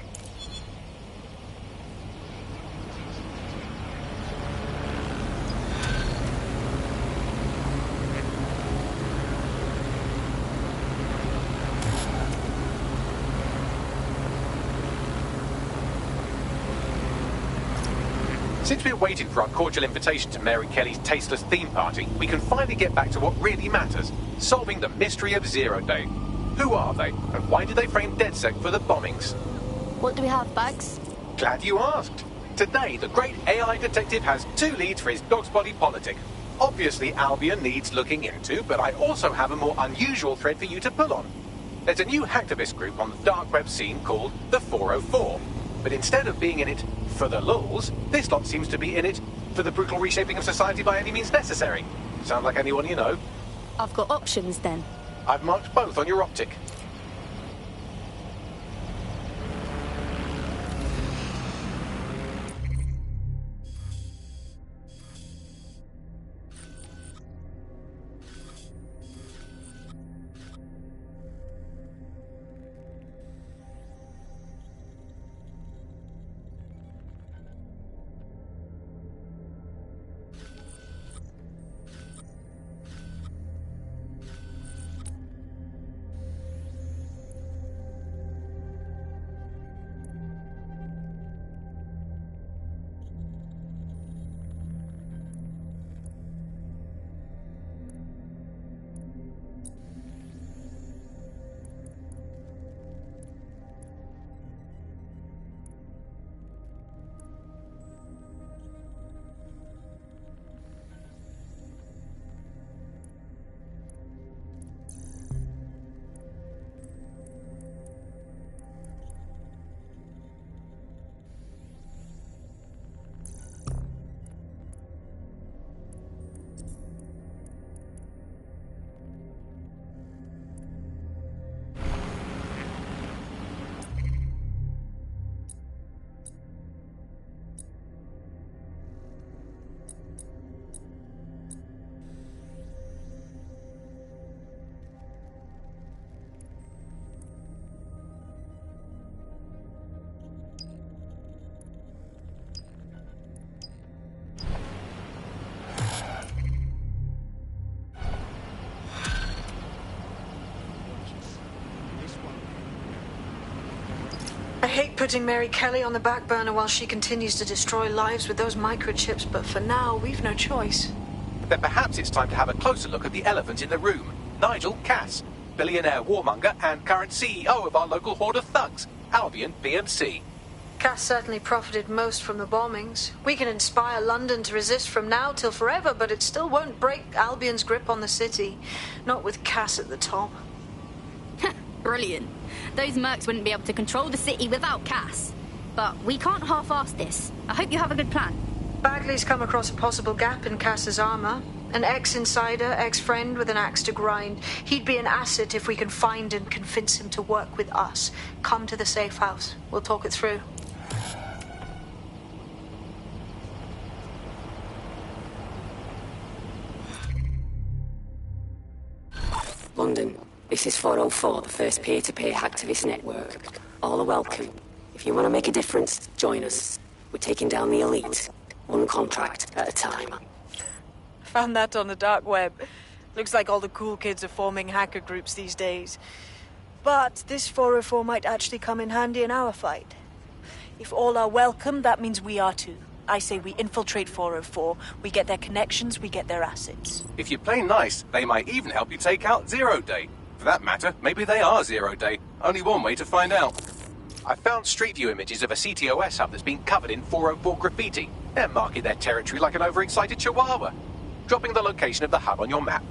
Since we're waiting for our cordial invitation to Mary Kelly's tasteless theme party, we can finally get back to what really matters, solving the mystery of Zero Day. Who are they, and why did they frame DedSec for the bombings? What do we have, Bugs? Glad you asked. Today, the great AI detective has 2 leads for his dog's body politic. Obviously, Albion needs looking into, but I also have a more unusual thread for you to pull on. There's a new hacktivist group on the dark web scene called the 404. But instead of being in it for the lulz, this lot seems to be in it for the brutal reshaping of society by any means necessary. Sound like anyone you know? I've got options then. I've marked both on your optic. I hate putting Mary Kelly on the back burner while she continues to destroy lives with those microchips, but for now, we've no choice. Then perhaps it's time to have a closer look at the elephant in the room. Nigel Cass, billionaire warmonger and current CEO of our local horde of thugs, Albion PMC. Cass certainly profited most from the bombings. We can inspire London to resist from now till forever, but it still won't break Albion's grip on the city. Not with Cass at the top. Brilliant. Those mercs wouldn't be able to control the city without Cass. But we can't half-ass this. I hope you have a good plan. Bagley's come across a possible gap in Cass's armor. An ex-insider, ex-friend with an axe to grind. He'd be an asset if we can find and convince him to work with us. Come to the safe house. We'll talk it through. London, this is 404, the first peer-to-peer hacktivist network. All are welcome. If you want to make a difference, join us. We're taking down the elite, one contract at a time. Found that on the dark web. Looks like all the cool kids are forming hacker groups these days. But this 404 might actually come in handy in our fight. If all are welcome, that means we are too. I say we infiltrate 404, we get their connections, we get their assets. If you play nice, they might even help you take out Zero Day. For that matter, maybe they are Zero Day. Only one way to find out. I found Street View images of a CTOS hub that's been covered in 404 graffiti. They're marking their territory like an overexcited chihuahua. Dropping the location of the hub on your map.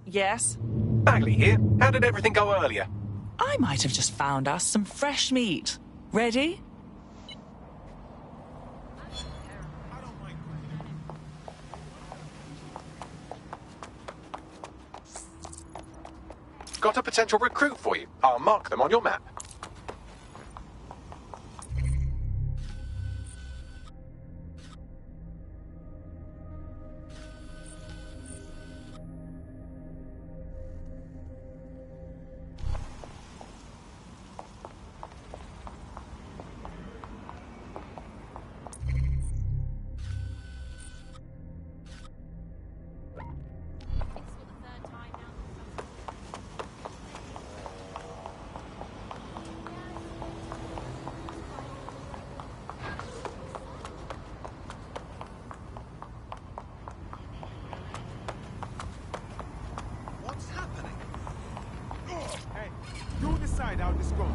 Yes? Bagley here. How did everything go earlier? I might have just found us some fresh meat. Ready? Got a potential recruit for you. I'll mark them on your map. You decide how this goes.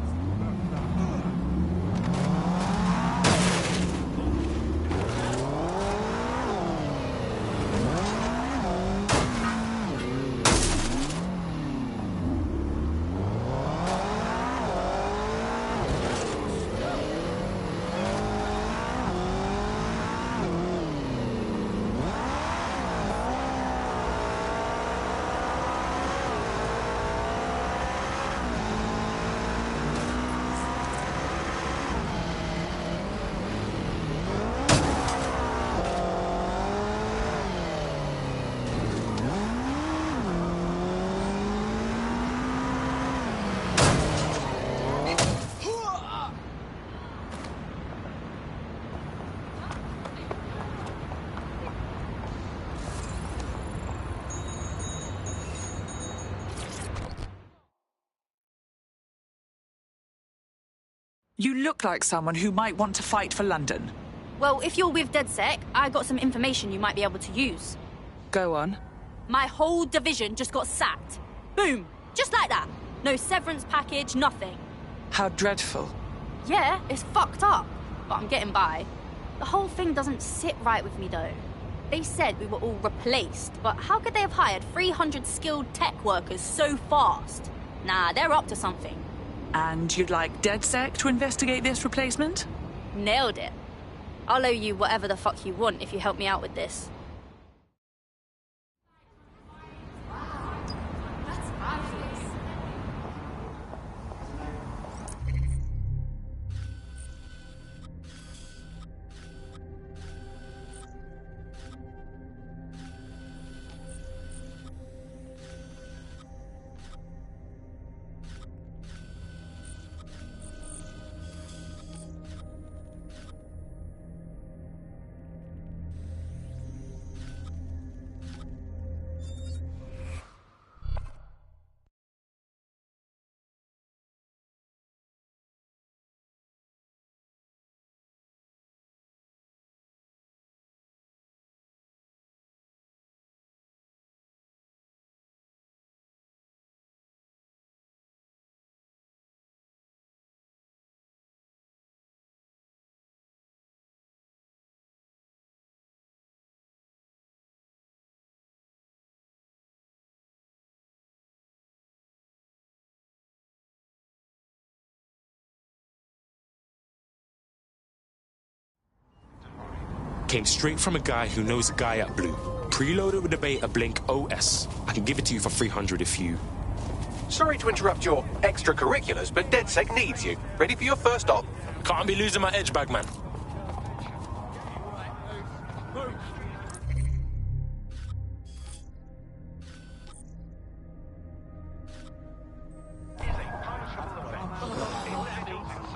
You look like someone who might want to fight for London. Well, if you're with DedSec, I got some information you might be able to use. Go on. My whole division just got sacked. Boom. Just like that. No severance package, nothing. How dreadful. Yeah, it's fucked up. But I'm getting by. The whole thing doesn't sit right with me, though. They said we were all replaced, but how could they have hired 300 skilled tech workers so fast? Nah, they're up to something. And you'd like DedSec to investigate this replacement? Nailed it. I'll owe you whatever the fuck you want if you help me out with this. Came straight from a guy who knows a guy at Blue. Preloaded with the beta Blink OS. I can give it to you for 300 if you... Sorry to interrupt your extracurriculars, but DedSec needs you. Ready for your first op? Can't be losing my edge, Bagman.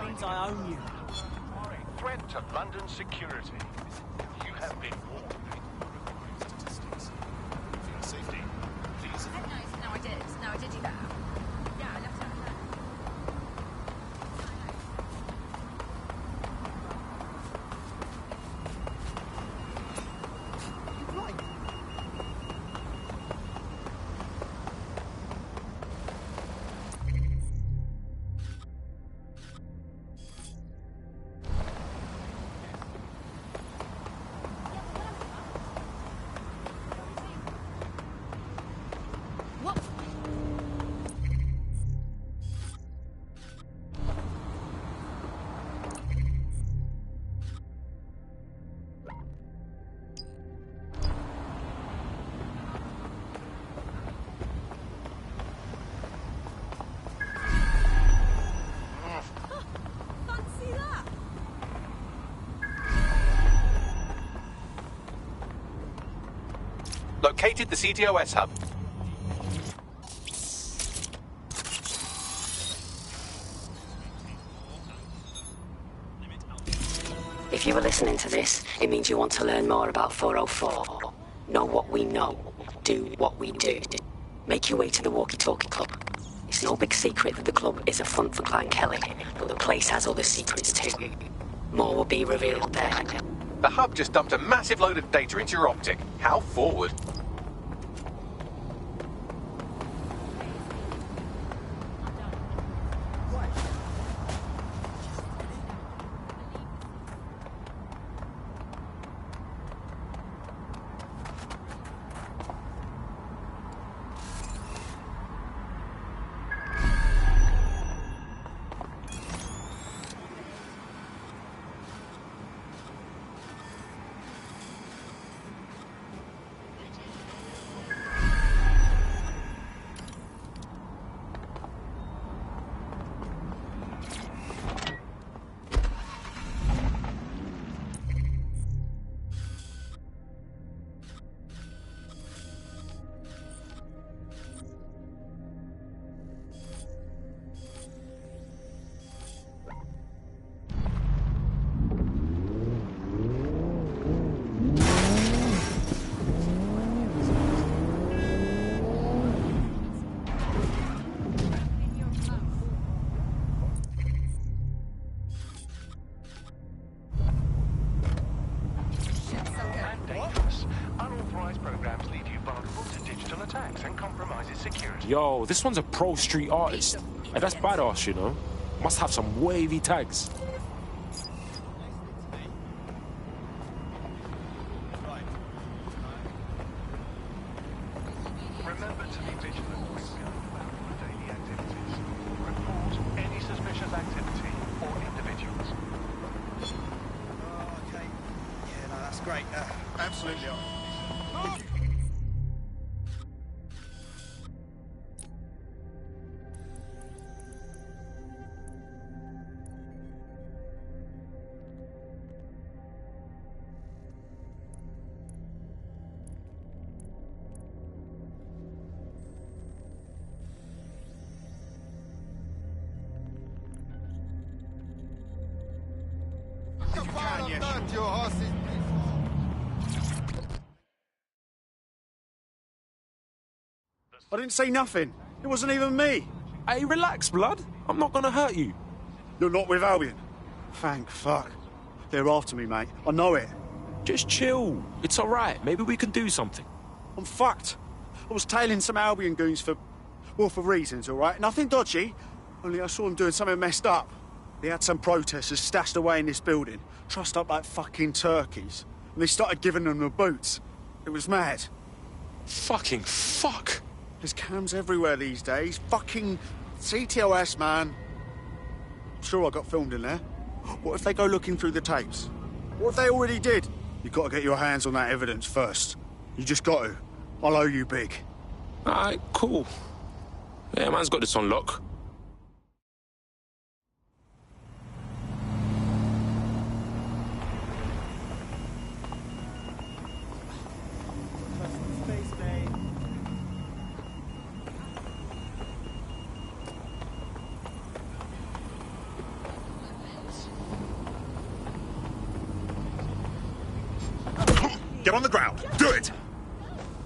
Means I own you. Threat to London security. You have been warned. Safety, please. No, I did do that. Yeah, I left it. Located the CTOS hub. If you were listening to this, it means you want to learn more about 404. Know what we know. Do what we do. Make your way to the Walkie Talkie Club. It's no big secret that the club is a front for Clan Kelly, but the place has other secrets too. More will be revealed there. The hub just dumped a massive load of data into your optic. How forward? Yo, this one's a pro street artist. Hey, that's badass, you know. Must have some wavy tags. Remember to be vigilant with daily activities. Report any suspicious activity or individuals. Oh, okay. Yeah, no, that's great. Absolutely. I didn't say nothing. It wasn't even me. Hey, relax, blood. I'm not gonna hurt you. You're not with Albion. Thank fuck. They're after me, mate. I know it. Just chill. It's all right. Maybe we can do something. I'm fucked. I was tailing some Albion goons for reasons, all right? Nothing dodgy. Only I saw them doing something messed up. They had some protesters stashed away in this building, trussed up like fucking turkeys. And they started giving them the boots. It was mad. Fucking fuck. There's cams everywhere these days. Fucking CTOS, man. I'm sure I got filmed in there. What if they go looking through the tapes? What if they already did? You've got to get your hands on that evidence first. You just got to. I'll owe you big. Alright, cool. Yeah, man's got this on lock. Get on the ground. Do it.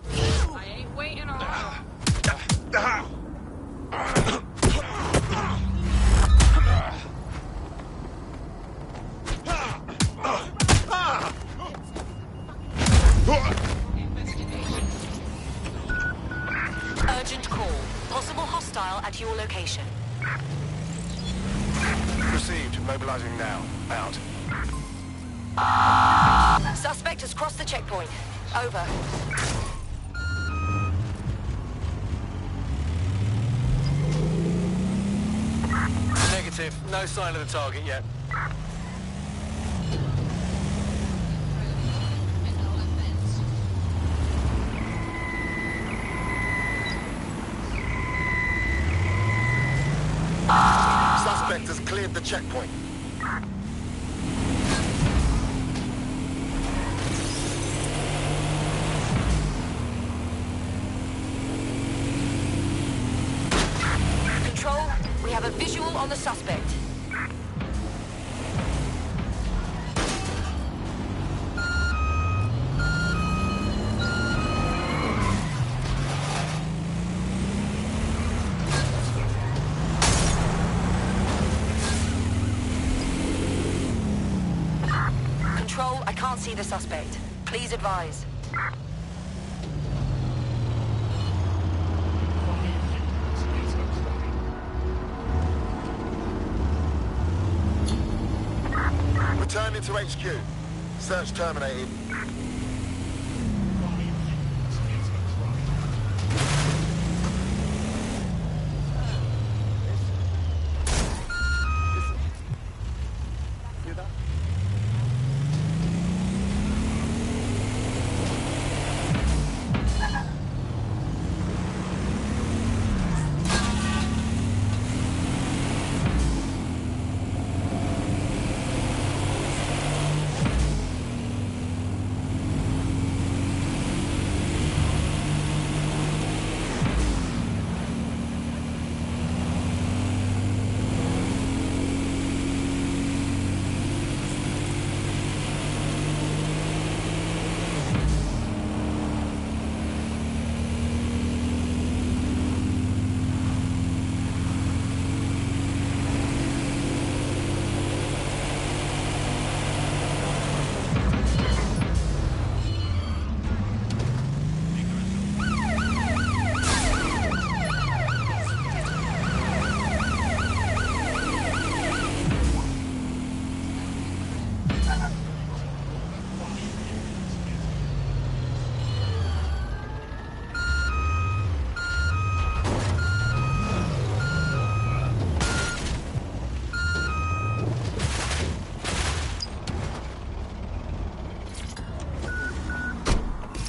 I ain't waiting around. Urgent call. Possible hostile at your location. Received. Mobilizing now. Out. Suspect has crossed the checkpoint. Over. Negative. No sign of the target yet. Suspect has cleared the checkpoint. suspect. Control, I can't see the suspect. Please advise. Returning to HQ. Search terminated.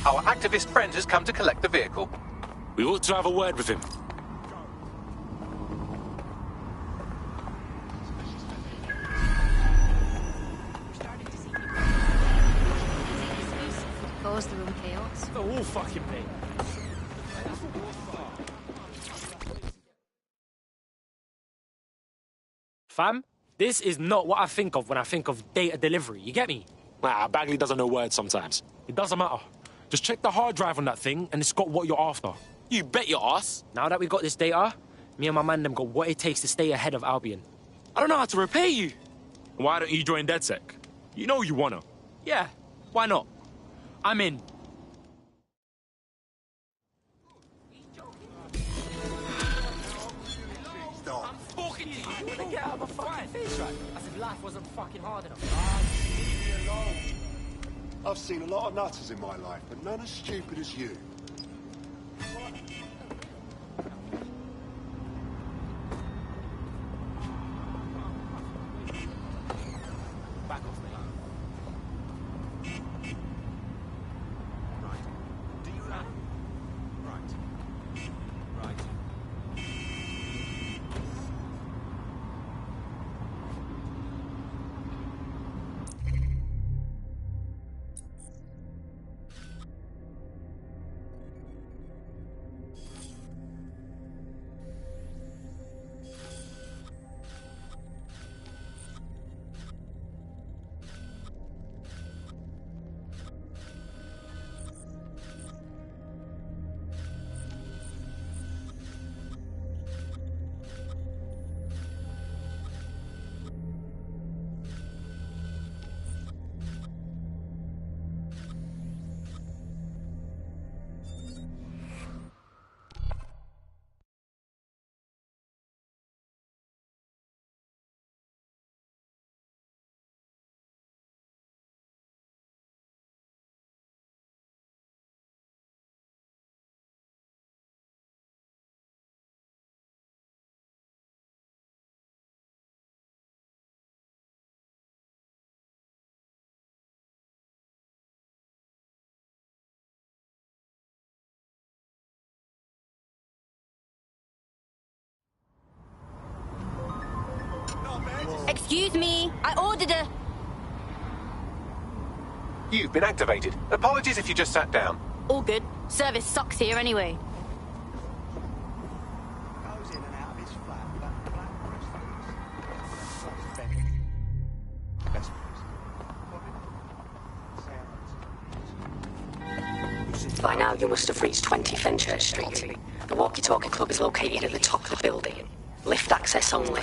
Our activist friend has come to collect the vehicle. We ought to have a word with him. Cause the room chaos. They're all fucking me. Fam, this is not what I think of when I think of data delivery. You get me? Nah, Bagley doesn't know words sometimes. It doesn't matter. Just check the hard drive on that thing and it's got what you're after. You bet your ass. Now that we've got this data, me and my man them got what it takes to stay ahead of Albion. I don't know how to repay you. Why don't you join DedSec? You know you wanna. Yeah, why not? I'm in. Stop. I'm talking to you. You wanna get out of my fucking face, right? As if life wasn't fucking hard enough. Leave me alone. I've seen a lot of nutters in my life, but none as stupid as you. Back off me. Right. Do you Right. Right. Excuse me, I ordered a... You've been activated. Apologies if you just sat down. All good. Service sucks here anyway. Goes in and out of his flat with that black breastplate. By now, you must have reached 20 Fenchurch Street. The Walkie-Talkie Club is located at the top of the building. Lift access only.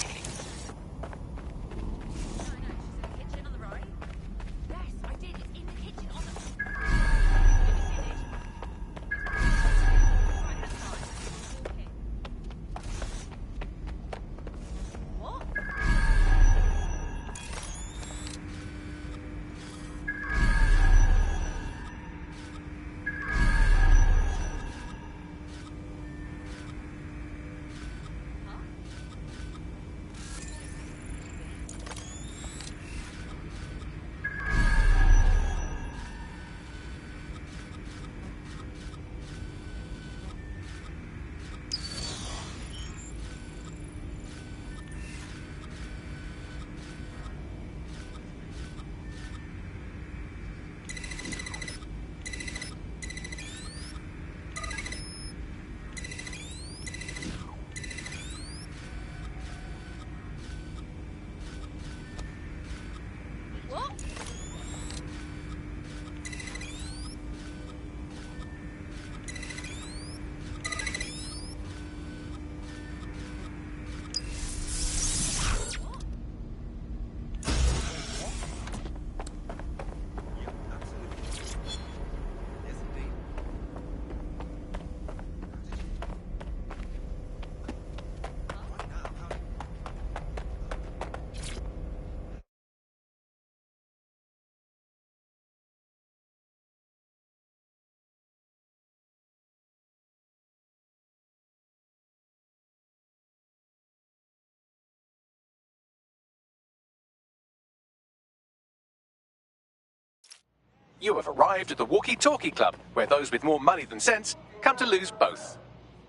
You have arrived at the Walkie-Talkie Club, where those with more money than sense come to lose both.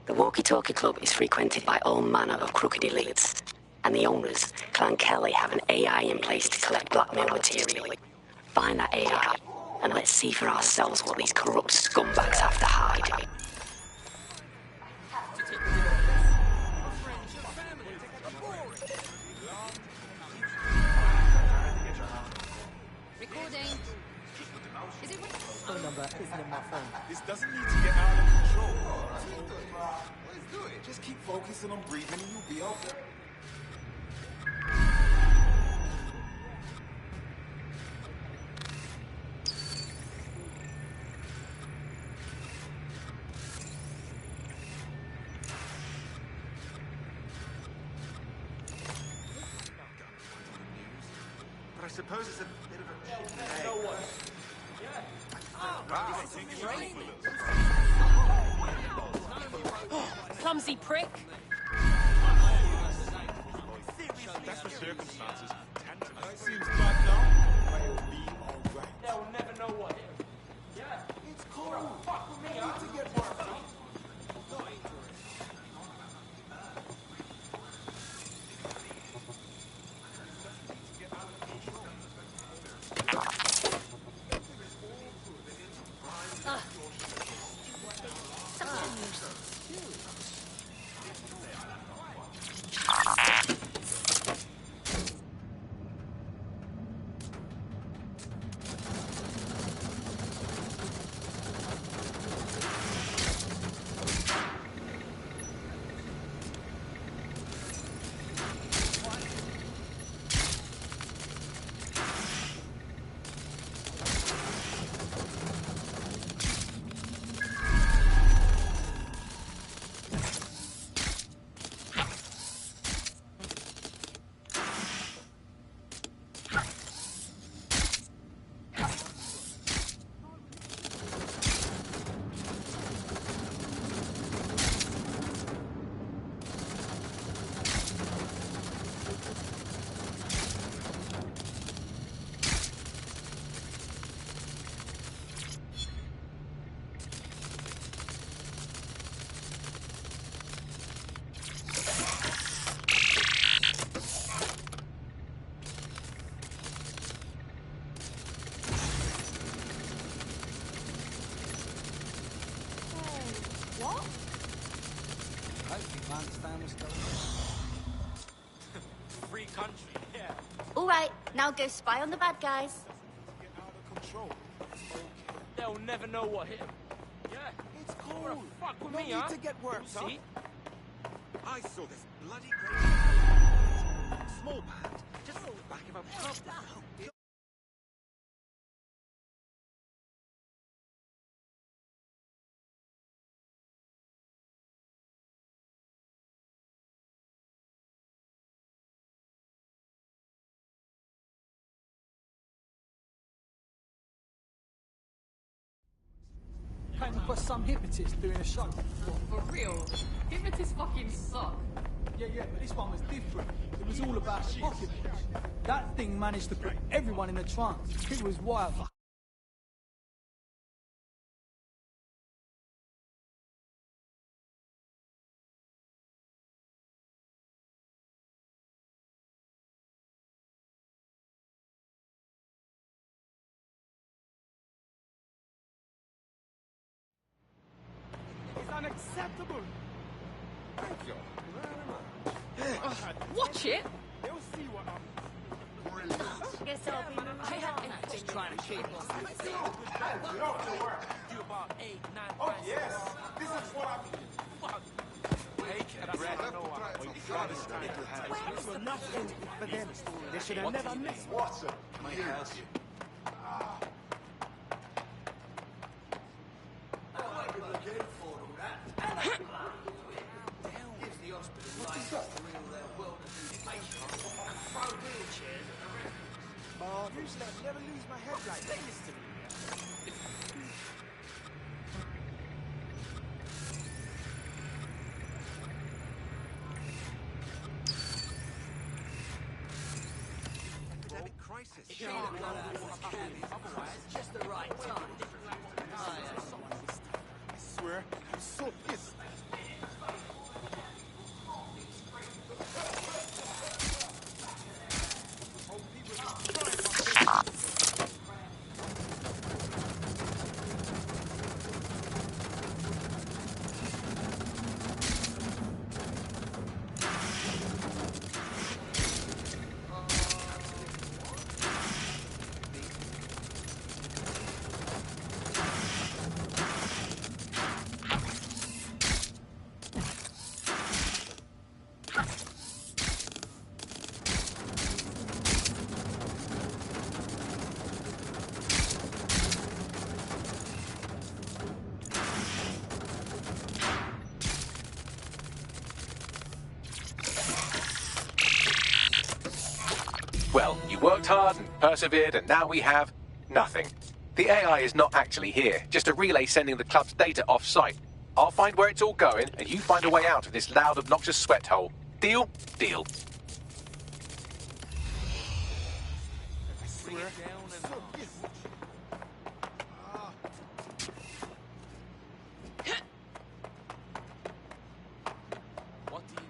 The Walkie-Talkie Club is frequented by all manner of crooked elites, and the owners, Clan Kelly, have an AI in place to collect blackmail material. Find that AI, and let's see for ourselves what these corrupt scumbags have to hide. Isn't in my phone. This doesn't need to get out of control. Let's do it. Just keep focusing on breathing and you'll be okay. But I suppose it's a bit of a... Clumsy prick. That's the circumstances. That seems bad now, but it'll be alright. They'll never know what hit him. Yeah. It's cool. Fuck with me, I need to get worked up. Free country, yeah. All right, now go spy on the bad guys. They'll never know what hit him. Yeah. It's cool. Wanna fuck with No me, need huh? to get worked up. See? I saw this bloody crazy small band just at the back of a pub. Came across some hypnotist doing a show. For real? Hypnotists fucking suck. Yeah, but this one was different. It was all about the pocket watch. That thing managed to put everyone in a trance. It was wild. It's unacceptable. Thank you very much. Watch it! They'll see what I'm... Guess I'll be just trying to keep us. You about 8, 9 Oh, yes. This is what I'm... Take a breath. This was nothing for them. They should have never missed. Watson, my help you. Usually I never lose my head like this. Epidemic crisis. Otherwise, just the right time. I swear, I'm so pissed. Well, you worked hard and persevered, and now we have nothing. The AI is not actually here, just a relay sending the club's data off-site. I'll find where it's all going, and you find a way out of this loud, obnoxious sweat hole. Deal? Deal. I swear, I'm so pissed. What do you mean?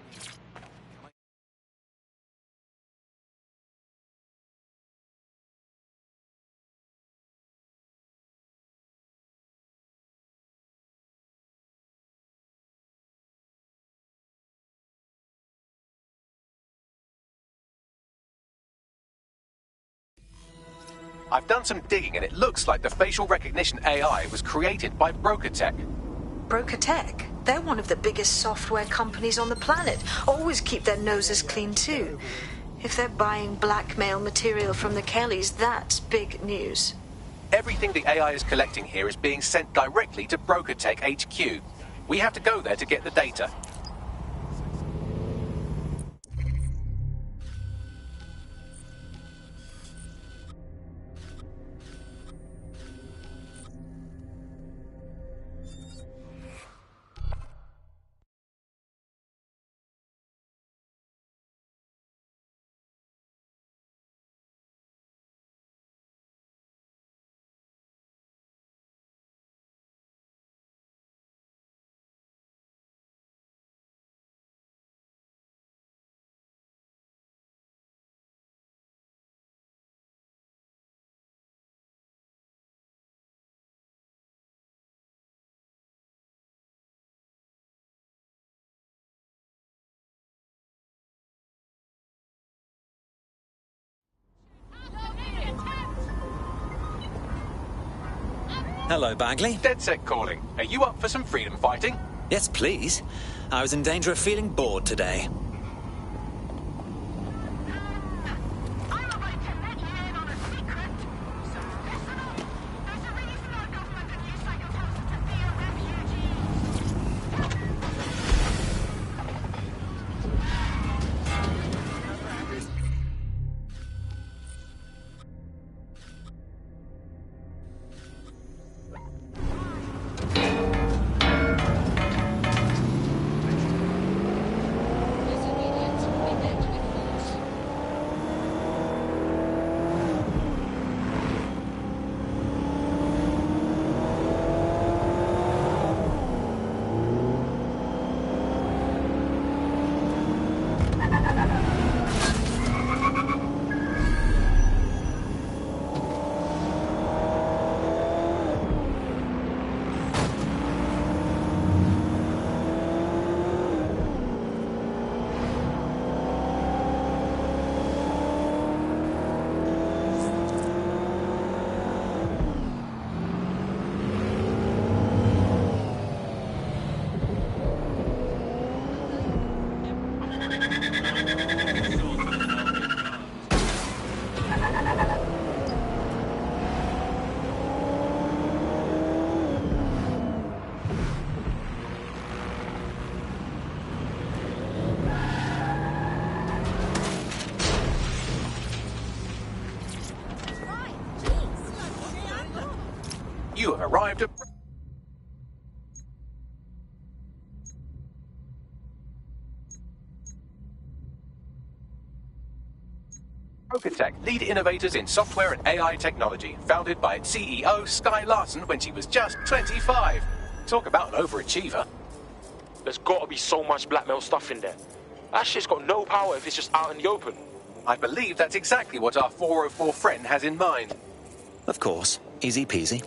I've done some digging, and it looks like the facial recognition AI was created by Broker Tech. Broker Tech? They're one of the biggest software companies on the planet. Always keep their noses clean, too. If they're buying blackmail material from the Kellys, that's big news. Everything the AI is collecting here is being sent directly to Broker Tech HQ. We have to go there to get the data. Hello, Bagley. DedSec calling. Are you up for some freedom fighting? Yes, please. I was in danger of feeling bored today. You have arrived at... Procotech, lead innovators in software and AI technology, founded by its CEO, Sky Larson, when she was just 25. Talk about an overachiever. There's got to be so much blackmail stuff in there. That shit's got no power if it's just out in the open. I believe that's exactly what our 404 friend has in mind. Of course. Easy peasy.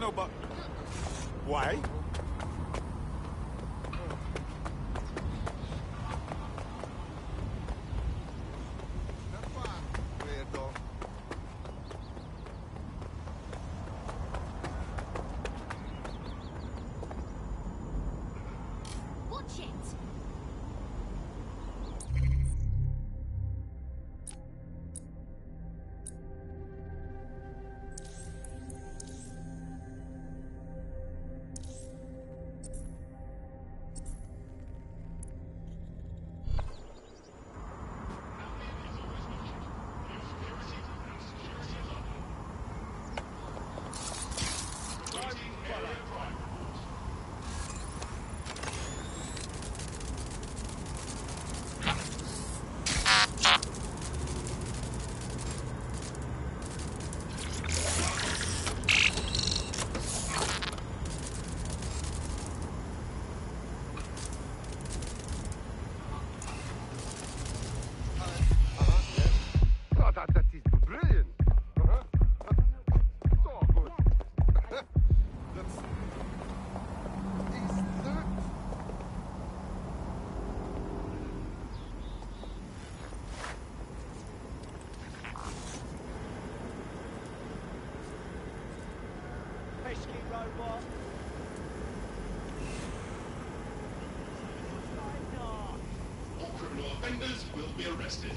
know, but... Why? Watch it! That is brilliant. So good. Pesky robot. All criminal offenders will be arrested.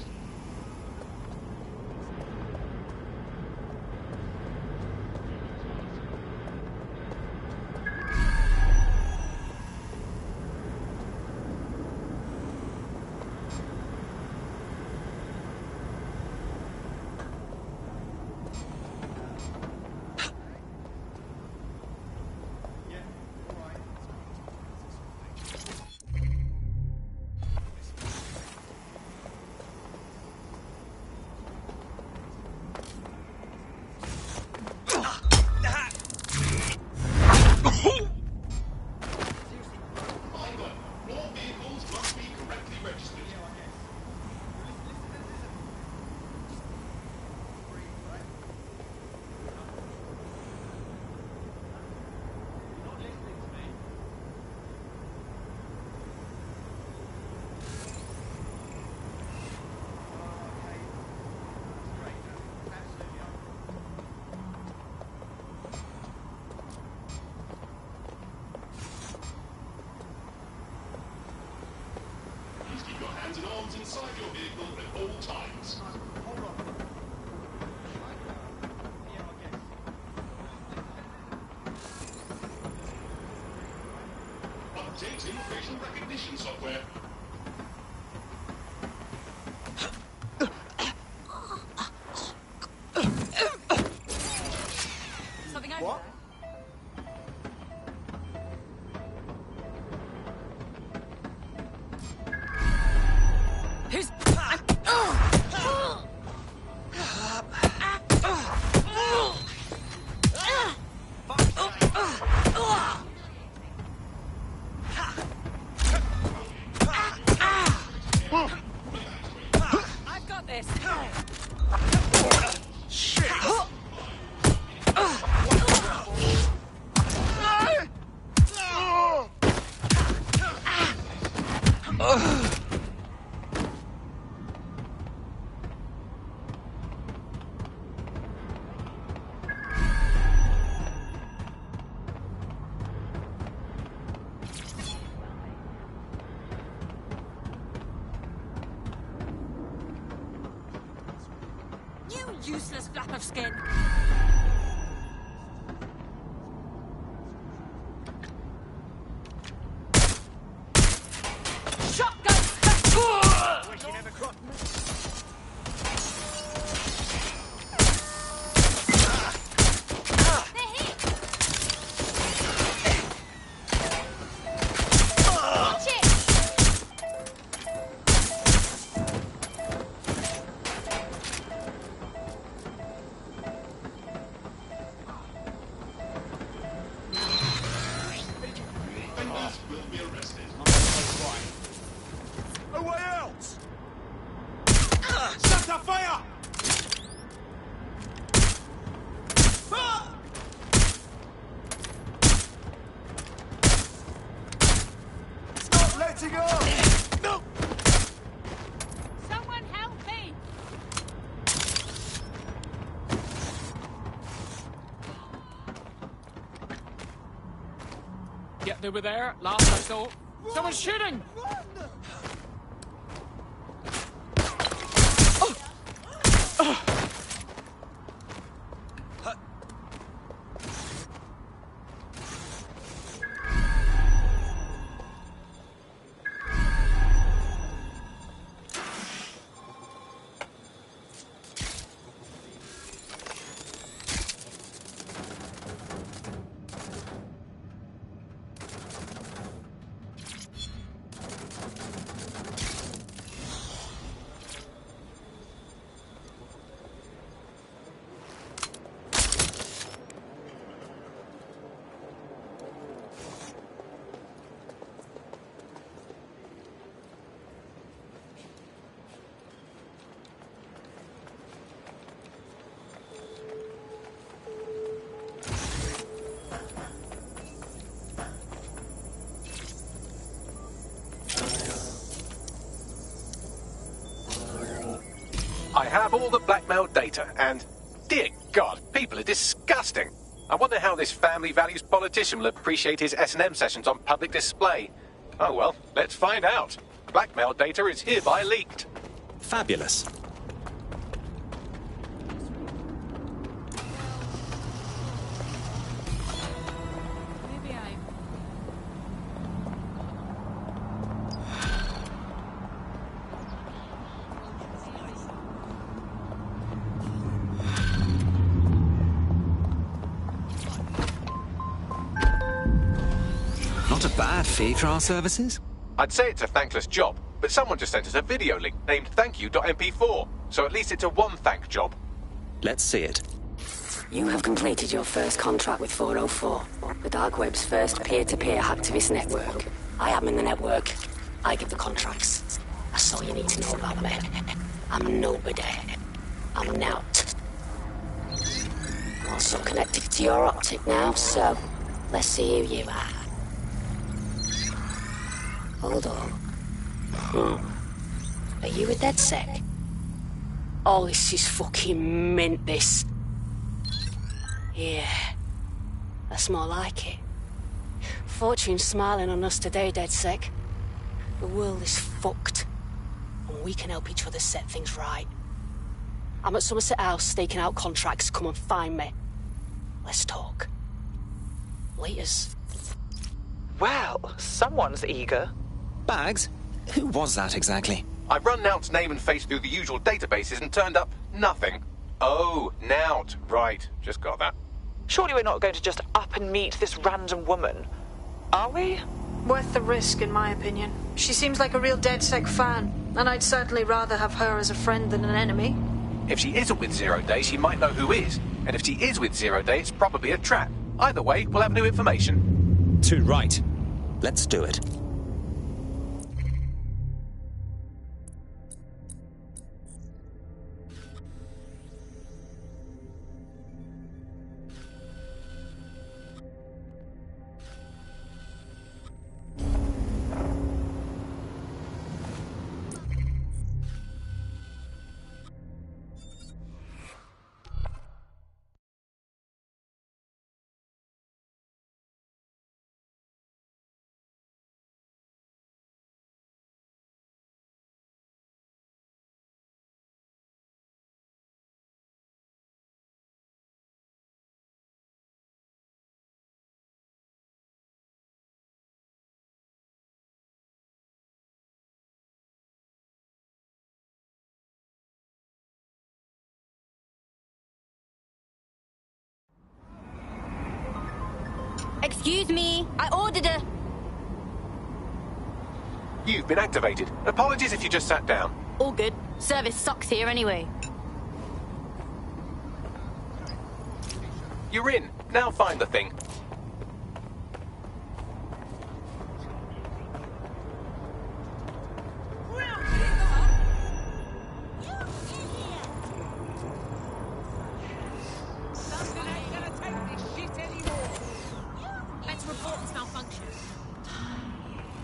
Hands and arms inside your vehicle at all times. Updating facial recognition software. Something over What? Who's... I've got this. Shit. You useless flap of skin. Shotgun! Wish you never crossed me. They're hit! Watch it! to go! No! Someone help me! Yeah, they were there. Last I saw. Someone's shooting! I have all the blackmail data, and dear God, people are disgusting. I wonder how this family values politician will appreciate his S&M sessions on public display. Oh well, let's find out. Blackmail data is hereby leaked. Fabulous. Not a bad fee for our services. I'd say it's a thankless job, but someone just sent us a video link named thankyou.mp4, so at least it's a one-thank job. Let's see it. You have completed your first contract with 404, the dark web's first peer-to-peer hacktivist network. I am in the network. I give the contracts. That's all you need to know about me. I'm nobody. I'm Nout. I'm also connected to your optic now, so let's see who you are. Hold on. Are you a DedSec? Oh, this is fucking mint, this. Yeah, that's more like it. Fortune's smiling on us today, DedSec. The world is fucked, and we can help each other set things right. I'm at Somerset House staking out contracts. Come and find me. Let's talk. Laters. Well, someone's eager. Bags? Who was that exactly? I've run Nout's name and face through the usual databases and turned up nothing. Oh, Nout. Right, just got that. Surely we're not going to just up and meet this random woman, are we? Worth the risk, in my opinion. She seems like a real DedSec fan, and I'd certainly rather have her as a friend than an enemy. If she isn't with Zero Day, she might know who is. And if she is with Zero Day, it's probably a trap. Either way, we'll have new information. Too right. Let's do it. Excuse me, I ordered a... You've been activated. Apologies if you just sat down. All good. Service sucks here anyway. You're in. Now find the thing.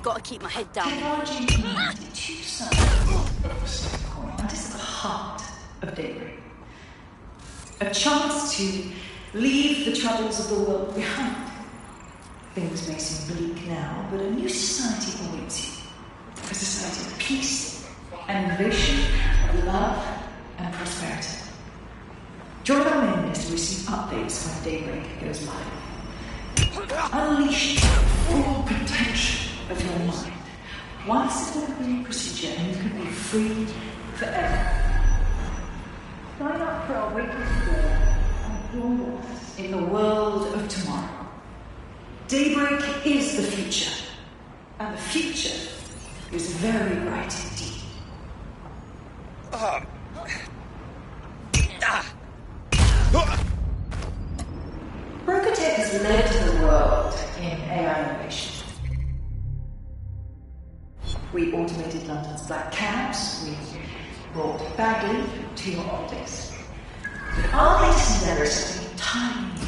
Gotta keep my head down. Technology humanity, two sides of the same coin. That is the heart of Daybreak. A chance to leave the troubles of the world behind. Things may seem bleak now, but a new society awaits you. A society of peace and innovation, of love and prosperity. Join our mailing list to receive updates when Daybreak goes live. Unleash the full potential of your mind. One simple procedure and you can be free forever. Sign up for our weekly today and join us in the world of tomorrow. Daybreak is the future, and the future is very bright indeed. Brokotech has led the world in AI innovation. We automated London's black cabs, we brought Bagley to your optics. But our latest endeavor is something entirely new.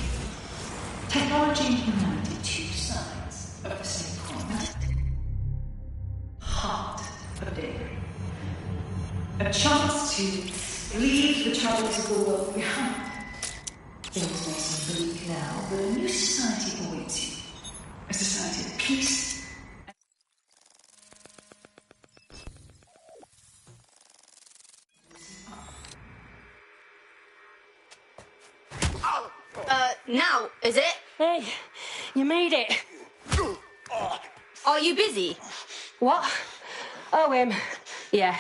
Technology and humanity, two sides of the same coin. That's the heart of Daybreak. A chance to leave the troubles of the world behind. Things may seem bleak now, but a new society awaits you. A society of peace. Now, is it? Hey, you made it. Are you busy? What? Oh, yeah.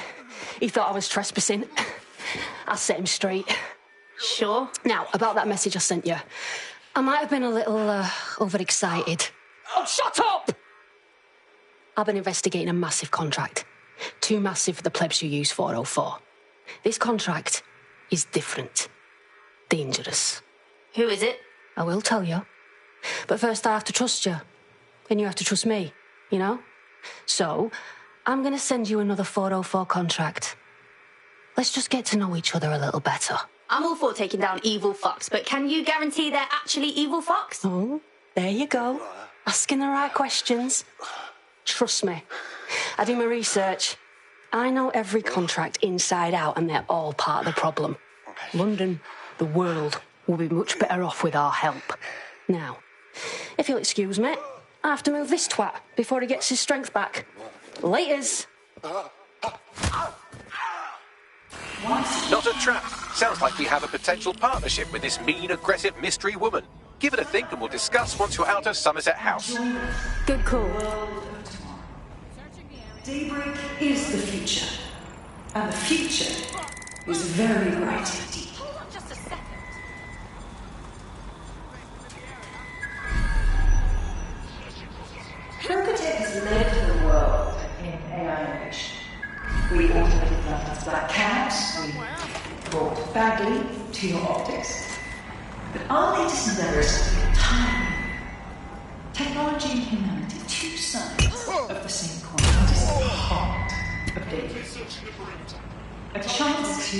He thought I was trespassing. I set him straight. Sure. Now, about that message I sent you. I might have been a little overexcited. Oh, shut up! I've been investigating a massive contract. Too massive for the plebs who use 404. This contract is different. Dangerous. Who is it? I will tell you. But first I have to trust you. Then you have to trust me, you know? So, I'm going to send you another 404 contract. Let's just get to know each other a little better. I'm all for taking down evil fucks, but can you guarantee they're actually evil fucks? Oh, there you go. Asking the right questions. Trust me. I do my research. I know every contract inside out, and they're all part of the problem. London, the world, will be much better off with our help. Now, if you'll excuse me, I have to move this twat before he gets his strength back. Laters. Not a trap. Sounds like we have a potential partnership with this mean, aggressive mystery woman. Give it a think and we'll discuss once you're out of Somerset House. Good call. Daybreak is the future. And the future is very bright indeed. Hold on just a second. Brokotech has led the world in AI innovation. We automated London's black cabs, we brought Bagley to your optics. But our latest endeavor is something entirely new. Technology and humanity, two sides of the same coin. That is the heart of Daybreak. A chance to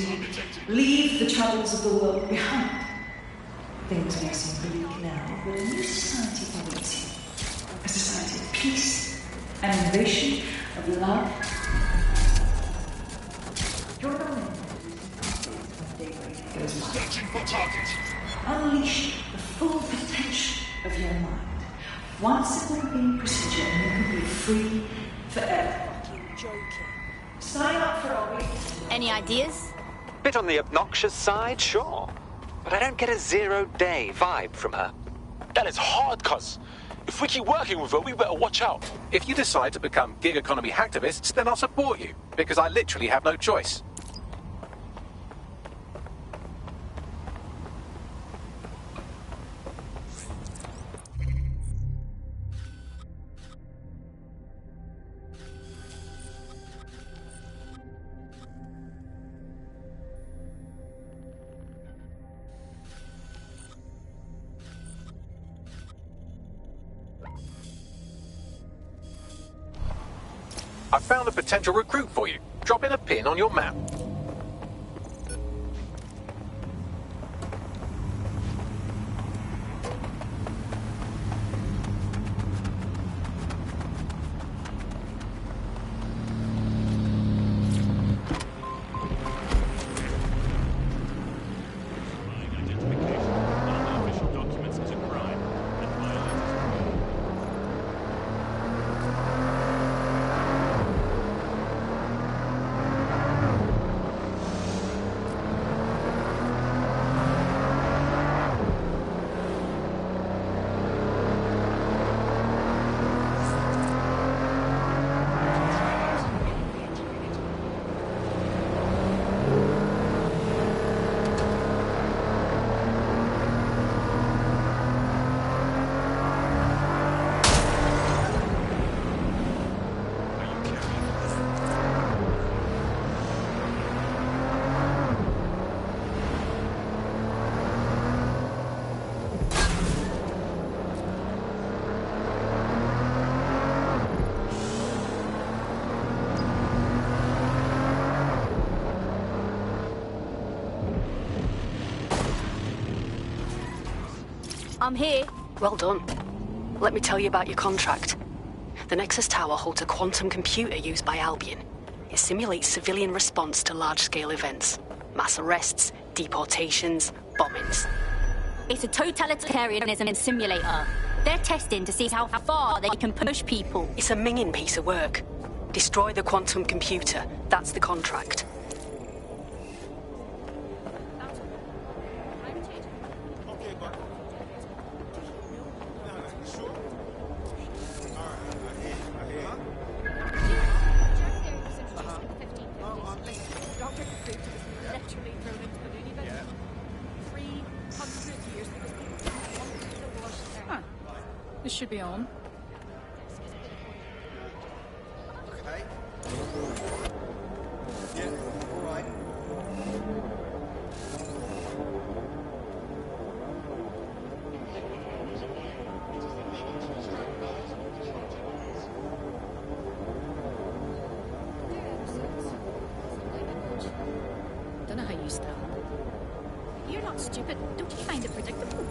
leave the troubles of the world behind. Things may seem bleak now, but a new society awaits you. A society of peace and innovation, of love. Join our men when Daybreak goes live. Searching for target. Unleash the full potential of your mind. One simple procedure and you can be free forever. Sign up for our week. Any ideas? Bit on the obnoxious side, sure. But I don't get a 0-day vibe from her. That is hard, cuz. If we keep working with her, we better watch out. If you decide to become gig economy hacktivists, then I'll support you, because I literally have no choice. I found a potential recruit for you. Drop in a pin on your map. I'm here. Well done. Let me tell you about your contract. The Nexus Tower holds a quantum computer used by Albion. It simulates civilian response to large-scale events. Mass arrests, deportations, bombings. It's a totalitarianism simulator. They're testing to see how far they can push people. It's a minging piece of work. Destroy the quantum computer. That's the contract. This should be on. Okay. Yeah, all right. Don't know how you stand. You're not stupid. Don't you find it predictable?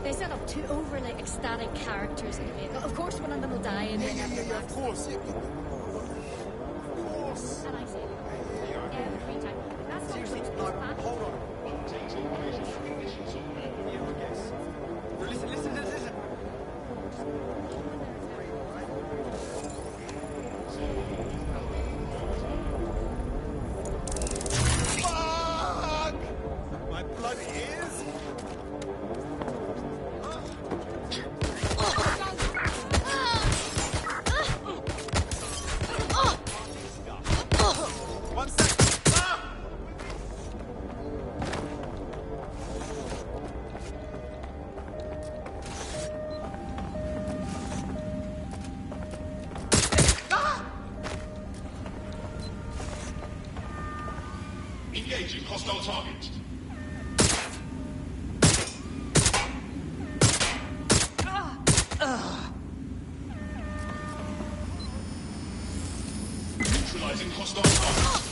They set up two overly ecstatic characters in the vehicle. Of course, one of them will die, and then after that. Of course. And I say, every time. That's Seriously, not no, the plan. hold on. Yeah, I guess. Listen. Fuck! My bloody ears! One second. Ah! Engaging hostile target. Neutralizing hostile target.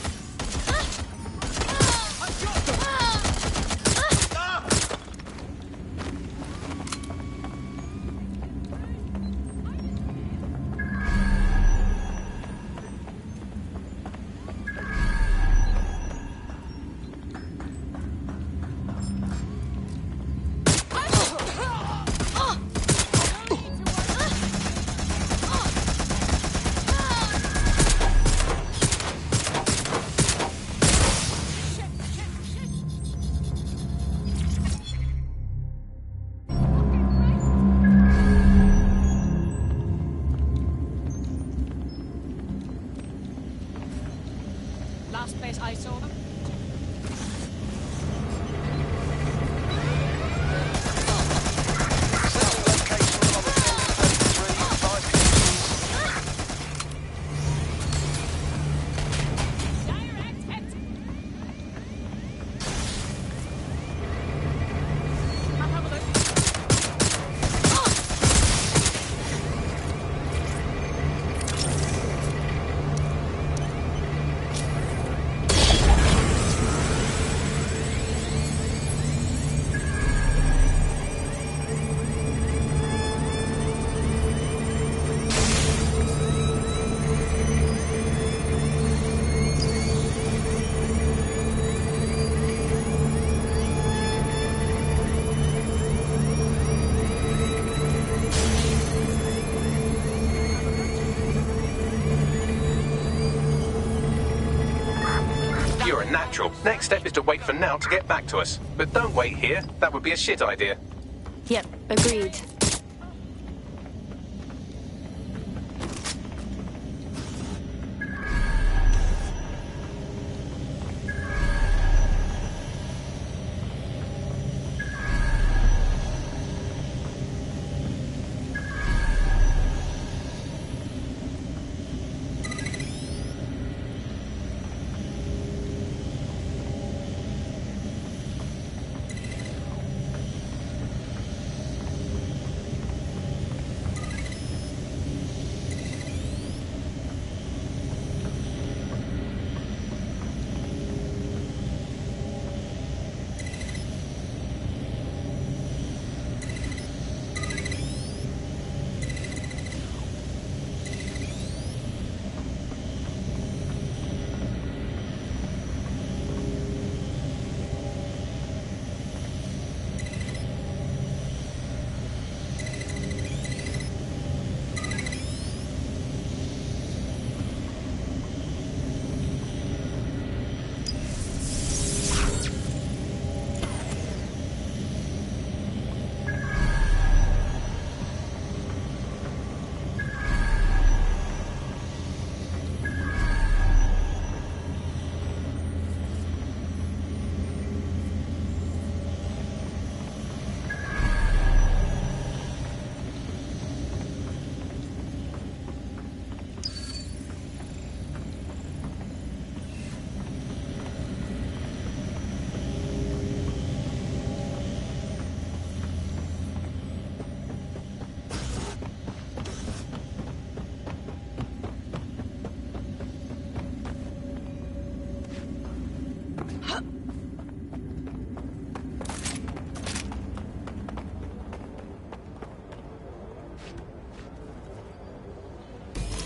Last place I saw them. You're a natural. Next step is to wait for Nell to get back to us. But don't wait here. That would be a shit idea. Yep, agreed.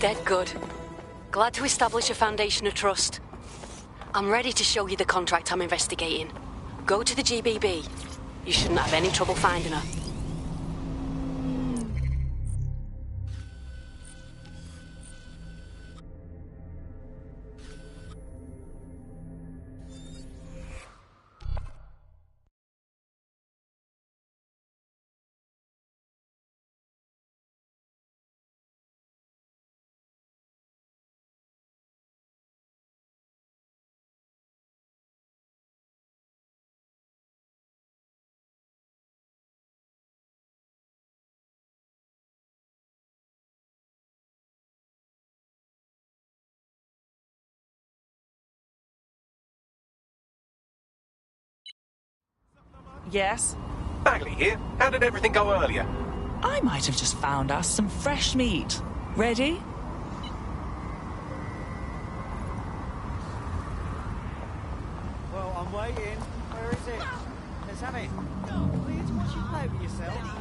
Dead good. Glad to establish a foundation of trust. I'm ready to show you the contract I'm investigating. Go to the GBB. You shouldn't have any trouble finding her. Yes? Bagley here. How did everything go earlier? I might have just found us some fresh meat. Ready? Well, I'm waiting. Where is it? Let's have it. Please, watch you play with yourself.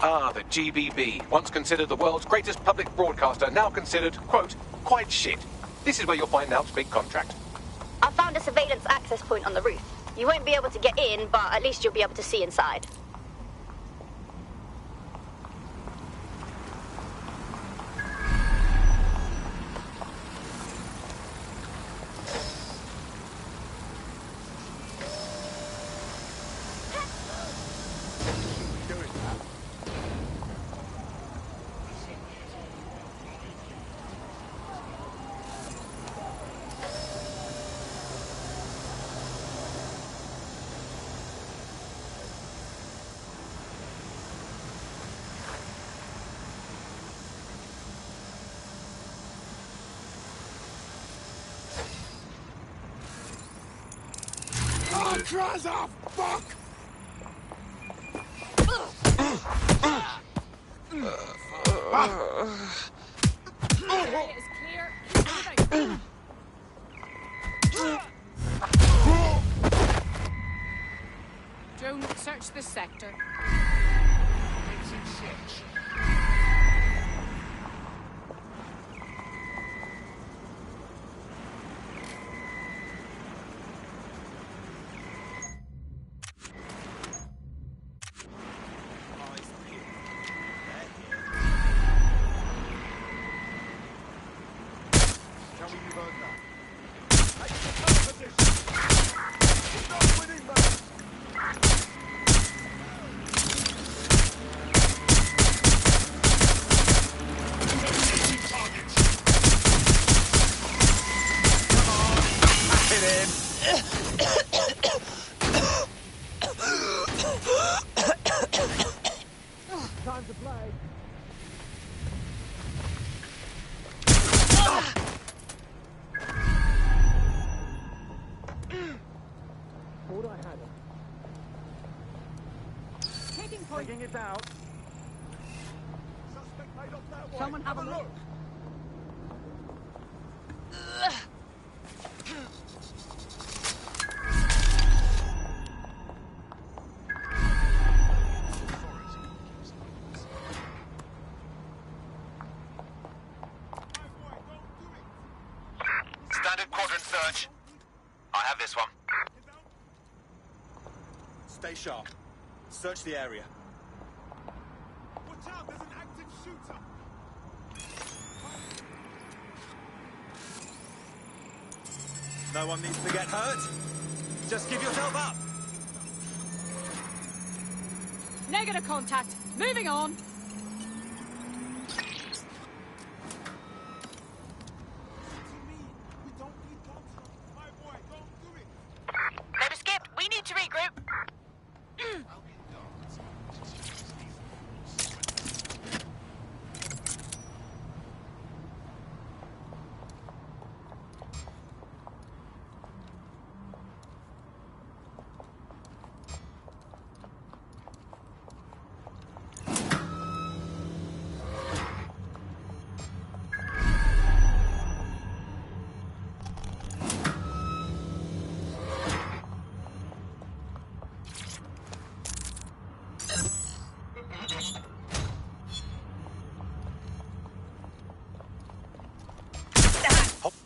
Ah, the GBB, once considered the world's greatest public broadcaster, now considered, quote, quite shit. This is where you'll find Alp's big contract. I found a surveillance access point on the roof. You won't be able to get in, but at least you'll be able to see inside. Tries off! Fuck! It's clear. Drone, search this sector. Time to play. Thought I had it. Taking point. Taking it out. Suspect made off that way. Someone have a look. Standard quadrant search. I have this one. Stay sharp. Search the area. Watch out, there's an active shooter. No one needs to get hurt. Just give yourself up. Negative contact. Moving on. They've escaped. We need to regroup.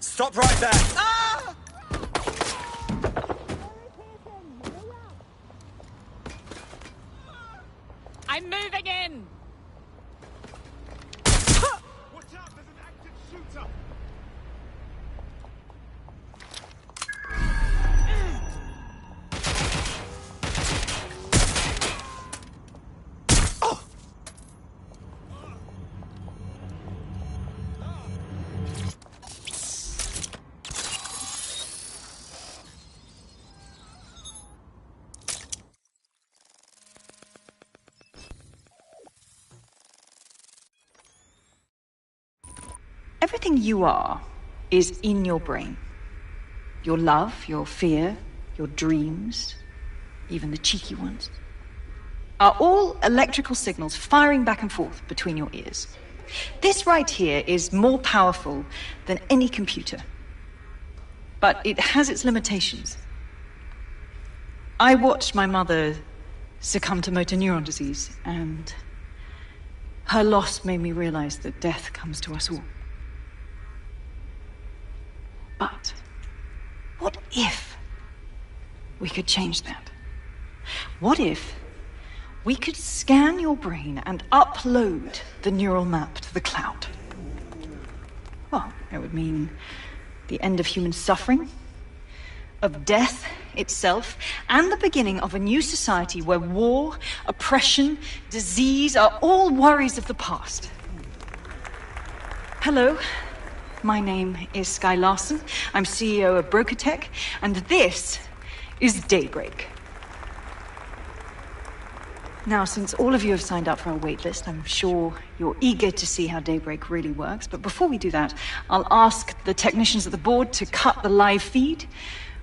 Stop right there! Ah! I'm moving in! Watch out, there's an active shooter! Everything you are is in your brain. Your love, your fear, your dreams, even the cheeky ones, are all electrical signals firing back and forth between your ears. This right here is more powerful than any computer, but it has its limitations. I watched my mother succumb to motor neuron disease, and her loss made me realize that death comes to us all. But what if we could change that? What if we could scan your brain and upload the neural map to the cloud? Well, it would mean the end of human suffering, of death itself, and the beginning of a new society where war, oppression, disease are all worries of the past. Hello. My name is Sky Larson. I'm CEO of BrokerTech, and this is Daybreak. Now, since all of you have signed up for our waitlist, I'm sure you're eager to see how Daybreak really works. But before we do that, I'll ask the technicians at the board to cut the live feed.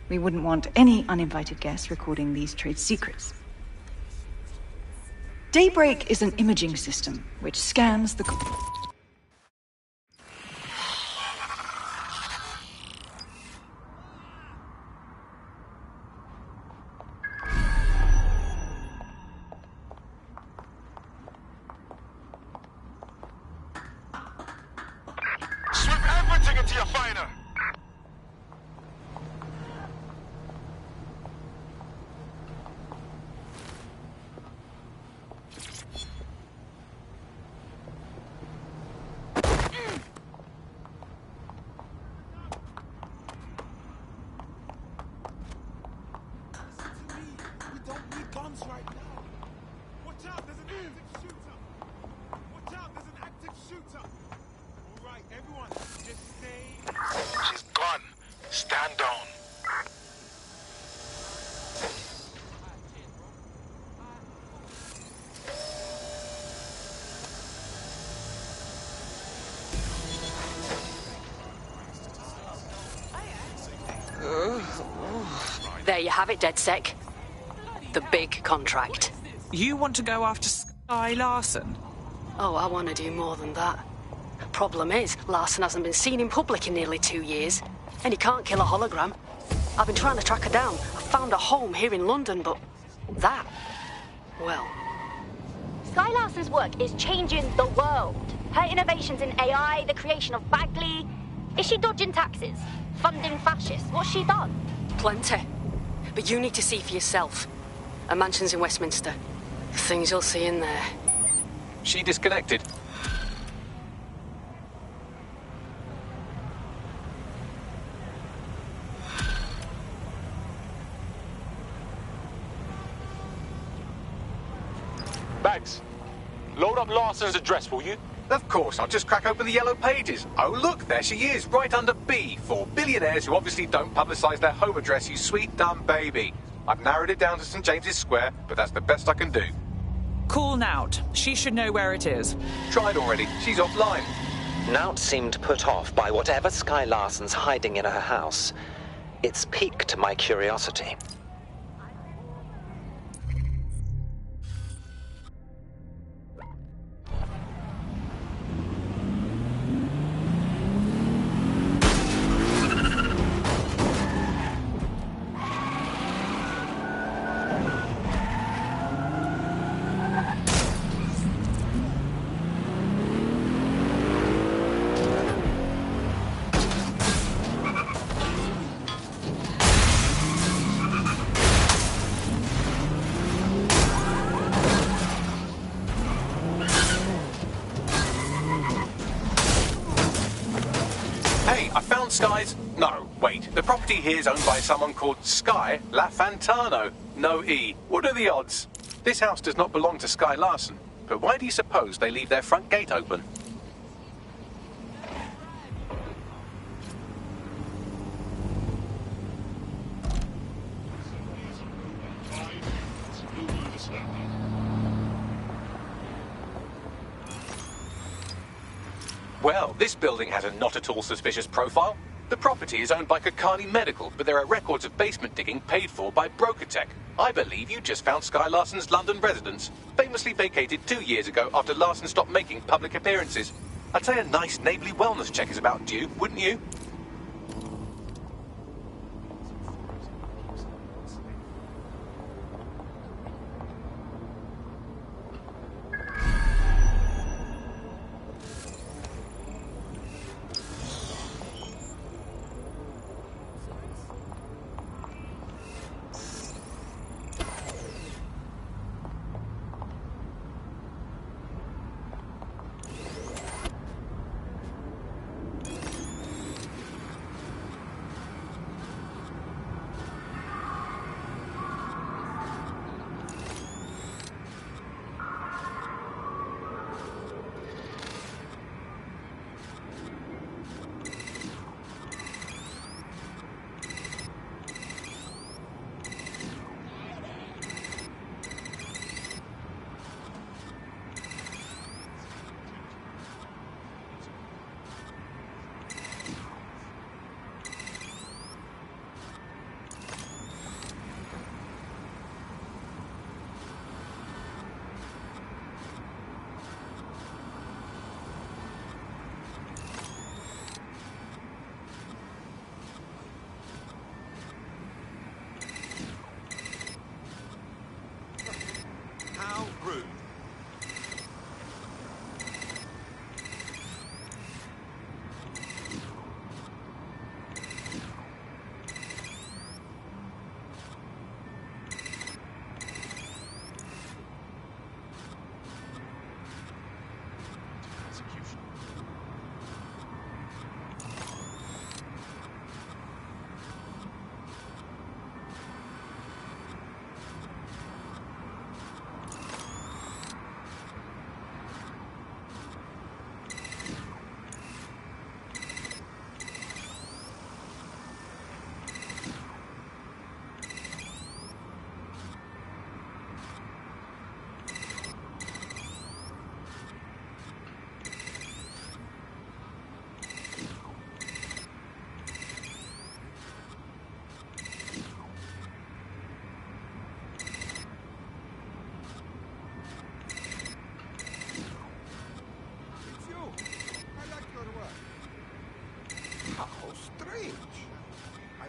We wouldn't want any uninvited guests recording these trade secrets. Daybreak is an imaging system which scans the... There you have it, DedSec. The big contract. You want to go after Sky Larson? Oh, I want to do more than that. Problem is, Larson hasn't been seen in public in nearly 2 years, and he can't kill a hologram. I've been trying to track her down. I found a home here in London, but that... well... Sky Larson's work is changing the world. Her innovations in AI, the creation of Bagley... Is she dodging taxes? Funding fascists? What's she done? Plenty. But you need to see for yourself. Her mansion's in Westminster. The things you'll see in there. She disconnected. Bags, load up Larson's address, will you? Of course, I'll just crack open the yellow pages. Oh, look, there she is, right under B, for billionaires who obviously don't publicise their home address, you sweet, dumb baby. I've narrowed it down to St. James's Square, but that's the best I can do. Call Nout. She should know where it is. Tried already. She's offline. Nout seemed put off by whatever Sky Larson's hiding in her house. It's piqued my curiosity. I found Sky's... No, wait. The property here is owned by someone called Sky LaFantano. No E. What are the odds? This house does not belong to Sky Larson. But why do you suppose they leave their front gate open? Well, this building has a not at all suspicious profile. The property is owned by Kakani Medical, but there are records of basement digging paid for by Brokertech. I believe you just found Sky Larson's London residence, famously vacated 2 years ago after Larson stopped making public appearances. I'd say a nice neighbourly wellness check is about due, wouldn't you?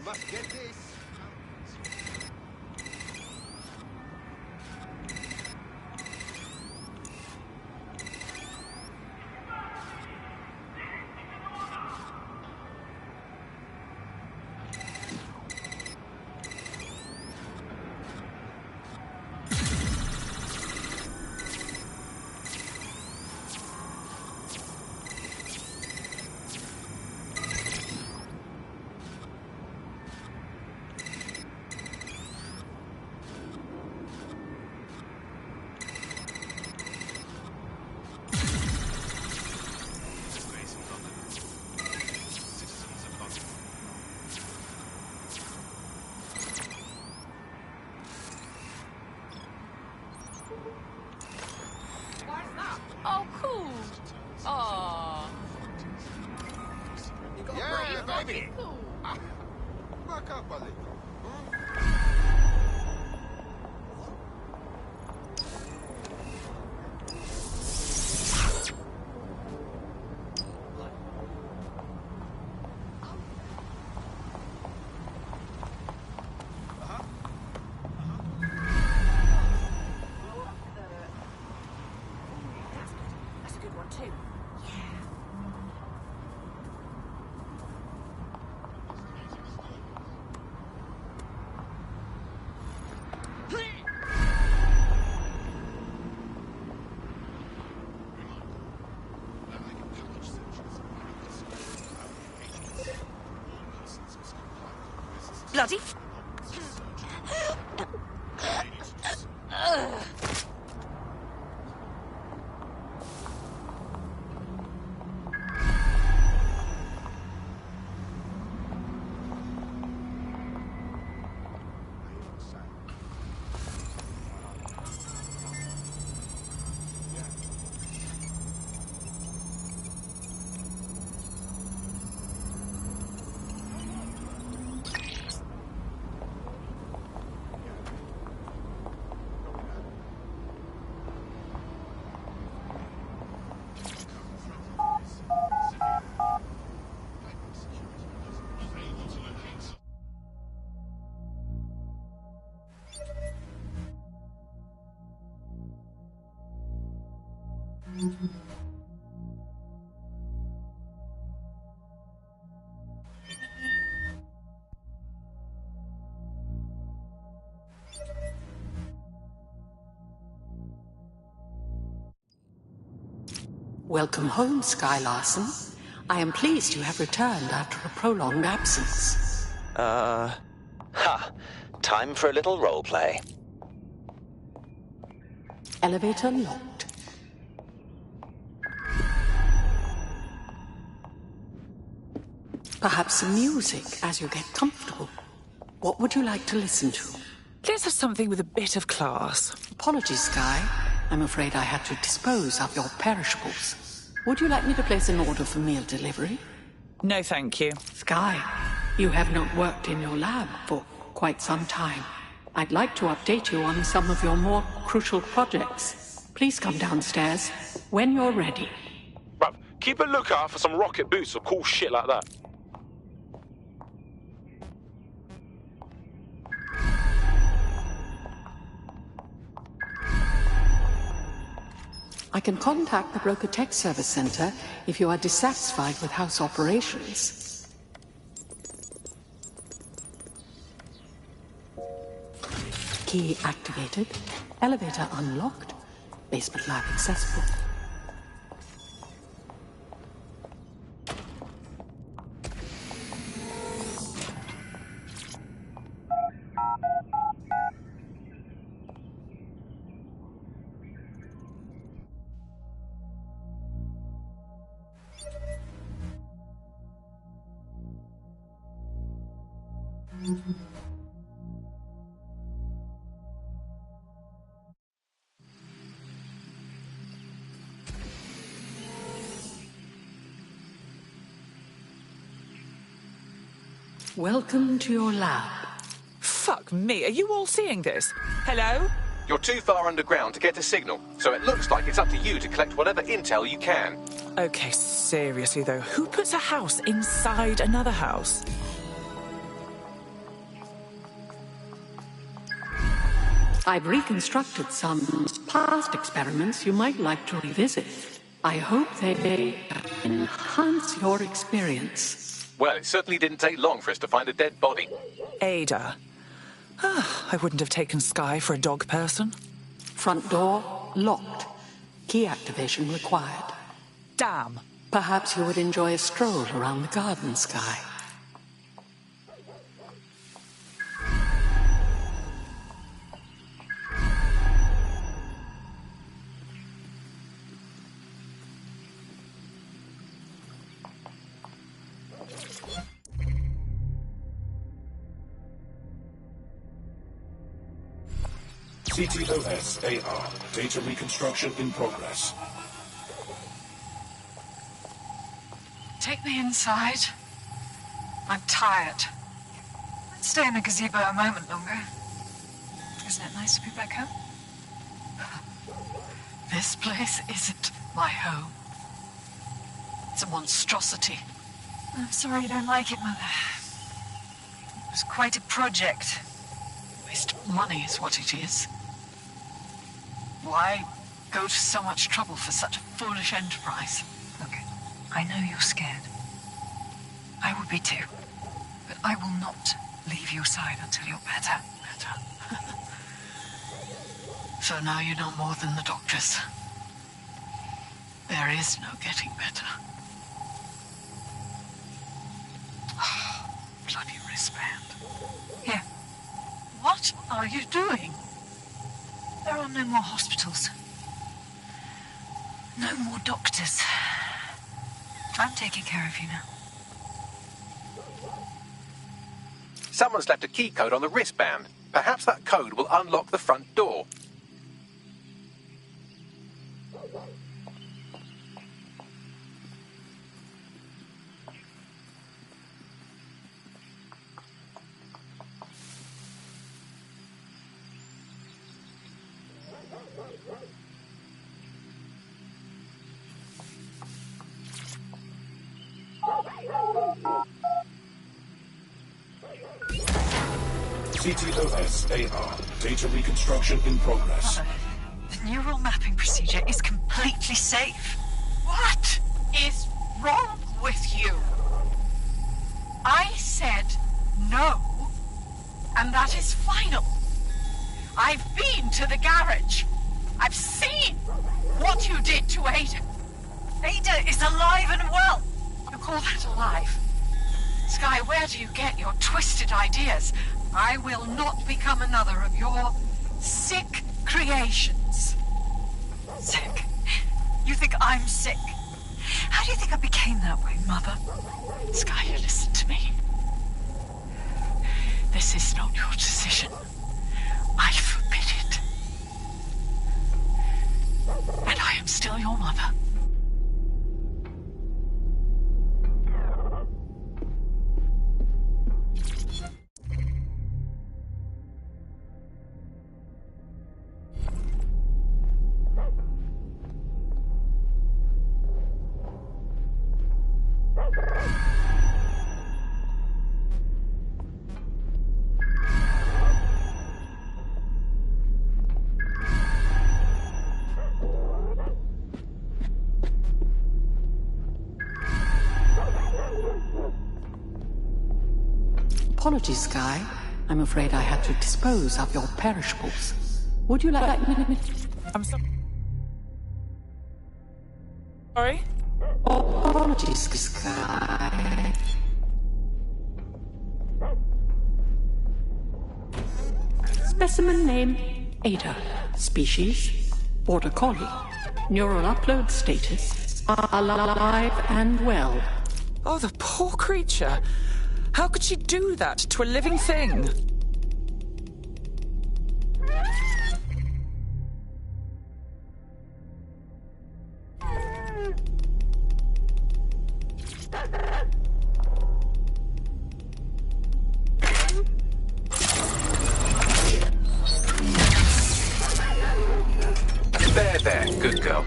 Must get this. Oh, cool. Aww. Yeah, baby. Cool. Back up a little. That's a good one too. bloody... Welcome home, Sky Larson. I am pleased you have returned after a prolonged absence. Time for a little roleplay. Elevator locked. Perhaps some music as you get comfortable. What would you like to listen to? Let's have something with a bit of class. Apologies, Sky. I'm afraid I had to dispose of your perishables. Would you like me to place an order for meal delivery? No, thank you. Sky, you have not worked in your lab for quite some time. I'd like to update you on some of your more crucial projects. Please come downstairs when you're ready. Bruv, keep a lookout for some rocket boots or cool shit like that. I can contact the Broker Tech Service Center if you are dissatisfied with house operations. Key activated. Elevator unlocked. Basement lab accessible. Welcome to your lab. Fuck me, are you all seeing this? Hello? You're too far underground to get a signal, so it looks like it's up to you to collect whatever intel you can. Okay, seriously though, who puts a house inside another house? I've reconstructed some past experiments you might like to revisit. I hope they enhance your experience. Well, it certainly didn't take long for us to find a dead body. Ada. I wouldn't have taken Sky for a dog person. Front door locked. Key activation required. Damn. Perhaps you would enjoy a stroll around the garden, Sky. CTOS-AR. Data reconstruction in progress. Take me inside. I'm tired. Let's stay in the gazebo a moment longer. Isn't it nice to be back home? This place isn't my home. It's a monstrosity. I'm sorry you don't like it, Mother. It was quite a project. Waste of money is what it is. Why go to so much trouble for such a foolish enterprise? Look, I know you're scared. I would be too. But I will not leave your side until you're better. So now you know more than the doctors. There is no getting better. Bloody wristband. are you doing? There are no more hospitals. No more doctors. I'm taking care of you now. Someone's left a key code on the wristband. Perhaps that code will unlock the front door. CTOS-AR. Data reconstruction in progress. Mother, the neural mapping procedure is completely safe. What is wrong with you? I said no, and that is final. I've been to the garage. I've seen what you did to Ada. Ada is alive and well. You call that alive? Sky, where do you get your twisted ideas? I will not become another of your sick creations. Sick? You think I'm sick? How do you think I became that way, Mother? Sky, listen to me. This is not your decision. I forbid it. And I am still your mother. Apologies, Sky. I'm afraid I had to dispose of your perishables. Would you like... I'm sorry? Apologies, Sky. Specimen name, Ada. Species, Border Collie. Neural upload status, alive and well. Oh, the poor creature. How could she do that to a living thing? There, good girl.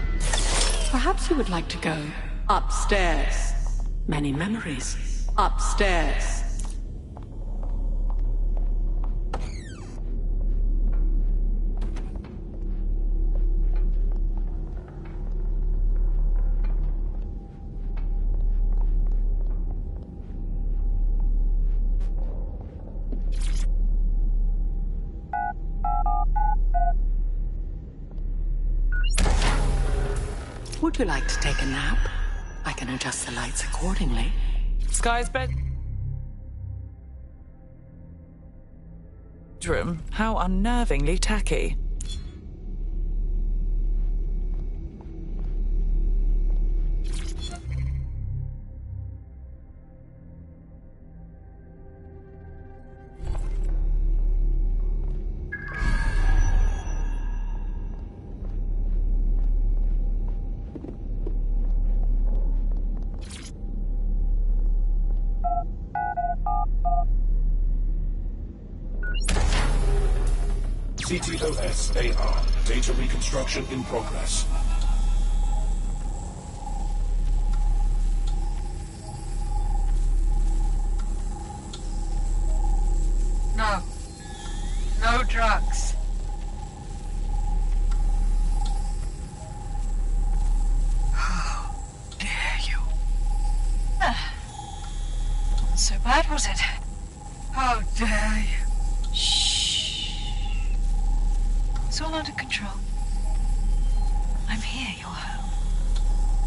Perhaps you would like to go upstairs. Many memories. Upstairs. Would you like to take a nap? I can adjust the lights accordingly. Sky's bedroom. How unnervingly tacky. CTOS-AR. Data reconstruction in progress. No. No drugs. How dare you? Not so bad, was it? How dare you? It's all under control. I'm here, your home.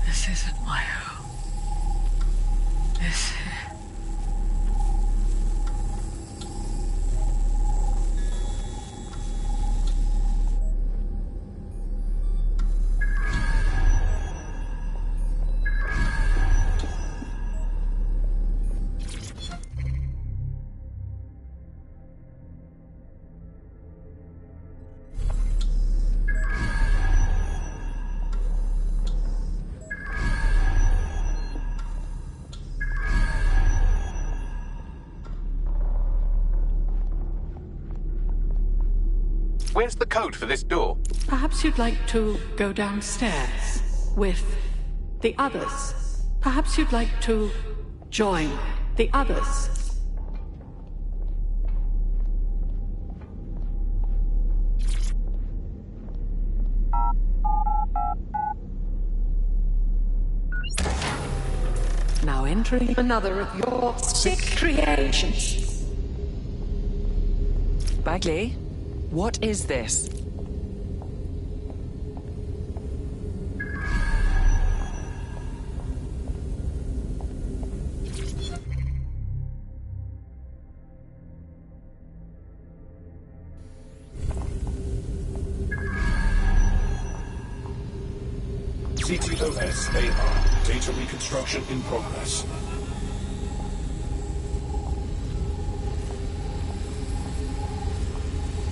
This isn't my home. This Where's the code for this door? Perhaps you'd like to go downstairs with the others. Perhaps you'd like to join the others. Now entering another of your sick creations. Bagley, what is this? CTOS-AR. Data reconstruction in progress.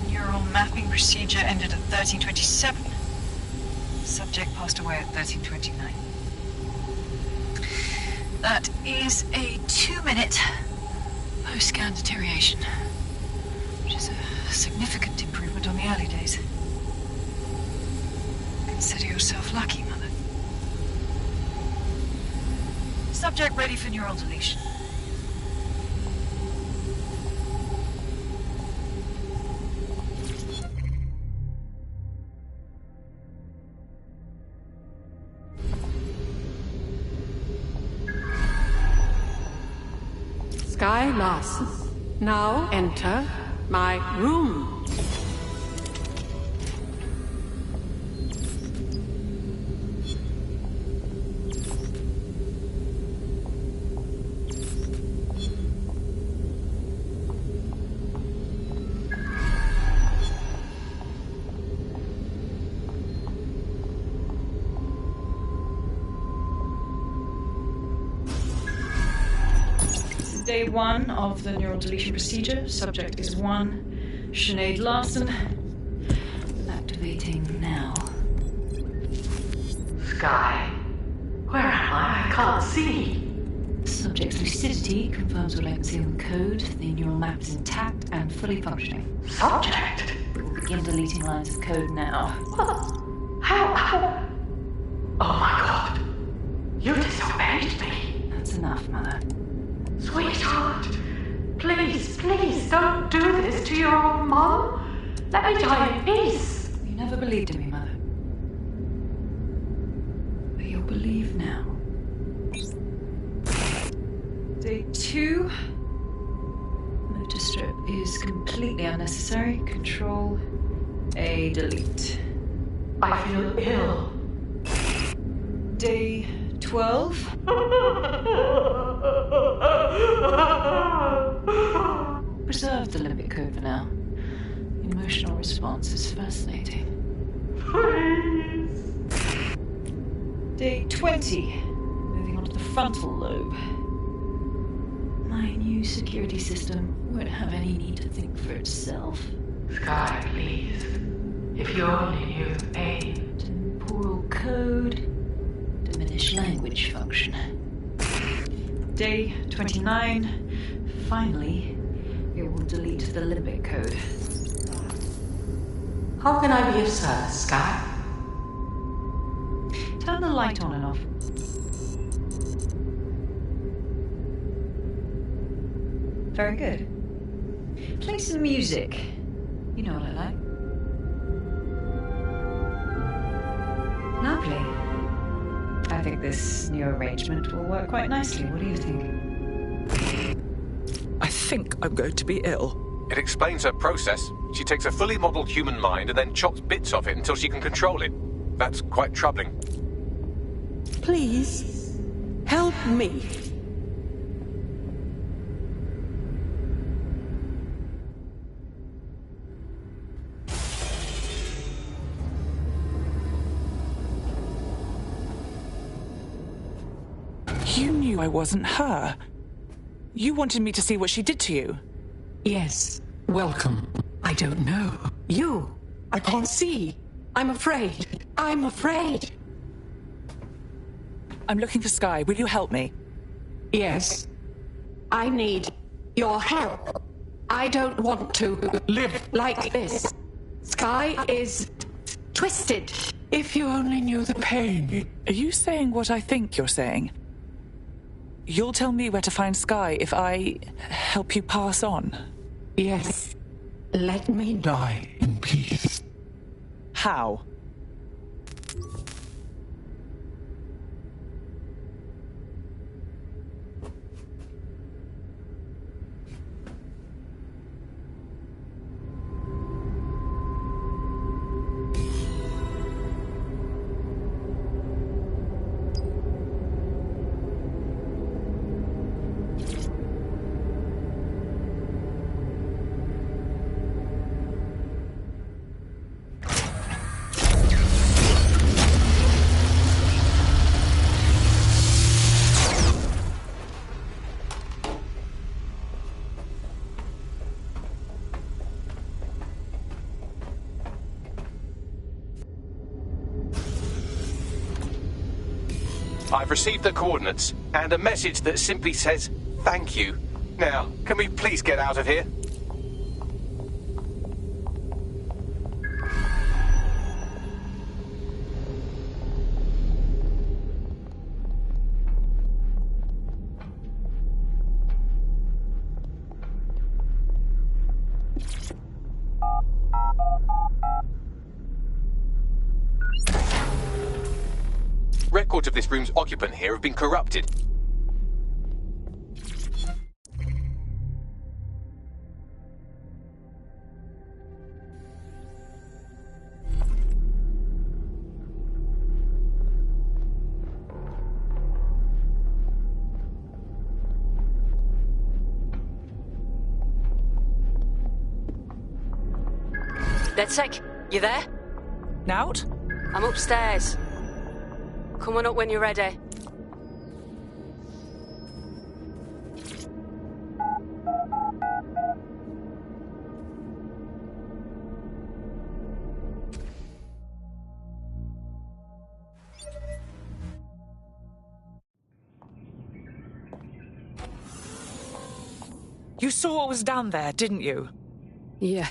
Neural mapping procedure ended at 1327. Subject passed away at 1329. That is a 2-minute post-scan deterioration, which is a significant improvement on the early days. Consider yourself lucky, Mother. Subject ready for neural deletion. Sky Larson, now enter my room. Day 1 of the neural deletion procedure. Subject is 1. Sinead Larson. Activating now. Sky, where am I? I can't see. Subject's lucidity confirms all legacy on the code. The neural map is intact and fully functioning. Subject? We'll begin deleting lines of code now. How? Oh my God. You disobeyed me. That's enough, Mother. Sweetheart, please, please don't do this to your own mom. Let me die in peace. You never believed in me, Mother. But you'll believe now. Day 2. Motor strip is completely unnecessary. Control A, delete. I feel ill. Day 12. Preserve the limbic code for now. The emotional response is fascinating. Please. Day 20. Moving on to the frontal lobe. My new security system won't have any need to think for itself. Sky, please. If you only knew pain. Temporal code. Diminish language function. Day 29. Finally, it will delete the limbic code. How can I be of service, Sky? Turn the light on and off. Very good. Play some music. You know what I like. Lovely. I think this new arrangement will work quite nicely. What do you think? I think I'm going to be ill. It explains her process. She takes a fully modelled human mind and then chops bits of it until she can control it. That's quite troubling. Please, help me. You knew I wasn't her. You wanted me to see what she did to you. Yes, welcome. I don't know. You, I can't see. I'm afraid. I'm afraid. I'm looking for Sky. Will you help me? Yes. I need your help. I don't want to live like this. Sky is twisted. If you only knew the pain. Are you saying what I think you're saying? You'll tell me where to find Sky if I help you pass on? Yes. Let me die in peace. How? I've received the coordinates and a message that simply says, thank you. Now, can we please get out of here? Records of this room's occupant here have been corrupted. DedSec, you there? Nout? I'm upstairs. Come on up when you're ready. You saw what was down there, didn't you? Yeah.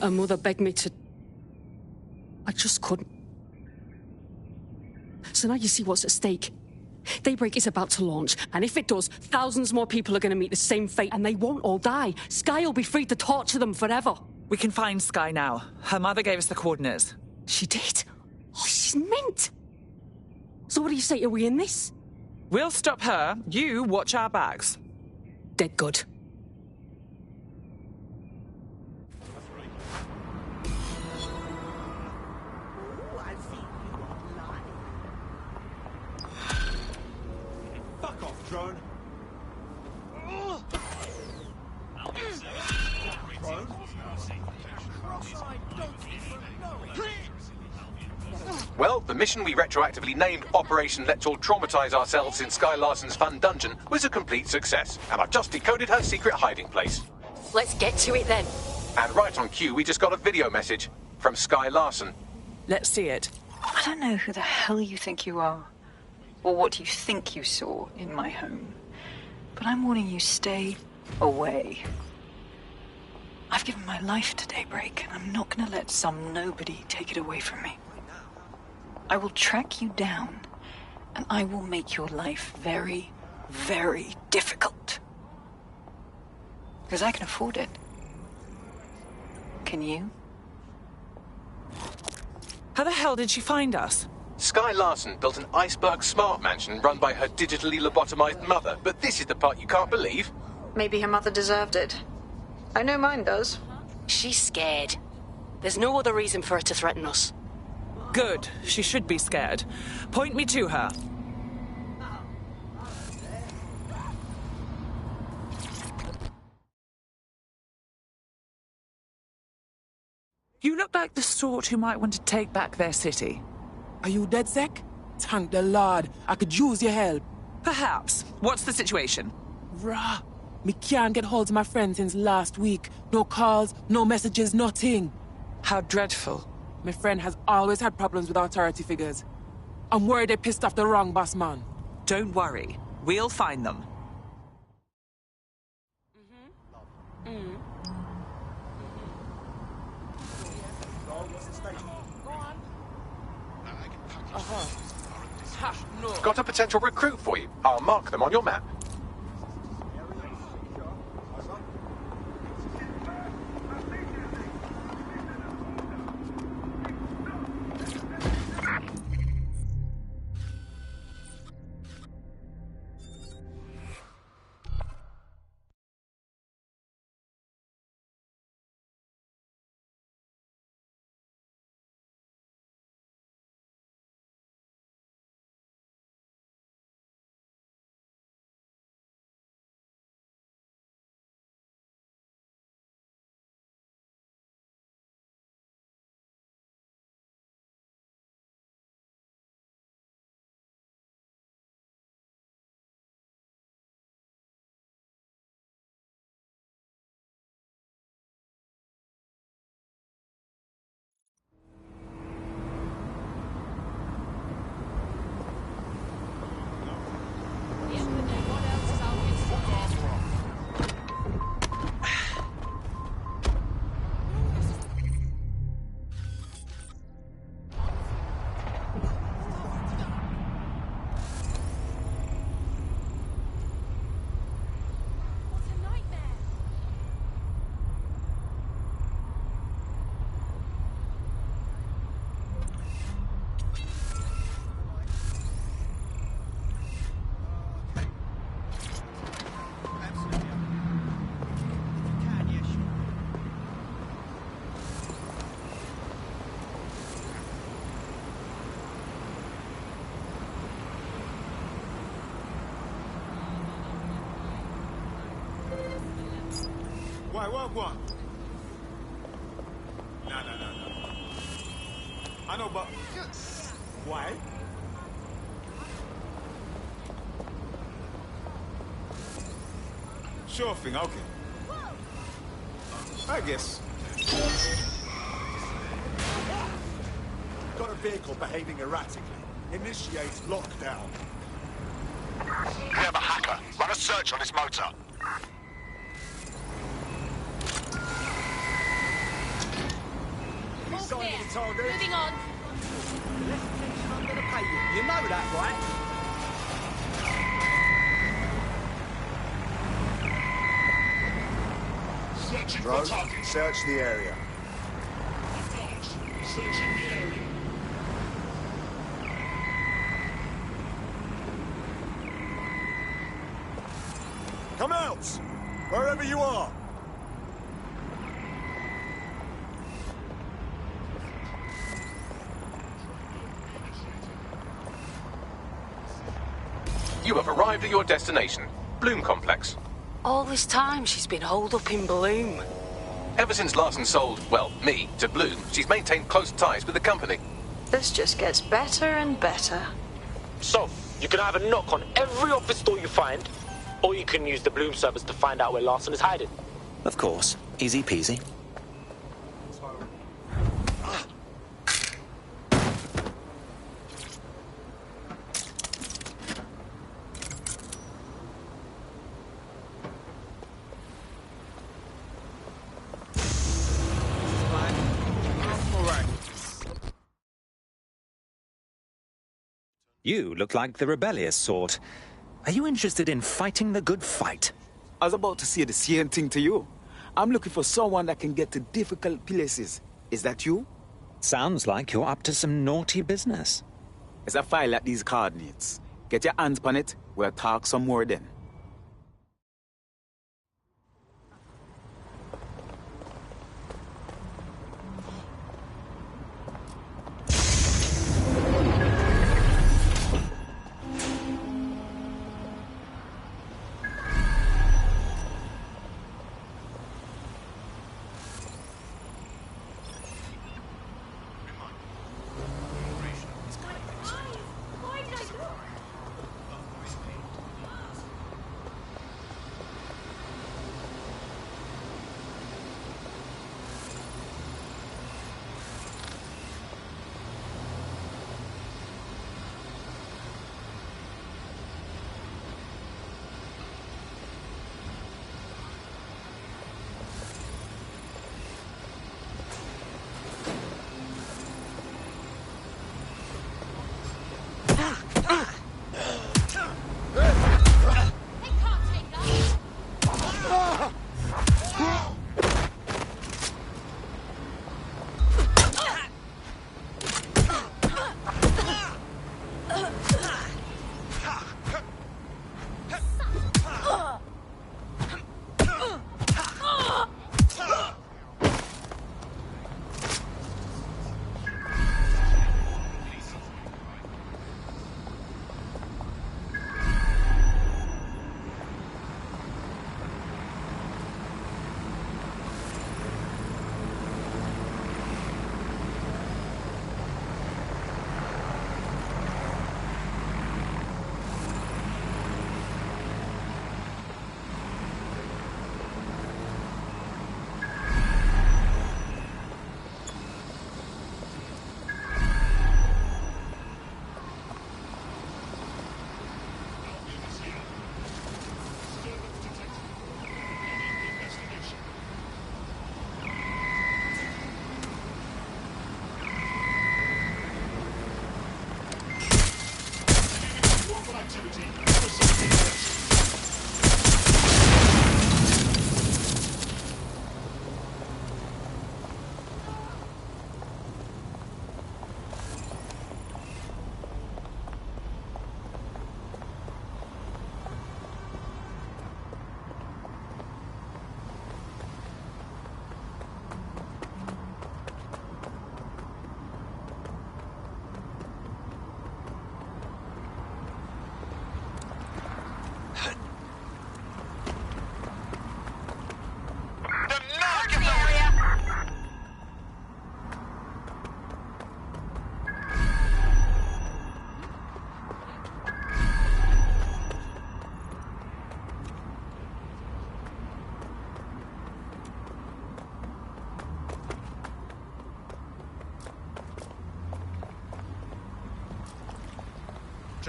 Her mother begged me to... I just couldn't. So now you see what's at stake. Daybreak is about to launch, and if it does, thousands more people are going to meet the same fate, and they won't all die. Sky will be free to torture them forever. We can find Sky now. Her mother gave us the coordinates. She did? Oh, she's mint. So what do you say? Are we in this? We'll stop her. You watch our backs. Dead good. Fuck off, drone. Well, the mission we retroactively named Operation Let's All Traumatize Ourselves in Sky Larson's Fun Dungeon was a complete success, and I've just decoded her secret hiding place. Let's get to it then. And right on cue, we just got a video message from Sky Larson. Let's see it. I don't know who the hell you think you are, or what you think you saw in my home, but I'm warning you, stay away. I've given my life to Daybreak, and I'm not going to let some nobody take it away from me. I will track you down, and I will make your life very, very difficult. Because I can afford it. Can you? How the hell did she find us? Sky Larson built an iceberg smart mansion run by her digitally lobotomized mother, but this is the part you can't believe. Maybe her mother deserved it. I know mine does. She's scared. There's no other reason for her to threaten us. Good. She should be scared. Point me to her. You look like the sort who might want to take back their city. Are you DedSec? Thank the Lord. I could use your help. Perhaps. What's the situation? Rah. Me can't get hold of my friend since last week. No calls, no messages, nothing. How dreadful. My friend has always had problems with authority figures. I'm worried they pissed off the wrong boss man. Don't worry. We'll find them. Got a potential recruit for you. I'll mark them on your map. Why? No. I know, but why? Sure thing, okay. I guess. Got a vehicle behaving erratically. Initiate lockdown. We have a hacker. Run a search on his motor. Moving on. I'm gonna pay you. You know that, right? Bro, search the area. Searching the area. Come out! Wherever you are! You have arrived at your destination, Bloom Complex. All this time she's been holed up in Bloom. Ever since Larson sold, well, me, to Bloom, she's maintained close ties with the company. This just gets better and better. So, you can either knock on every office door you find, or you can use the Bloom servers to find out where Larson is hiding. Of course. Easy peasy. You look like the rebellious sort. Are you interested in fighting the good fight? I was about to say the same thing to you. I'm looking for someone that can get to difficult places. Is that you? Sounds like you're up to some naughty business. It's a file at these coordinates. Get your hands on it, we'll talk some more then.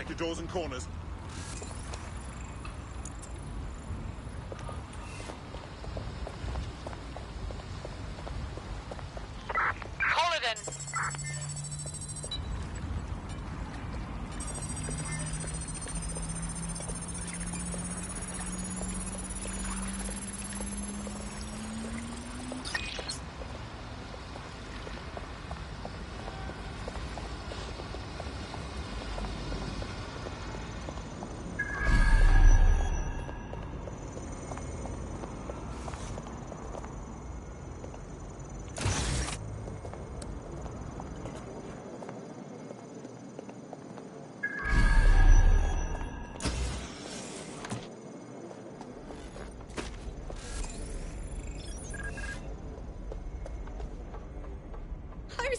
Check your drawers and corners.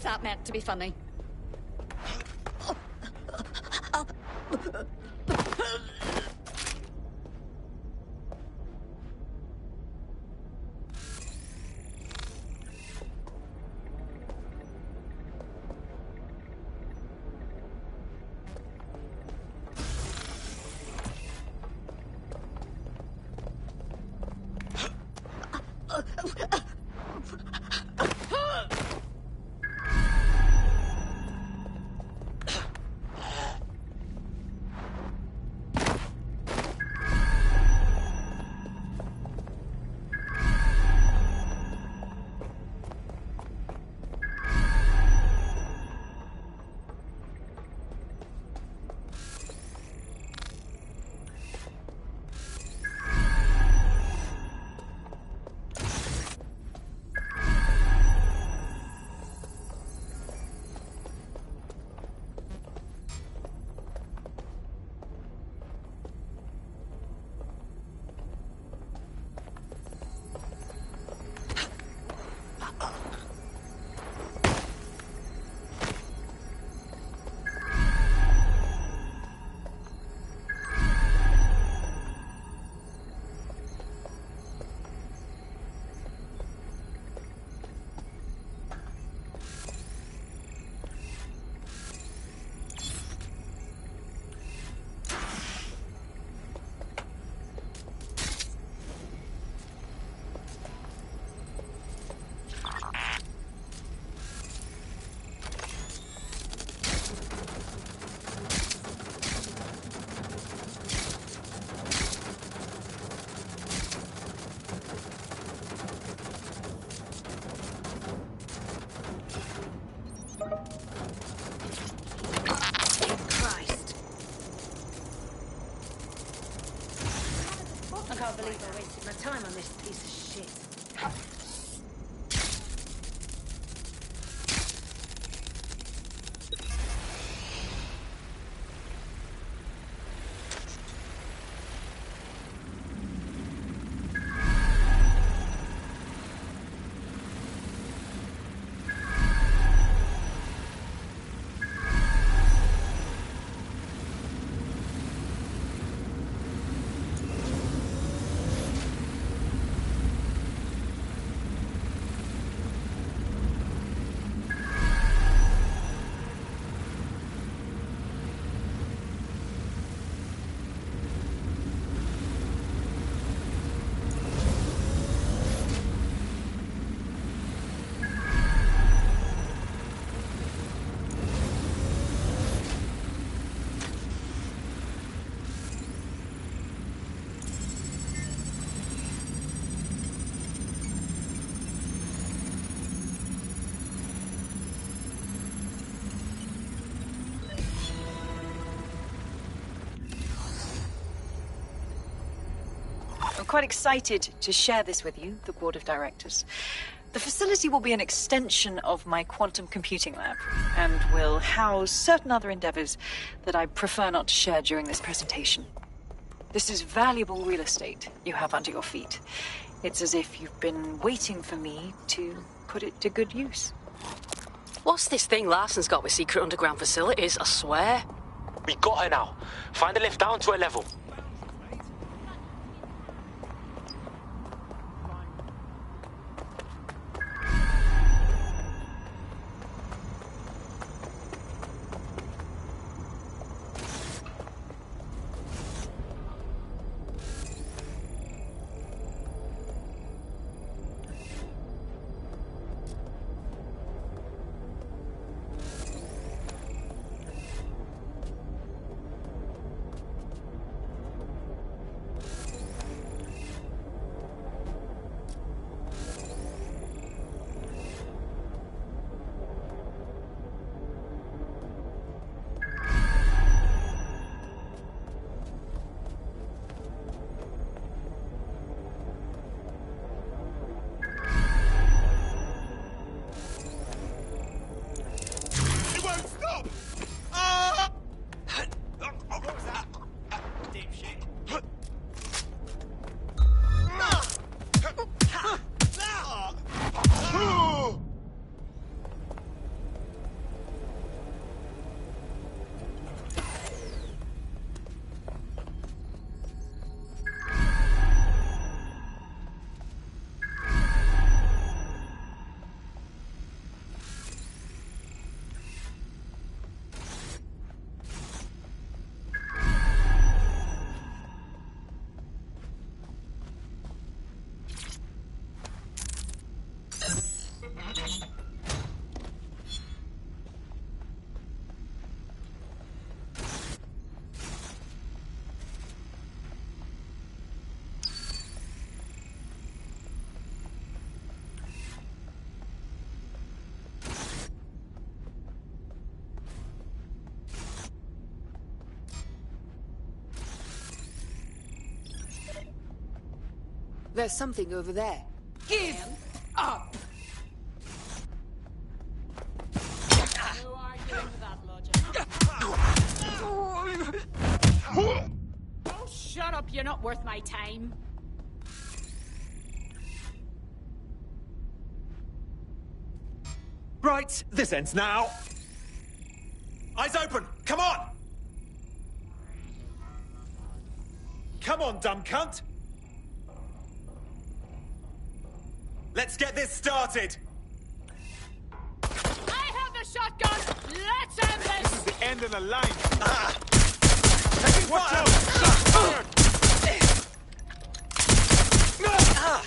How's that meant to be funny? I can't believe I wasted my time on this piece of shit. I'm quite excited to share this with you, the Board of Directors. The facility will be an extension of my quantum computing lab and will house certain other endeavors that I prefer not to share during this presentation. This is valuable real estate you have under your feet. It's as if you've been waiting for me to put it to good use. What's this thing Larson's got with secret underground facilities, I swear? We got her now. Find a lift down to her level. There's something over there. Give up! Who are you with that logic? Oh, shut up. You're not worth my time. Right, this ends now. Eyes open! Come on! Come on, dumb cunt! Let's get this started! I have the shotgun! Let's end this! This is the end of the line. Taking Watch fire! out! Shots fired!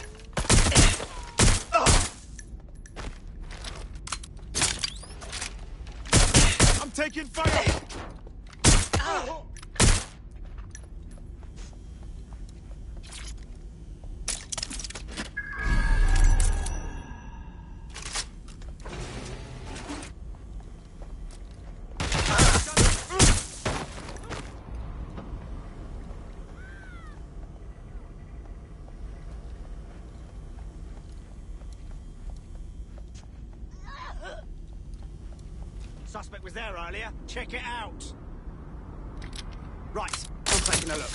I'm taking fire! Suspect was there earlier. Check it out. Right, I'm taking a look.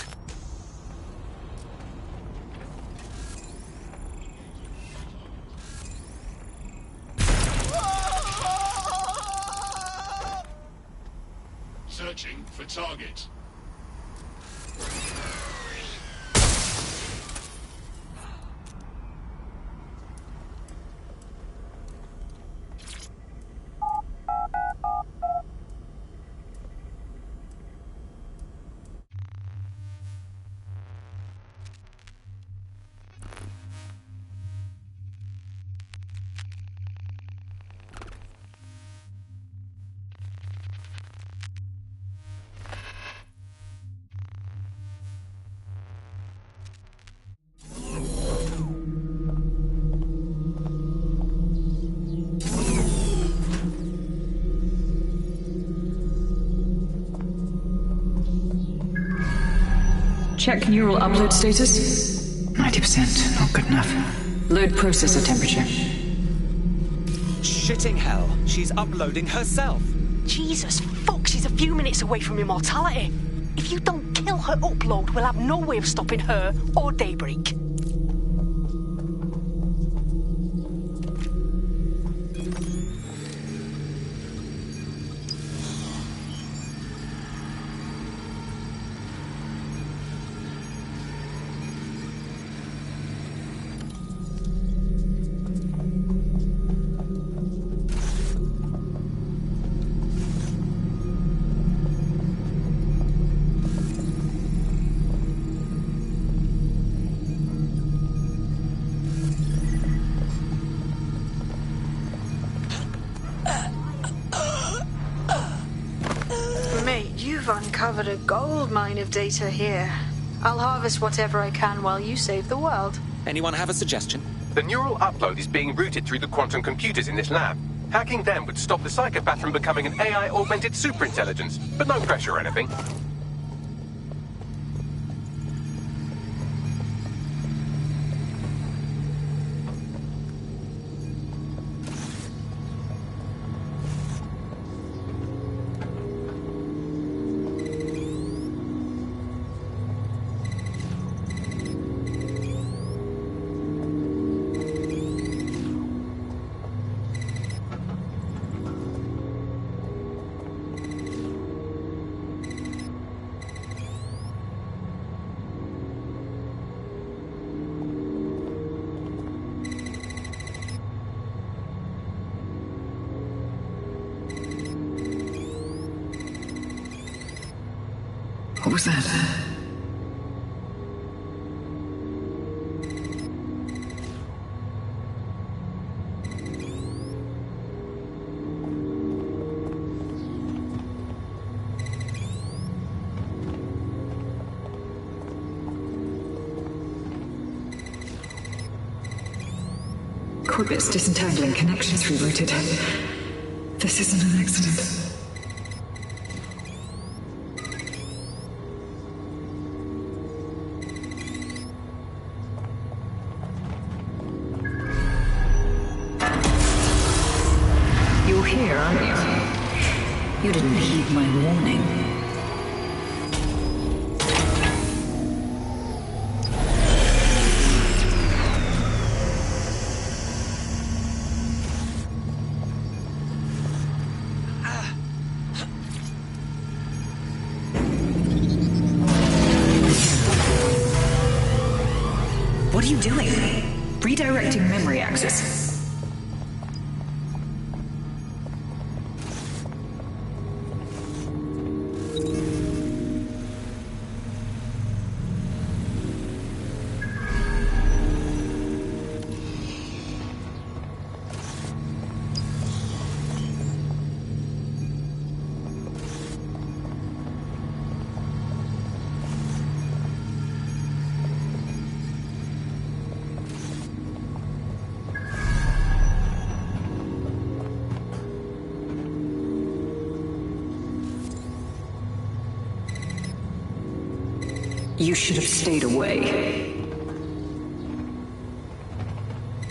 Searching for target. Check neural upload status. 90%, not good enough. Load processor temperature. Shitting hell, she's uploading herself. Jesus fuck, she's a few minutes away from immortality. If you don't kill her upload, we'll have no way of stopping her or Daybreak. Uncovered a gold mine of data here. I'll harvest whatever I can while you save the world. Anyone have a suggestion? The neural upload is being routed through the quantum computers in this lab. Hacking them would stop the psychopath from becoming an AI-augmented superintelligence, but no pressure or anything. What was that? Corbet's disentangling connections rerouted. This isn't an accident. You're here, aren't you? You didn't heed my warning. What are you doing? Redirecting memory access. You should have stayed away.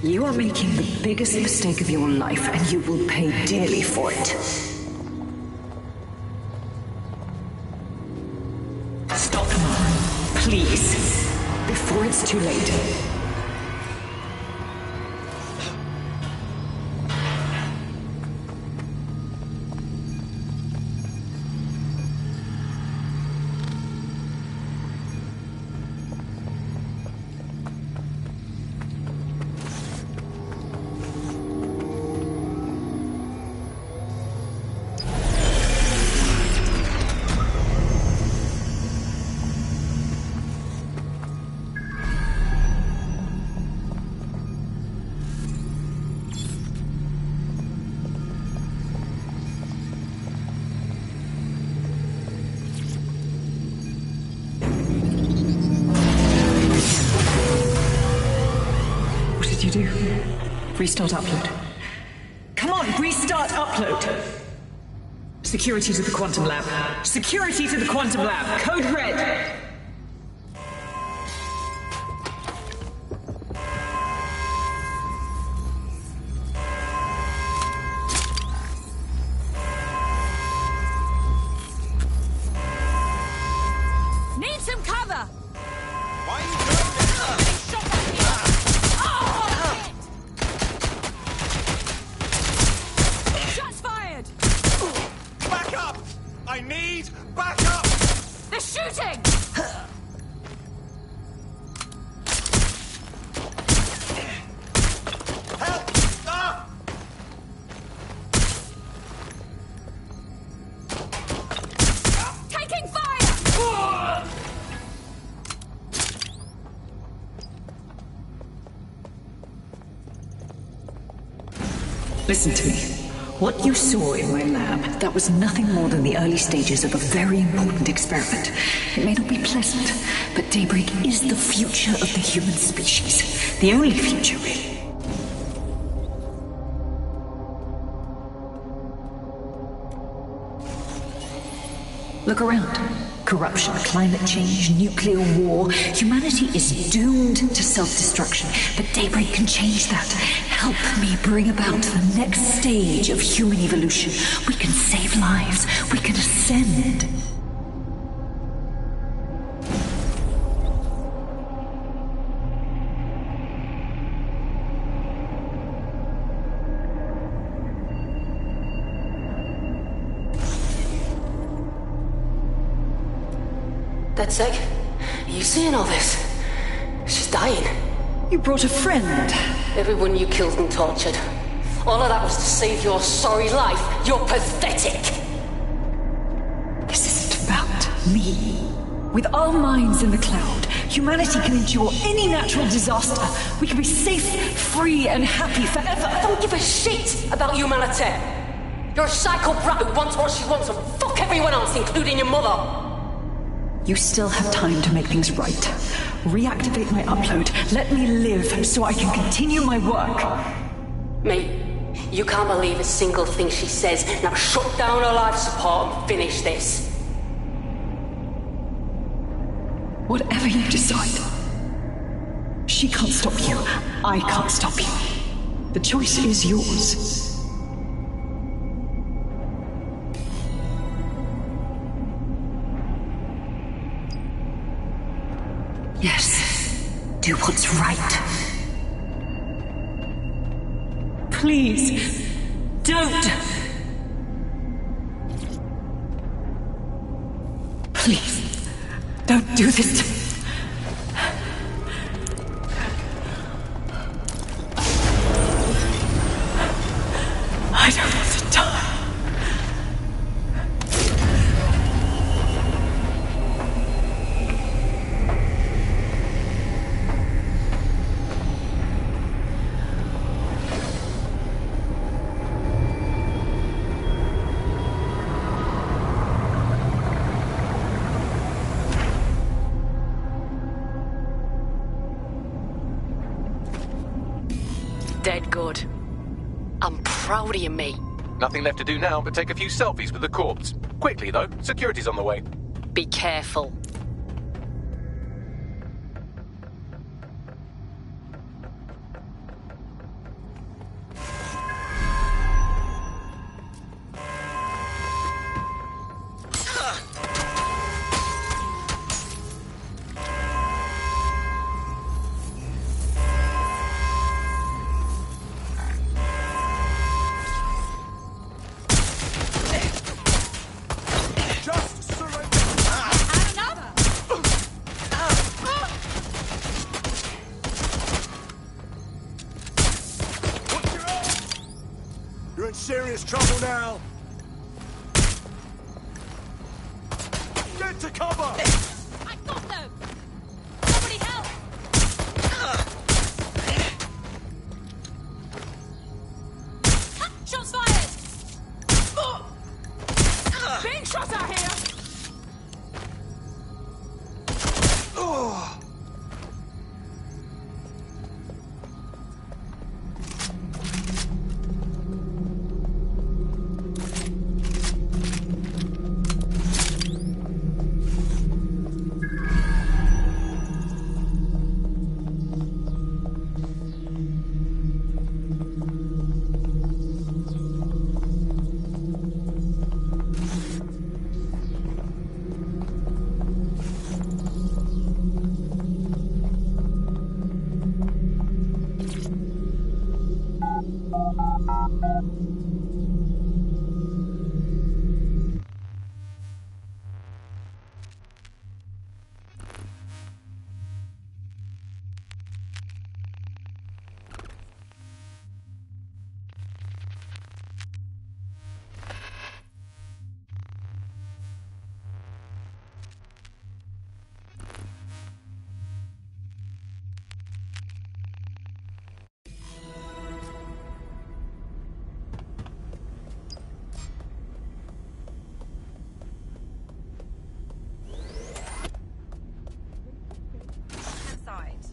You are making the biggest mistake of your life, and you will pay dearly for it. Stop now, please, before it's too late. Restart upload. Come on, restart upload. Security to the quantum lab. Security to the quantum lab. Code red. Need some cover. Why are you doing this? Back up! I need backup! They're shooting! Help! Ah! Taking fire! Listen to me. What you saw in my lab, that was nothing more than the early stages of a very important experiment. It may not be pleasant, but Daybreak is the future of the human species. The only future, really. Look around. Corruption, climate change, nuclear war. Humanity is doomed to self-destruction, but Daybreak can change that. Help me bring about the next stage of human evolution. We can save lives. We can ascend. DedSec, are you seeing all this? She's dying. You brought a friend. Everyone you killed and tortured. All of that was to save your sorry life. You're pathetic. This isn't about me. With our minds in the cloud, humanity can endure any natural disaster. We can be safe, free, and happy forever. I don't give a shit about humanity. You're a psycho brat who wants what she wants and fuck everyone else, including your mother. You still have time to make things right. Reactivate my upload. Let me live so I can continue my work. Mate, you can't believe a single thing she says. Now shut down her life support and finish this. Whatever you decide. She can't stop you. I can't stop you. The choice is yours. do what's right. Please, don't. Please, don't do this to me. I don't want to die. Dead good. I'm proud of you, mate. Nothing left to do now but take a few selfies with the corpse. Quickly, though. Security's on the way. Be careful. You're in serious trouble now. Get to cover! I got them! Somebody help! Shots fired! Being shot out here!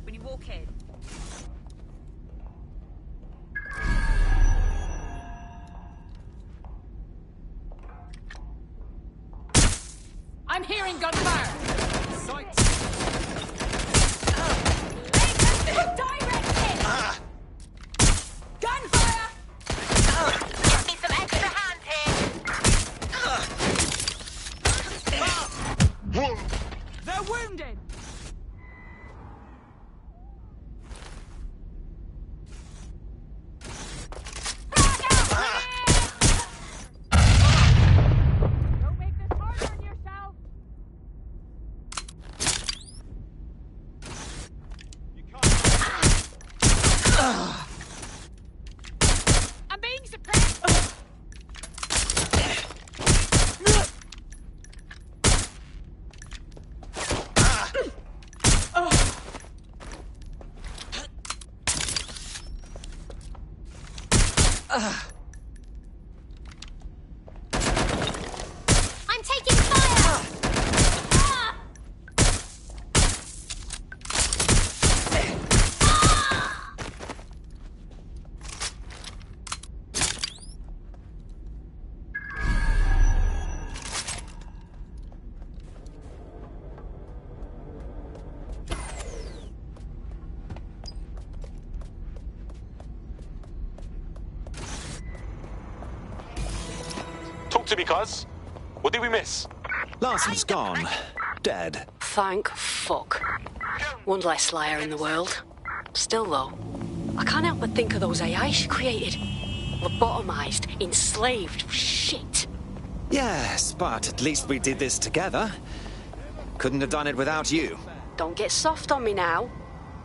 When you walk in. I'm hearing gunfire. Sights. Direct hit. Gunfire. Get me some extra hands here. They're wounded. Don't make this harder on yourself. I'm being suppressed. I'm taking fire. Talk to me, cuz. What did we miss? Larson's gone. Dead. Thank fuck. One less liar in the world. Still, though, I can't help but think of those AI she created. Lobotomized, enslaved, shit. Yes, but at least we did this together. Couldn't have done it without you. Don't get soft on me now.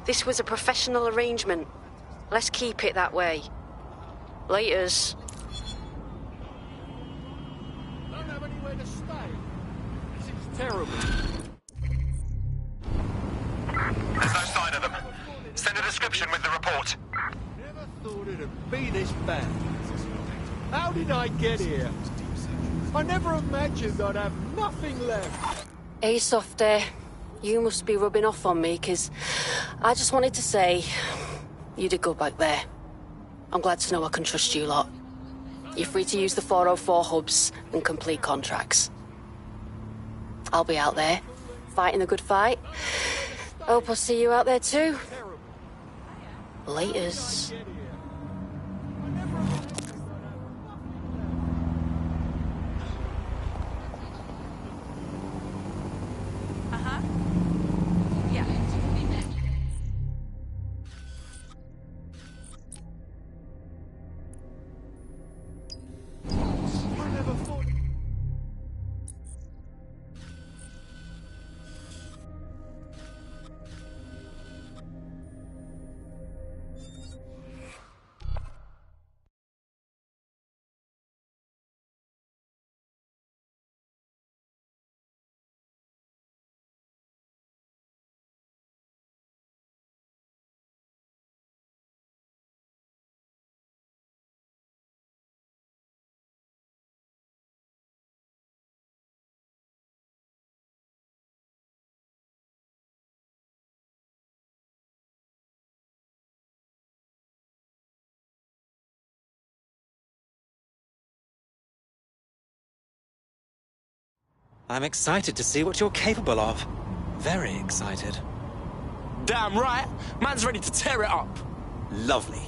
This was a professional arrangement. Let's keep it that way. Laters. Don't have anywhere to stay. This is terrible. There's no sign of them. Send a description with the report. Never thought it'd be this bad. How did I get here? I never imagined I'd have nothing left. Hey, Softy. You must be rubbing off on me, 'cause I just wanted to say you did good back there. I'm glad to know I can trust you lot. You're free to use the 404 hubs and complete contracts. I'll be out there, fighting the good fight. Hope I'll see you out there too. Laters. Yeah. I'm excited to see what you're capable of. Very excited. Damn right. Man's ready to tear it up. Lovely.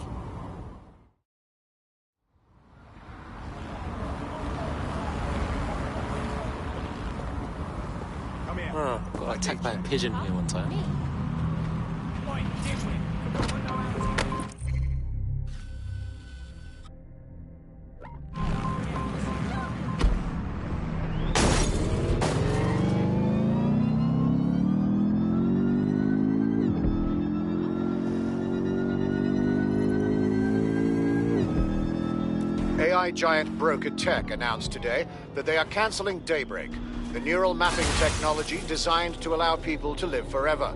Oh, got attacked by a pigeon here one time. AI giant Broker Tech announced today that they are canceling Daybreak, the neural mapping technology designed to allow people to live forever.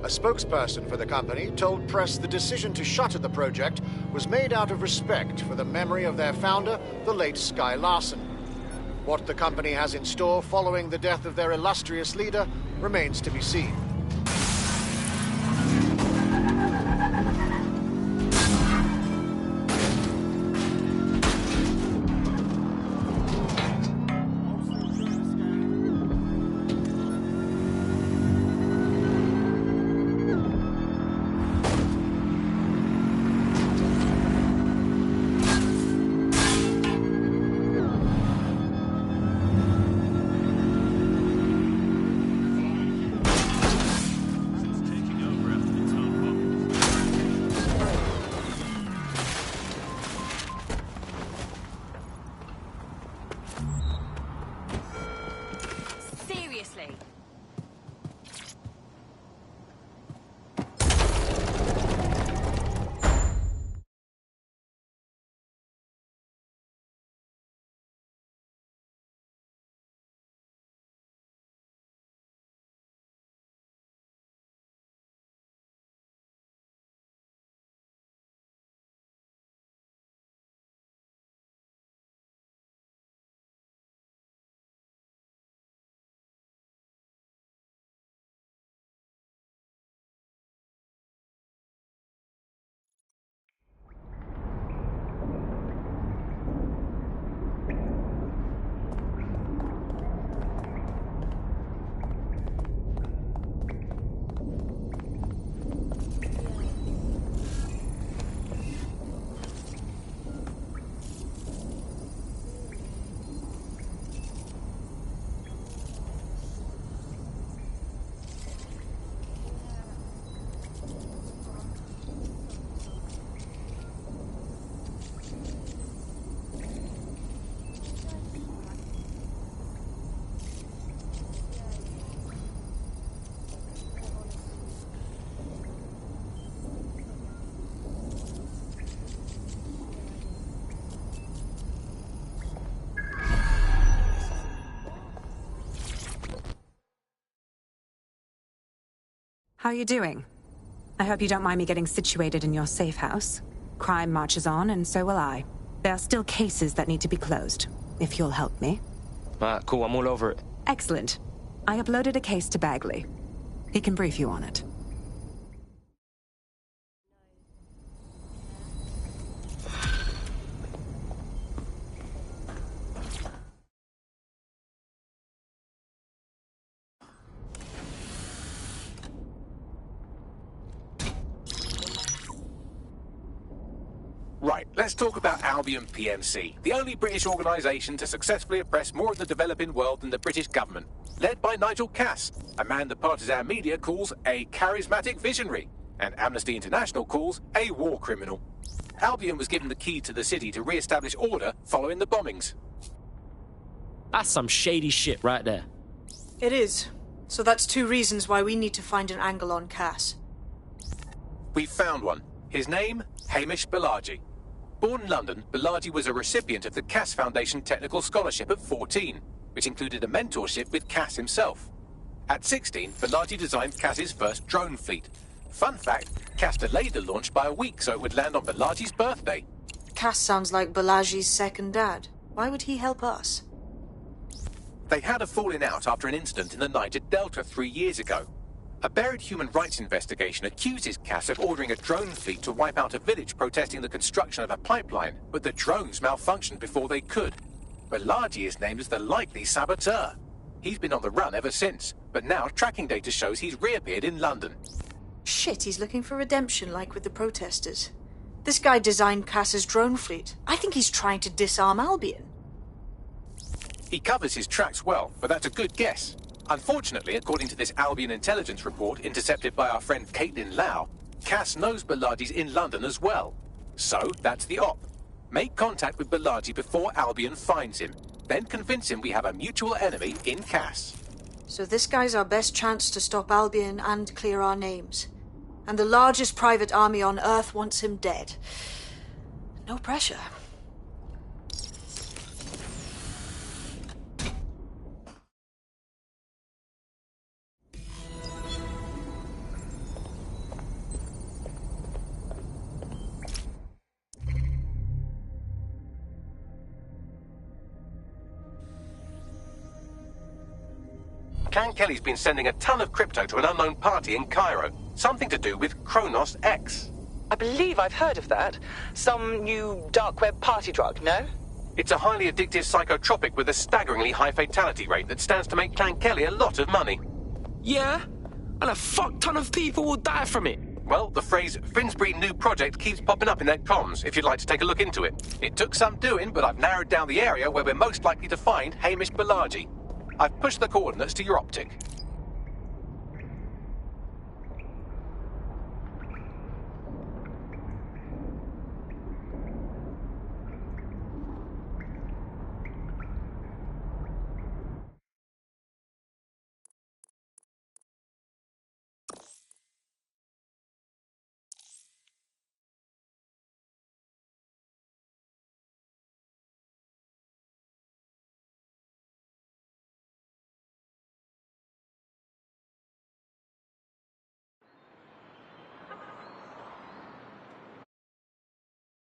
A spokesperson for the company told press the decision to shutter the project was made out of respect for the memory of their founder, the late Sky Larson. What the company has in store following the death of their illustrious leader remains to be seen. How are you doing? I hope you don't mind me getting situated in your safe house. Crime marches on, and so will I. There are still cases that need to be closed, if you'll help me. Cool, I'm all over it. Excellent. I uploaded a case to Bagley. He can brief you on it. Right, let's talk about Albion PMC, the only British organisation to successfully oppress more of the developing world than the British government, led by Nigel Cass, a man the partisan media calls a charismatic visionary, and Amnesty International calls a war criminal. Albion was given the key to the city to re-establish order following the bombings. That's some shady shit right there. It is. So that's 2 reasons why we need to find an angle on Cass. We've found one. His name, Hamish Balaji. Born in London, Balaji was a recipient of the Cass Foundation Technical Scholarship at 14, which included a mentorship with Cass himself. At 16, Balaji designed Cass's first drone fleet. Fun fact, Cass delayed the launch by a week so it would land on Balaji's birthday. Cass sounds like Balaji's second dad. Why would he help us? They had a falling out after an incident in the Niger Delta 3 years ago. A buried human rights investigation accuses Cass of ordering a drone fleet to wipe out a village protesting the construction of a pipeline, but the drones malfunctioned before they could. Balaji is named as the likely saboteur. He's been on the run ever since, but now tracking data shows he's reappeared in London. Shit, he's looking for redemption like with the protesters. This guy designed Cass's drone fleet. I think he's trying to disarm Albion. He covers his tracks well, but that's a good guess. Unfortunately, according to this Albion intelligence report intercepted by our friend Caitlin Lau, Cass knows Balaji's in London as well. So, that's the op. Make contact with Balaji before Albion finds him. Then convince him we have a mutual enemy in Cass. So this guy's our best chance to stop Albion and clear our names. And the largest private army on Earth wants him dead. No pressure. Can Kelly's been sending a ton of crypto to an unknown party in Cairo. Something to do with Kronos X. I believe I've heard of that. Some new dark web party drug, no? It's a highly addictive psychotropic with a staggeringly high fatality rate that stands to make Clan Kelly a lot of money. Yeah? And a fuck ton of people will die from it. Well, the phrase Finsbury New Project keeps popping up in their comms, if you'd like to take a look into it. It took some doing, but I've narrowed down the area where we're most likely to find Hamish Balaji. I've pushed the coordinates to your optic.